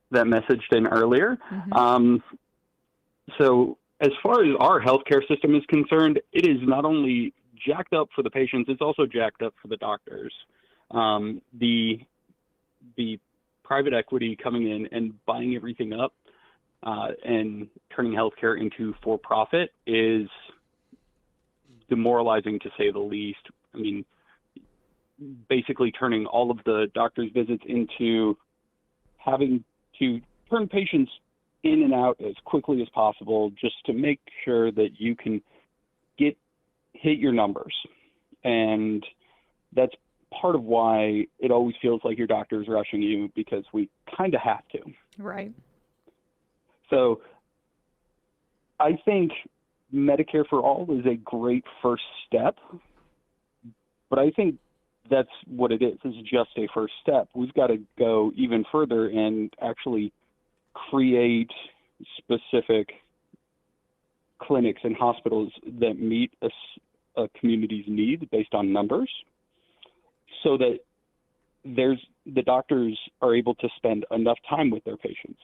that messaged in earlier. So as far as our healthcare system is concerned, it is not only jacked up for the patients, it's also jacked up for the doctors. The private equity coming in and buying everything up and turning healthcare into for-profit is demoralizing, to say the least. I mean, basically turning all of the doctor's visits into having to turn patients in and out as quickly as possible just to make sure that you can hit your numbers. And that's part of why it always feels like your doctor is rushing you, because we kind of have to. Right. So I think Medicare for All is a great first step, but I think that's what it is. It's just a first step. We've got to go even further and actually create specific clinics and hospitals that meet a community's needs based on numbers, so that the doctors are able to spend enough time with their patients.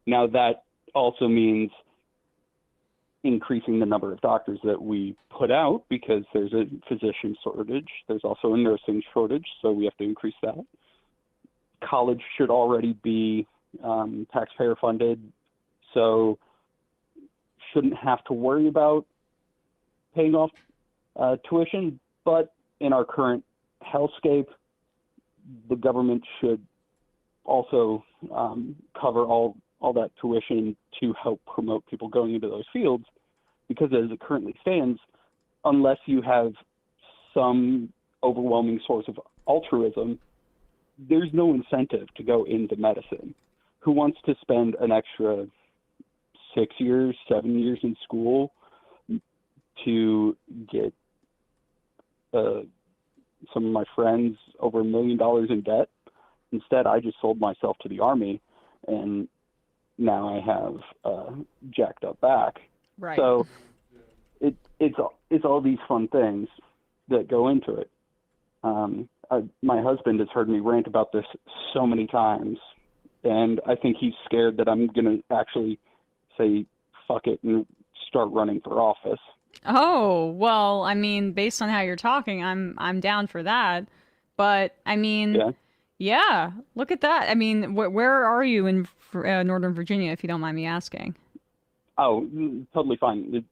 Now that also means increasing the number of doctors that we put out, because there's a physician shortage. There's also a nursing shortage, so we have to increase that. College should already be taxpayer funded, so shouldn't have to worry about paying off tuition. But in our current hellscape, the government should also cover all that tuition to help promote people going into those fields, because as it currently stands, unless you have some overwhelming source of altruism, there's no incentive to go into medicine. Who wants to spend an extra 6 years, 7 years in school to get some of my friends over $1 million in debt? Instead, I just sold myself to the Army, and now I have jacked up back. Right. So it's all these fun things that go into it. My husband has heard me rant about this so many times, and I think he's scared that I'm going to actually say fuck it and start running for office. Oh, well, I mean, based on how you're talking, I'm down for that. But I mean, yeah, look at that. I mean, where are you in Northern Virginia, if you don't mind me asking? Oh, totally fine.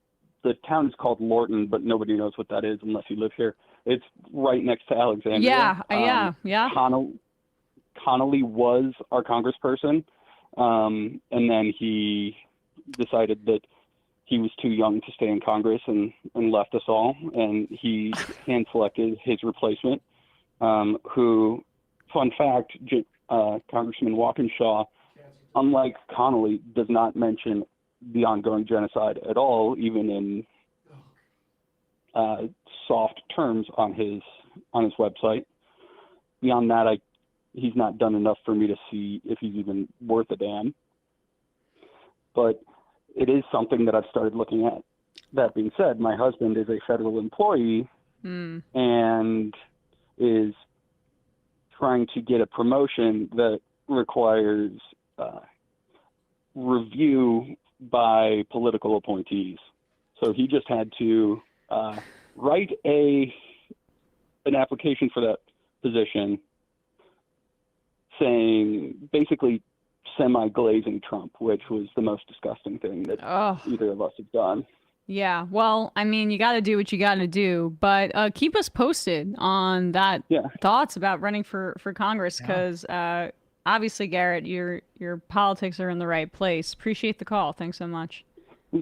The town is called Lorton, but nobody knows what that is unless you live here. It's right next to Alexandria. Yeah. Connolly was our congressperson, and then he decided that he was too young to stay in Congress and left us all, and he hand-selected his replacement, who, fun fact, Congressman Walkinshaw, unlike Connolly, does not mention the ongoing genocide at all, even in soft terms on his website. Beyond that, he's not done enough for me to see if he's even worth a damn. But it is something that I've started looking at. that being said, my husband is a federal employee and is trying to get a promotion that requires review by political appointees. So he just had to write an application for that position saying basically semi-glazing Trump, which was the most disgusting thing that either of us have done. Yeah, well, I mean, you got to do what you got to do, but keep us posted on that thoughts about running for Congress, because obviously, Garrett, your politics are in the right place. Appreciate the call. Thanks so much.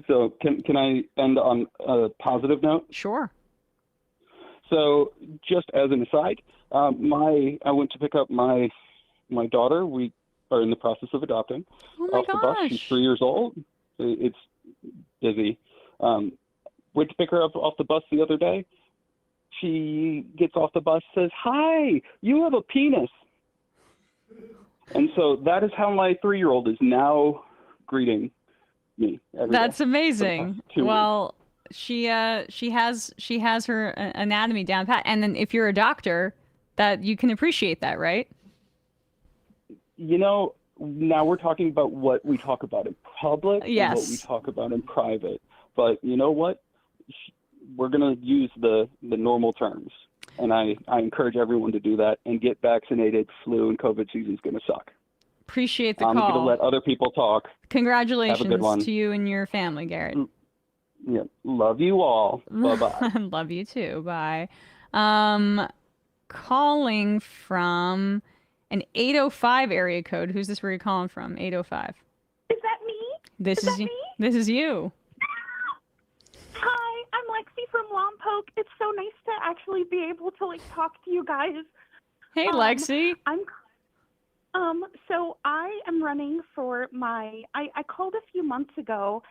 So can I end on a positive note? Sure. So just as an aside, I went to pick up my daughter. We are in the process of adopting. Oh my the bus. She's 3 years old. It's busy. Went to pick her up off the bus the other day. She gets off the bus, says, "Hi, you have a penis." And so that is how my 3-year-old is now greeting me. That's amazing. Well, she has her anatomy down pat, and then if you're a doctor, that you can appreciate that, right? You know, now we're talking about what we talk about in public and what we talk about in private. But you know what? We're going to use the normal terms. And I encourage everyone to do that and get vaccinated. Flu and COVID season is going to suck. Appreciate the call. I'm going to let other people talk. Congratulations Have a good one. to you and your family, Garrett. Yeah, love you all. Bye-bye. Love you too. Bye. Calling from an 805 area code. Who's this? Where you calling from? 805. Is that me? This is me? This is you. Hi, I'm Lexi from Lompoc. It's so nice to actually be able to talk to you guys. Hey, Lexi. So I am running for I called a few months ago,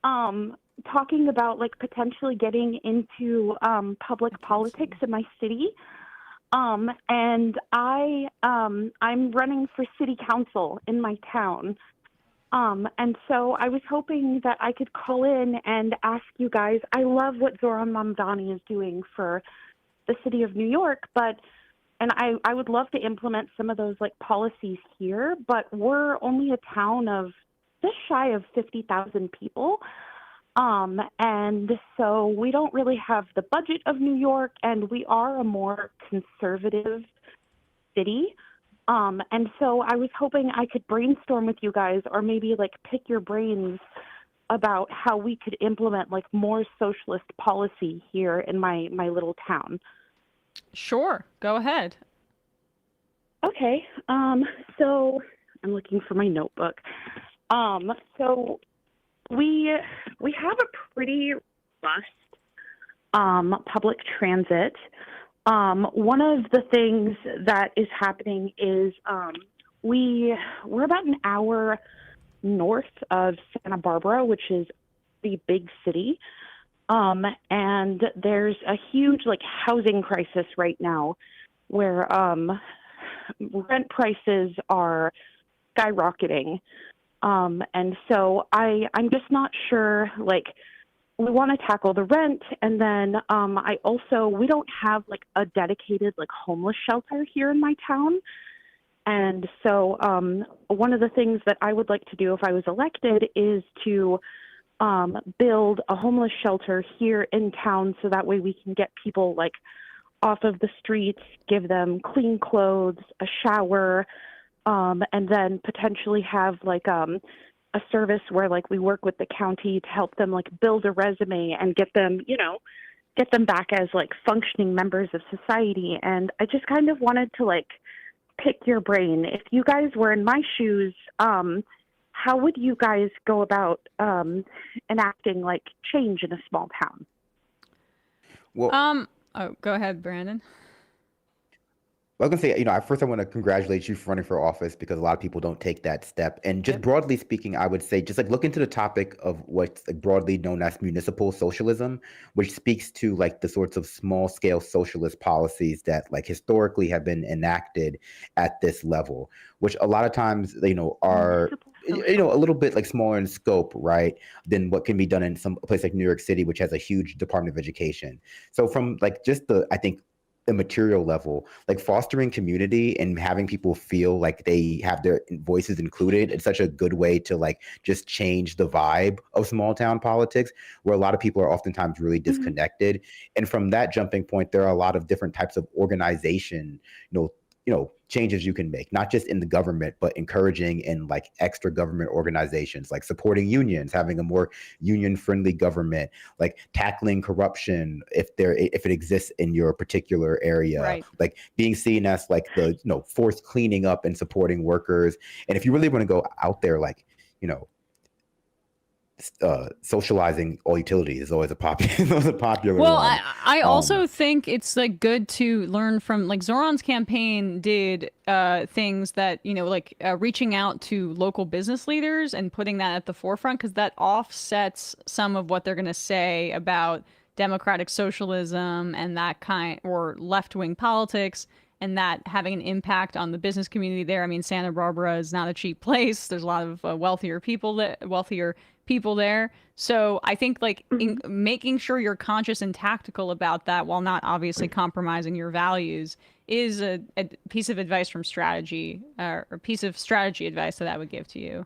talking about potentially getting into public politics in my city. And I'm running for city council in my town. And so I was hoping that I could call in and ask you guys. I love what Zoran Mamdani is doing for the city of New York, and I would love to implement some of those policies here, but we're only a town of just shy of 50,000 people. And so we don't really have the budget of New York, and we are a more conservative city. And so I was hoping I could brainstorm with you guys, or maybe pick your brains about how we could implement more socialist policy here in my little town. Sure. Go ahead. Okay. So I'm looking for my notebook. So we have a pretty robust public transit. One of the things that is happening is we're about an hour north of Santa Barbara, which is the big city. And there's a huge housing crisis right now where rent prices are skyrocketing. And so I'm just not sure, we want to tackle the rent. And then we don't have a dedicated homeless shelter here in my town. And so one of the things that I would like to do if I was elected is to build a homeless shelter here in town, so that way we can get people off of the streets, give them clean clothes, a shower, and then potentially have a service where we work with the county to help them build a resume and get them back as functioning members of society. And I just kind of wanted to pick your brain. If you guys were in my shoes, how would you guys go about enacting change in a small town? Well, go ahead, Brandon. I was gonna say, first I want to congratulate you for running for office, because a lot of people don't take that step. And just broadly speaking, I would say just look into the topic of what's broadly known as municipal socialism, which speaks to the sorts of small scale socialist policies that historically have been enacted at this level, which a lot of times, are a little bit like smaller in scope, right, than what can be done in some place like New York City, which has a huge Department of Education. So from like just I think the material level, like fostering community and having people feel like they have their voices included, it's such a good way to like just change the vibe of small town politics, where a lot of people are oftentimes really disconnected. And from that jumping point, there are a lot of different types of organization, changes you can make, not just in the government, but encouraging in like extra government organizations, like supporting unions, having a more union-friendly government, like tackling corruption if it exists in your particular area, Right. like being seen as like the forced cleaning up and supporting workers. And if you really want to go out there, like socializing all utilities is always a popular Well, one. I also think it's like good to learn from, like, Zoran's campaign did things that, reaching out to local business leaders and putting that at the forefront, because that offsets some of what they're going to say about democratic socialism and that kind, or left-wing politics, and that having an impact on the business community there. I mean, Santa Barbara is not a cheap place. There's a lot of wealthier people there. So I think making sure you're conscious and tactical about that while not obviously compromising your values is a piece of advice from strategy, or a piece of strategy advice that I would give to you.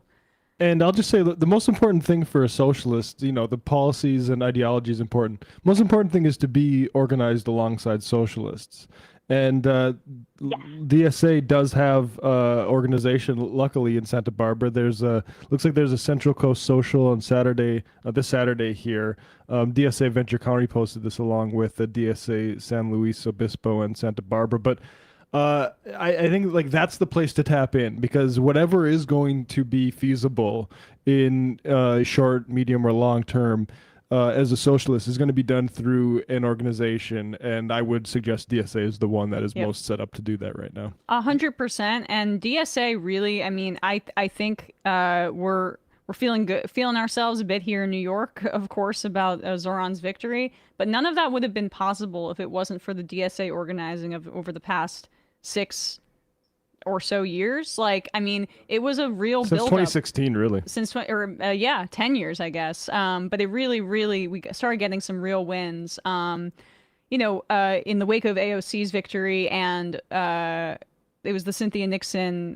And I'll just say the most important thing for a socialist, the policies and ideology is important. Most important thing is to be organized alongside socialists. And DSA does have organization. Luckily, in Santa Barbara, looks like there's a Central Coast Social on Saturday, this Saturday here. DSA Venture County posted this along with the DSA San Luis Obispo and Santa Barbara. But I think like that's the place to tap in, because whatever is going to be feasible in short, medium, or long term. As a socialist is going to be done through an organization, and I would suggest DSA is the one that is most set up to do that right now. 100%. And DSA really, I mean, I think we're feeling good, feeling ourselves a bit here in New York, of course, about Zoran's victory. But none of that would have been possible if it wasn't for the DSA organizing of over the past 6 or so years. Like, I mean, it was a real Since build-up. 2016, really. Since 10 years, I guess. But it really, we started getting some real wins. In the wake of AOC's victory, and it was the Cynthia Nixon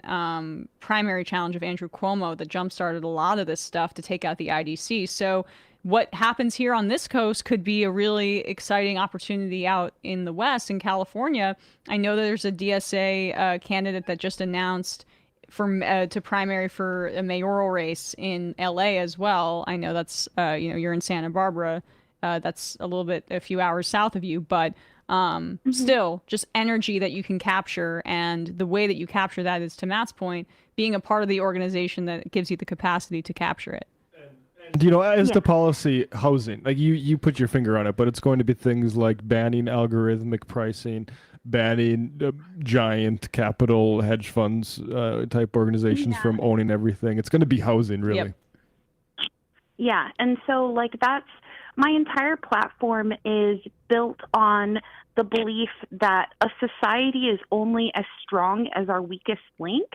primary challenge of Andrew Cuomo that jump-started a lot of this stuff to take out the IDC. So what happens here on this coast could be a really exciting opportunity out in the West, in California. I know that there's a DSA candidate that just announced to primary for a mayoral race in LA as well. I know that's, you're in Santa Barbara. That's a few hours south of you, but still just energy that you can capture. And the way that you capture that is, to Matt's point, being a part of the organization that gives you the capacity to capture it. As the policy, housing, like you put your finger on it, but it's going to be things like banning algorithmic pricing, banning giant capital hedge funds type organizations from owning everything. It's going to be housing, really. Yep. Yeah, and so like that's my entire platform is built on the belief that a society is only as strong as our weakest link.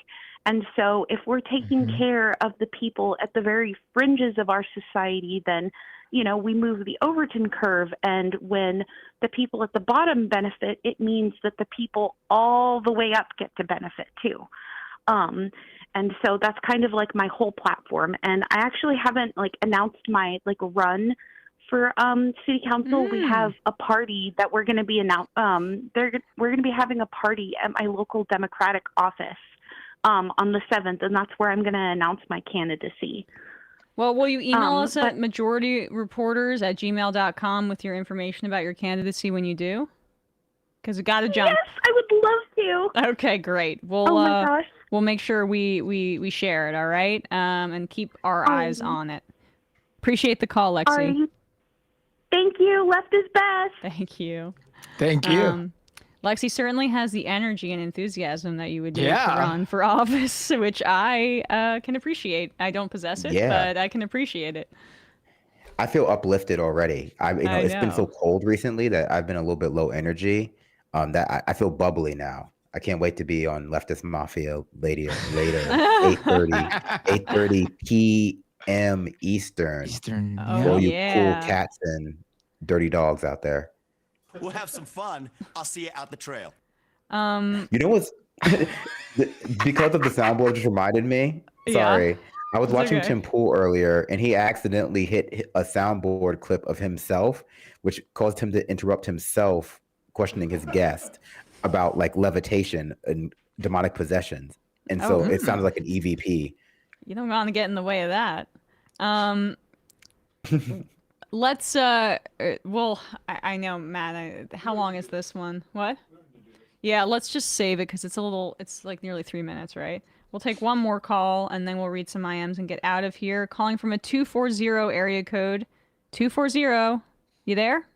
And so if we're taking care of the people at the very fringes of our society, then, we move the Overton curve. And when the people at the bottom benefit, it means that the people all the way up get to benefit too. And so that's kind of like my whole platform. And I actually haven't announced my run for city council. We have a party that we're going to be we're going to be having a party at my local Democratic office on the 7th, and that's where I'm going to announce my candidacy. Well, will you email us at majorityreporters@gmail.com with your information about your candidacy when you do? Because we got to jump. Yes, I would love to. Okay, great. We'll, oh my gosh. We'll make sure we share it, all right? And keep our eyes on it. Appreciate the call, Lexi. Thank you. Left is best. Thank you. Thank you. Lexi certainly has the energy and enthusiasm that you would need to Yeah. run for office, which I can appreciate. I don't possess it, but I can appreciate it. I feel uplifted already. It's been know. so cold recently that I've been a little bit low energy. That I feel bubbly now. I can't wait to be on Leftist Mafia later, 8:30 p.m. Eastern. For all you cool cats and dirty dogs out there. We'll have some fun. I'll see you out the trail. You know what's because of the soundboard just reminded me. Sorry. Yeah. I was It's watching okay. Tim Pool earlier and he accidentally hit a soundboard clip of himself, which caused him to interrupt himself questioning his guest about like levitation and demonic possessions. And so it sounded like an EVP. You don't want to get in the way of that. Let's well, I know, Matt, how long is this one? What? Yeah, let's just save it because it's like nearly 3 minutes, right? We'll take one more call and then we'll read some IMs and get out of here. Calling from a 240 area code. 240, you there?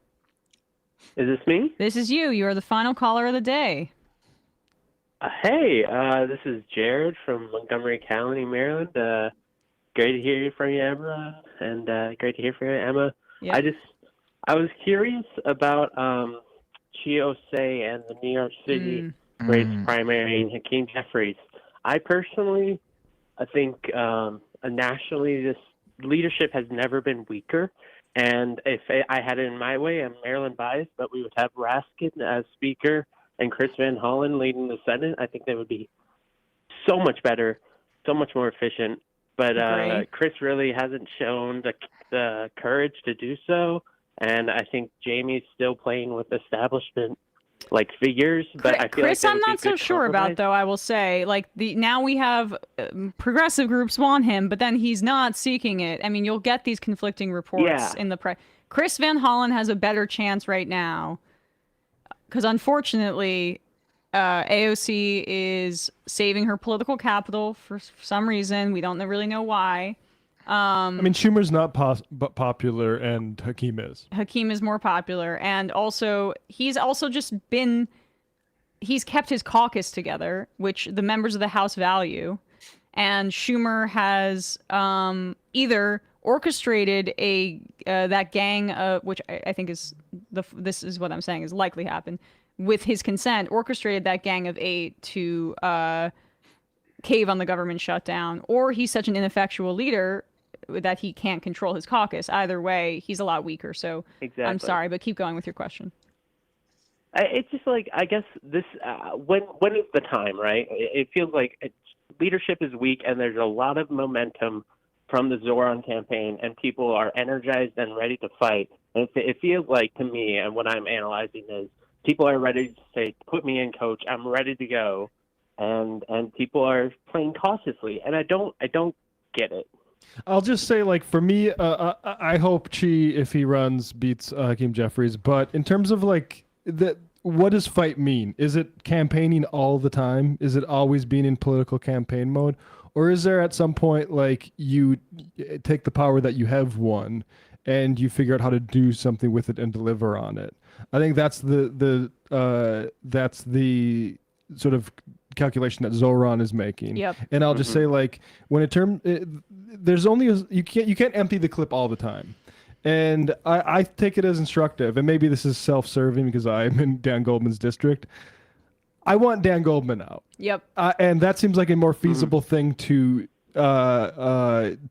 Is this me? This is you. You are the final caller of the day. Hey, this is Jared from Montgomery County, Maryland. Great to hear from you, Emma, and great to hear from you, Emma. Yep. I was curious about Chiose and the New York City race primary and Hakeem Jeffries. I personally, I think nationally, this leadership has never been weaker. And if I had it in my way, I'm Maryland biased, but we would have Raskin as Speaker and Chris Van Hollen leading the Senate. I think they would be so much better, so much more efficient. But Chris really hasn't shown the courage to do so. And I think Jamie's still playing with establishment like figures. But I feel Chris, like I'm not so sure about, though, I will say. Like, now we have progressive groups want him, but then he's not seeking it. I mean, you'll get these conflicting reports in the press. Chris Van Hollen has a better chance right now because, unfortunately, AOC is saving her political capital for some reason. We don't really know why. I mean, Schumer's not popular, and Hakeem is. Hakeem is more popular, and also he's kept his caucus together, which the members of the House value, and Schumer has either orchestrated that gang, which I think is this is what I'm saying is likely happened with his consent, orchestrated that gang of 8 to cave on the government shutdown, or he's such an ineffectual leader that he can't control his caucus. Either way, he's a lot weaker. So I'm sorry, but keep going with your question. It's just like, I guess this, when is the time, right? It feels like leadership is weak and there's a lot of momentum from the Zoran campaign and people are energized and ready to fight. And it feels like to me, and what I'm analyzing is people are ready to say, put me in, coach, I'm ready to go. And people are playing cautiously. And I don't get it. I'll just say, like, for me, I hope Chi, if he runs, beats Hakeem Jeffries. But in terms of, like, what does fight mean? Is it campaigning all the time? Is it always being in political campaign mode? Or is there at some point, like, you take the power that you have won and you figure out how to do something with it and deliver on it? I think that's the sort of calculation that Zoran is making. Yep. And I'll just say, like, when there's only you can't empty the clip all the time. And I take it as instructive, and maybe this is self-serving because I'm in Dan Goldman's district. I want Dan Goldman out. Yep. And that seems like a more feasible thing to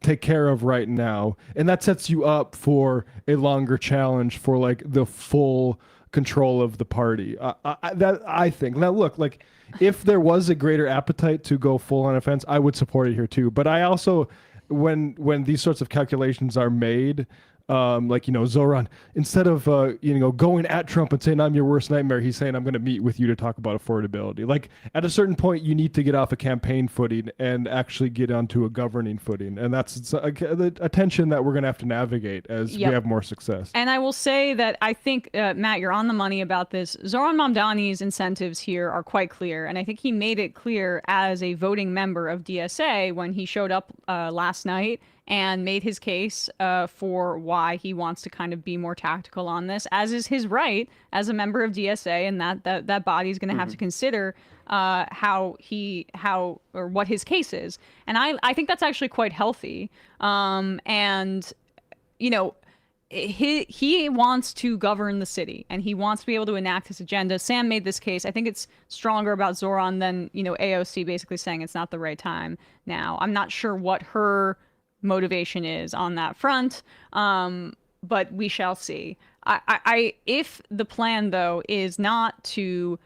take care of right now, and that sets you up for a longer challenge for like the full control of the party. I think. Now look, like, if there was a greater appetite to go full on offense, I would support it here too. But I also, when these sorts of calculations are made, like, you know, Zoran, instead of going at Trump and saying I'm your worst nightmare, he's saying I'm going to meet with you to talk about affordability. Like, at a certain point, you need to get off a campaign footing and actually get onto a governing footing, and that's a tension that we're going to have to navigate as we have more success. And I will say that I think, Matt, you're on the money about this. Zoran Mamdani's incentives here are quite clear, and I think he made it clear as a voting member of DSA when he showed up last night and made his case for why he wants to kind of be more tactical on this, as is his right as a member of DSA, and that body is going to have to consider what his case is. And I think that's actually quite healthy. And, you know, he wants to govern the city, and he wants to be able to enact his agenda. Sam made this case. I think it's stronger about Zoran than, AOC basically saying it's not the right time now. I'm not sure what her motivation is on that front, but we shall see. If the plan, though, is not to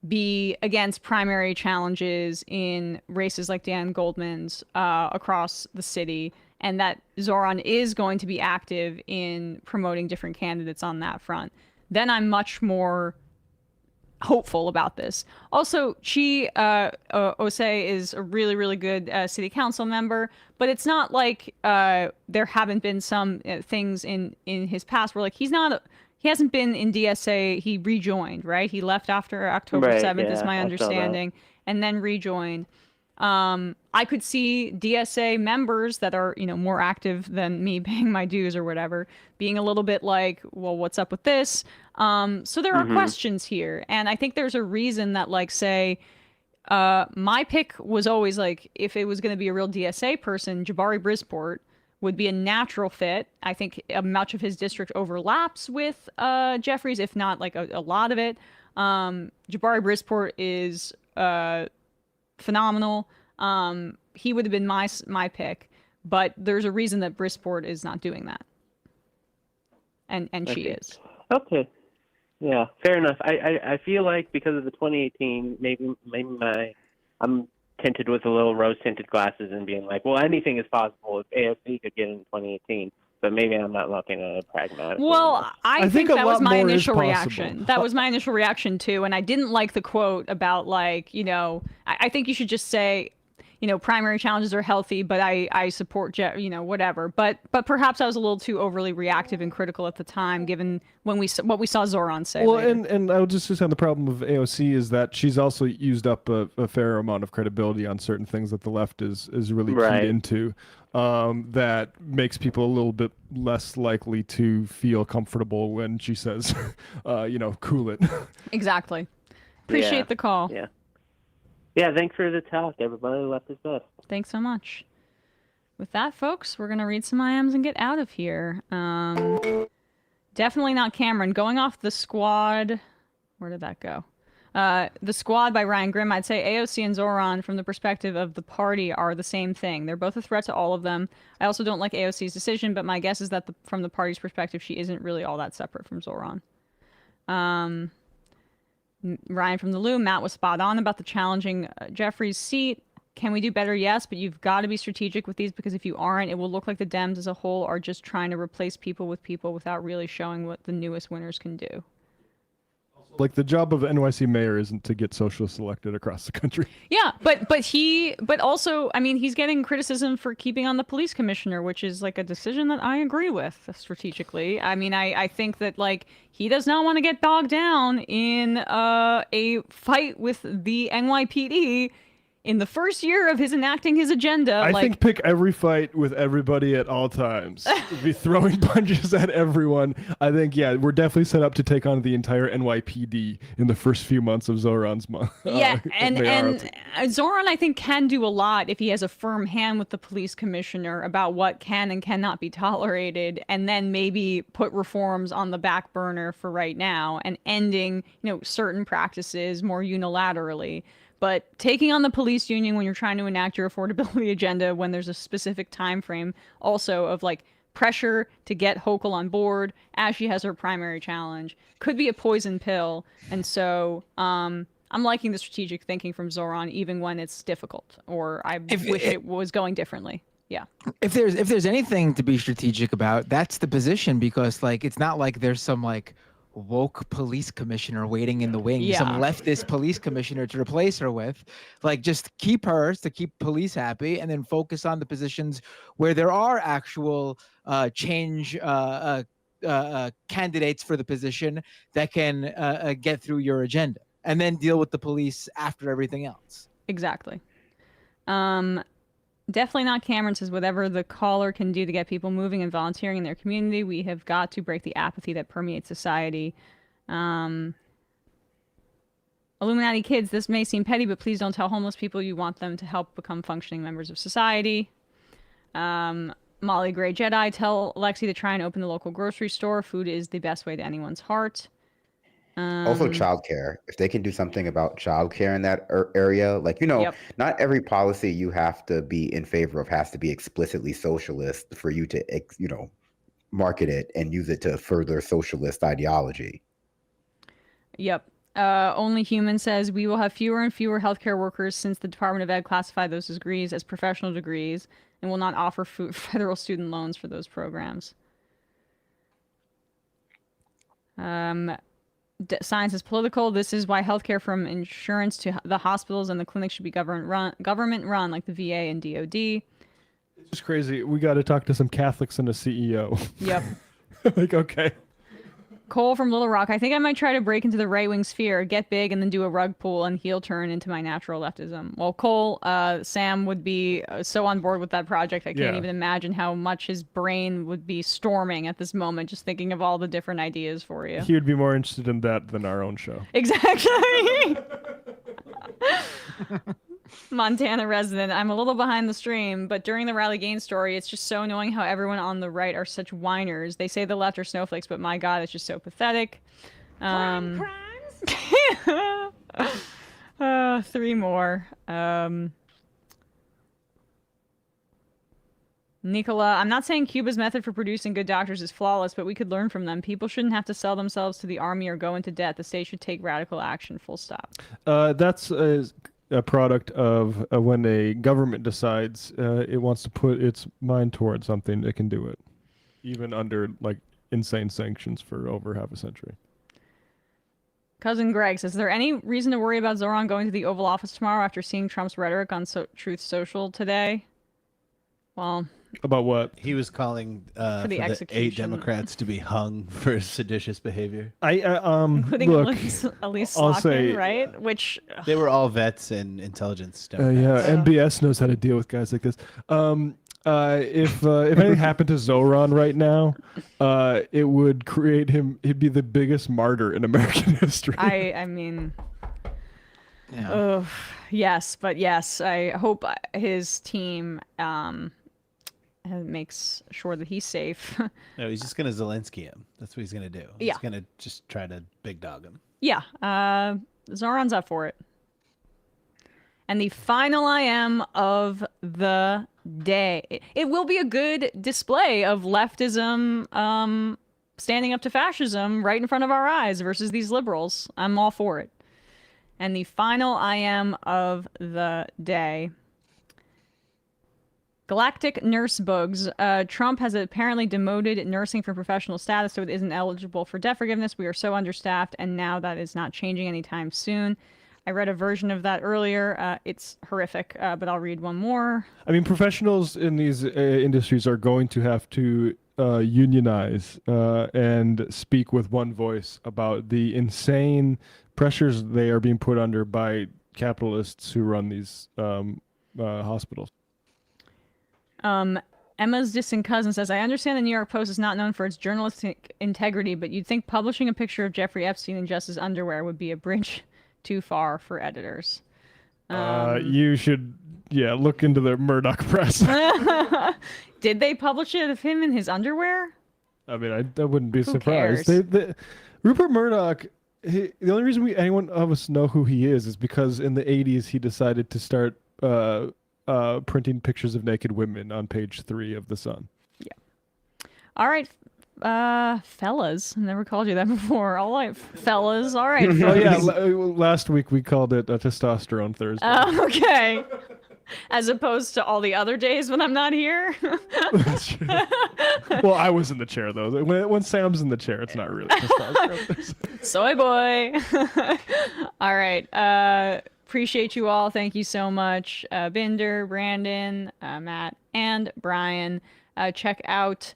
be against primary challenges in races like Dan Goldman's across the city, and that Zoran is going to be active in promoting different candidates on that front, then I'm much more hopeful about this. Also, Osei is a really, really good city council member, but it's not like there haven't been some things in his past where, like, he hasn't been in DSA. He rejoined, right? He left after October 7th, is my understanding, and then rejoined. I could see DSA members that are, more active than me paying my dues or whatever, being a little bit like, well, what's up with this? So there are questions here. And I think there's a reason that, like, say, my pick was always, like, if it was going to be a real DSA person, Jabari Brisport would be a natural fit. I think much of his district overlaps with Jeffries, if not, like, a lot of it. Jabari Brisport is phenomenal. He would have been my pick, but there's a reason that Brisport is not doing that, and she is. Okay, yeah, fair enough. I feel like because of the 2018, maybe I'm tinted with a little rose-tinted glasses and being like, well, anything is possible if AOC could get in 2018. But maybe I'm not looking at it pragmatically. Well, I think that was my initial reaction. reaction. That was my initial reaction too, and I didn't like the quote about, like, I think you should just say, primary challenges are healthy, but I support, whatever. But perhaps I was a little too overly reactive and critical at the time, given what we saw Zoran say. Well, later. and I would just say the problem of AOC is that she's also used up a fair amount of credibility on certain things that the left is really keyed into. That makes people a little bit less likely to feel comfortable when she says, cool it. Exactly. Appreciate the call. Yeah. Yeah, thanks for the talk. Everybody left his best. Thanks so much. With that, folks, we're going to read some IMs and get out of here. Definitely not Cameron. Going off the squad. Where did that go? The Squad by Ryan Grimm. I'd say AOC and Zoran, from the perspective of the party, are the same thing. They're both a threat to all of them. I also don't like AOC's decision, but my guess is that from the party's perspective, she isn't really all that separate from Zoran. Ryan from the Lou. Matt was spot on about the challenging Jeffries seat. Can we do better? Yes, but you've got to be strategic with these, because if you aren't, it will look like the Dems as a whole are just trying to replace people without really showing what the newest winners can do. Like, the job of NYC mayor isn't to get socialists elected across the country. Yeah, but also, I mean, he's getting criticism for keeping on the police commissioner, which is, like, a decision that I agree with strategically. I mean, I think that, like, he does not want to get bogged down in a fight with the NYPD in the first year of his enacting his agenda. I think pick every fight with everybody at all times. Be throwing punches at everyone. I think, we're definitely set up to take on the entire NYPD in the first few months of Zoran's month. And Zoran, I think, can do a lot if he has a firm hand with the police commissioner about what can and cannot be tolerated, and then maybe put reforms on the back burner for right now and ending, certain practices more unilaterally. But taking on the police union when you're trying to enact your affordability agenda, when there's a specific time frame also of, like, pressure to get Hochul on board as she has her primary challenge, could be a poison pill. And so I'm liking the strategic thinking from Zoran, even when it's difficult, or I wish it was going differently. Yeah. If there's anything to be strategic about, that's the position, because, like, it's not like there's some, like, woke police commissioner waiting in the wings, some leftist police commissioner to replace her with. Like, just keep hers to keep police happy, and then focus on the positions where there are actual change candidates for the position that can get through your agenda, and then deal with the police after everything else. Exactly. Definitely not Cameron says, whatever the caller can do to get people moving and volunteering in their community, we have got to break the apathy that permeates society. Illuminati kids, this may seem petty, but please don't tell homeless people you want them to help become functioning members of society. Molly Gray Jedi, tell Lexi to try and open the local grocery store. Food is the best way to anyone's heart. Also, childcare. If they can do something about childcare in that area, like, Yep. not every policy you have to be in favor of has to be explicitly socialist for you to, market it and use it to further socialist ideology. Yep. Only Human says we will have fewer and fewer healthcare workers since the Department of Ed classified those degrees as professional degrees and will not offer federal student loans for those programs. Science is political. This is why healthcare from insurance to the hospitals and the clinics should be government run like the VA and DOD. It's just crazy. We got to talk to some Catholics and a CEO. Yep. Like, okay. Cole from Little Rock. I think I might try to break into the right-wing sphere, get big, and then do a rug pull and heel turn into my natural leftism. Well, Cole, Sam would be so on board with that project. I can't even imagine how much his brain would be storming at this moment, just thinking of all the different ideas for you. He would be more interested in that than our own show. Exactly. Montana resident. I'm a little behind the stream, but during the Riley Gaines story, it's just so annoying how everyone on the right are such whiners. They say the left are snowflakes, but my God, it's just so pathetic. Three more. Nicola, I'm not saying Cuba's method for producing good doctors is flawless, but we could learn from them. People shouldn't have to sell themselves to the army or go into debt. The state should take radical action, full stop. That's a product of when a government decides it wants to put its mind towards something, it can do it, even under like insane sanctions for over half a century. Cousin Greg says, is there any reason to worry about Zoran going to the Oval Office tomorrow after seeing Trump's rhetoric on Truth Social today? Well, about what? He was calling for the 8 Democrats to be hung for seditious behavior. including look, Elise I'll Slotkin, say- right? Which They were all vets and intelligence Yeah, Democrats. MBS knows how to deal with guys like this. If anything happened to Zoran right now, it would create him. He'd be the biggest martyr in American history. I mean, yes, but yes, I hope his team makes sure that he's safe. No, he's just gonna Zelensky him. That's what he's gonna do. Yeah. He's gonna just try to big dog him. Yeah, Zoran's up for it. And the final IM of the day. It will be a good display of leftism standing up to fascism right in front of our eyes versus these liberals. I'm all for it. And the final IM of the day. Galactic nurse bugs. Trump has apparently demoted nursing from professional status, so it isn't eligible for debt forgiveness. We are so understaffed, and now that is not changing anytime soon. I read a version of that earlier. It's horrific, but I'll read one more. I mean, professionals in these industries are going to have to unionize and speak with one voice about the insane pressures they are being put under by capitalists who run these hospitals. Emma's distant cousin says, I understand the New York Post is not known for its journalistic integrity, but you'd think publishing a picture of Jeffrey Epstein in just his underwear would be a bridge too far for editors. You should, look into the Murdoch press. Did they publish it of him in his underwear? I mean, I wouldn't be Who surprised. cares? Rupert Murdoch, the only reason anyone of us know who he is because in the 80s he decided to start printing pictures of naked women on page 3 of The Sun. Yeah. All right, fellas. I never called you that before. All right, fellas. All right. Oh yeah, folks. last week we called it a testosterone Thursday. Okay. As opposed to all the other days when I'm not here. That's true. Well, I was in the chair though. When Sam's in the chair, it's not really testosterone. Soy boy. All right. Appreciate you all. Thank you so much. Binder, Brandon, Matt, and Brian. Check out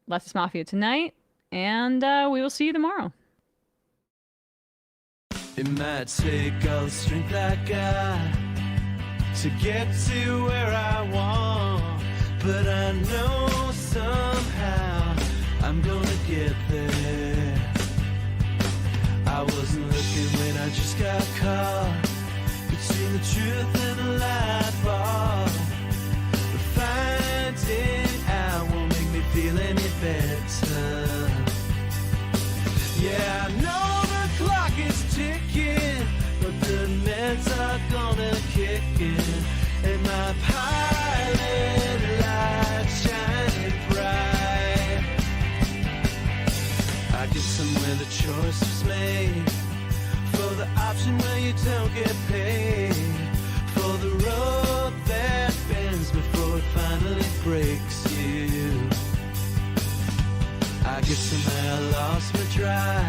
Leftist Mafia tonight, and we will see you tomorrow. It might take all the strength I got to get to where I want, but I know somehow I'm gonna get there. I wasn't looking when I just got caught between the truth and the lie bar, but finding out know the clock is ticking, but the meds are gonna kick in, and my pilot light's shining bright. I guess somewhere the choice was made for the option where you don't get paid, for the road that bends before it finally breaks you. I guess somehow I lost my drive.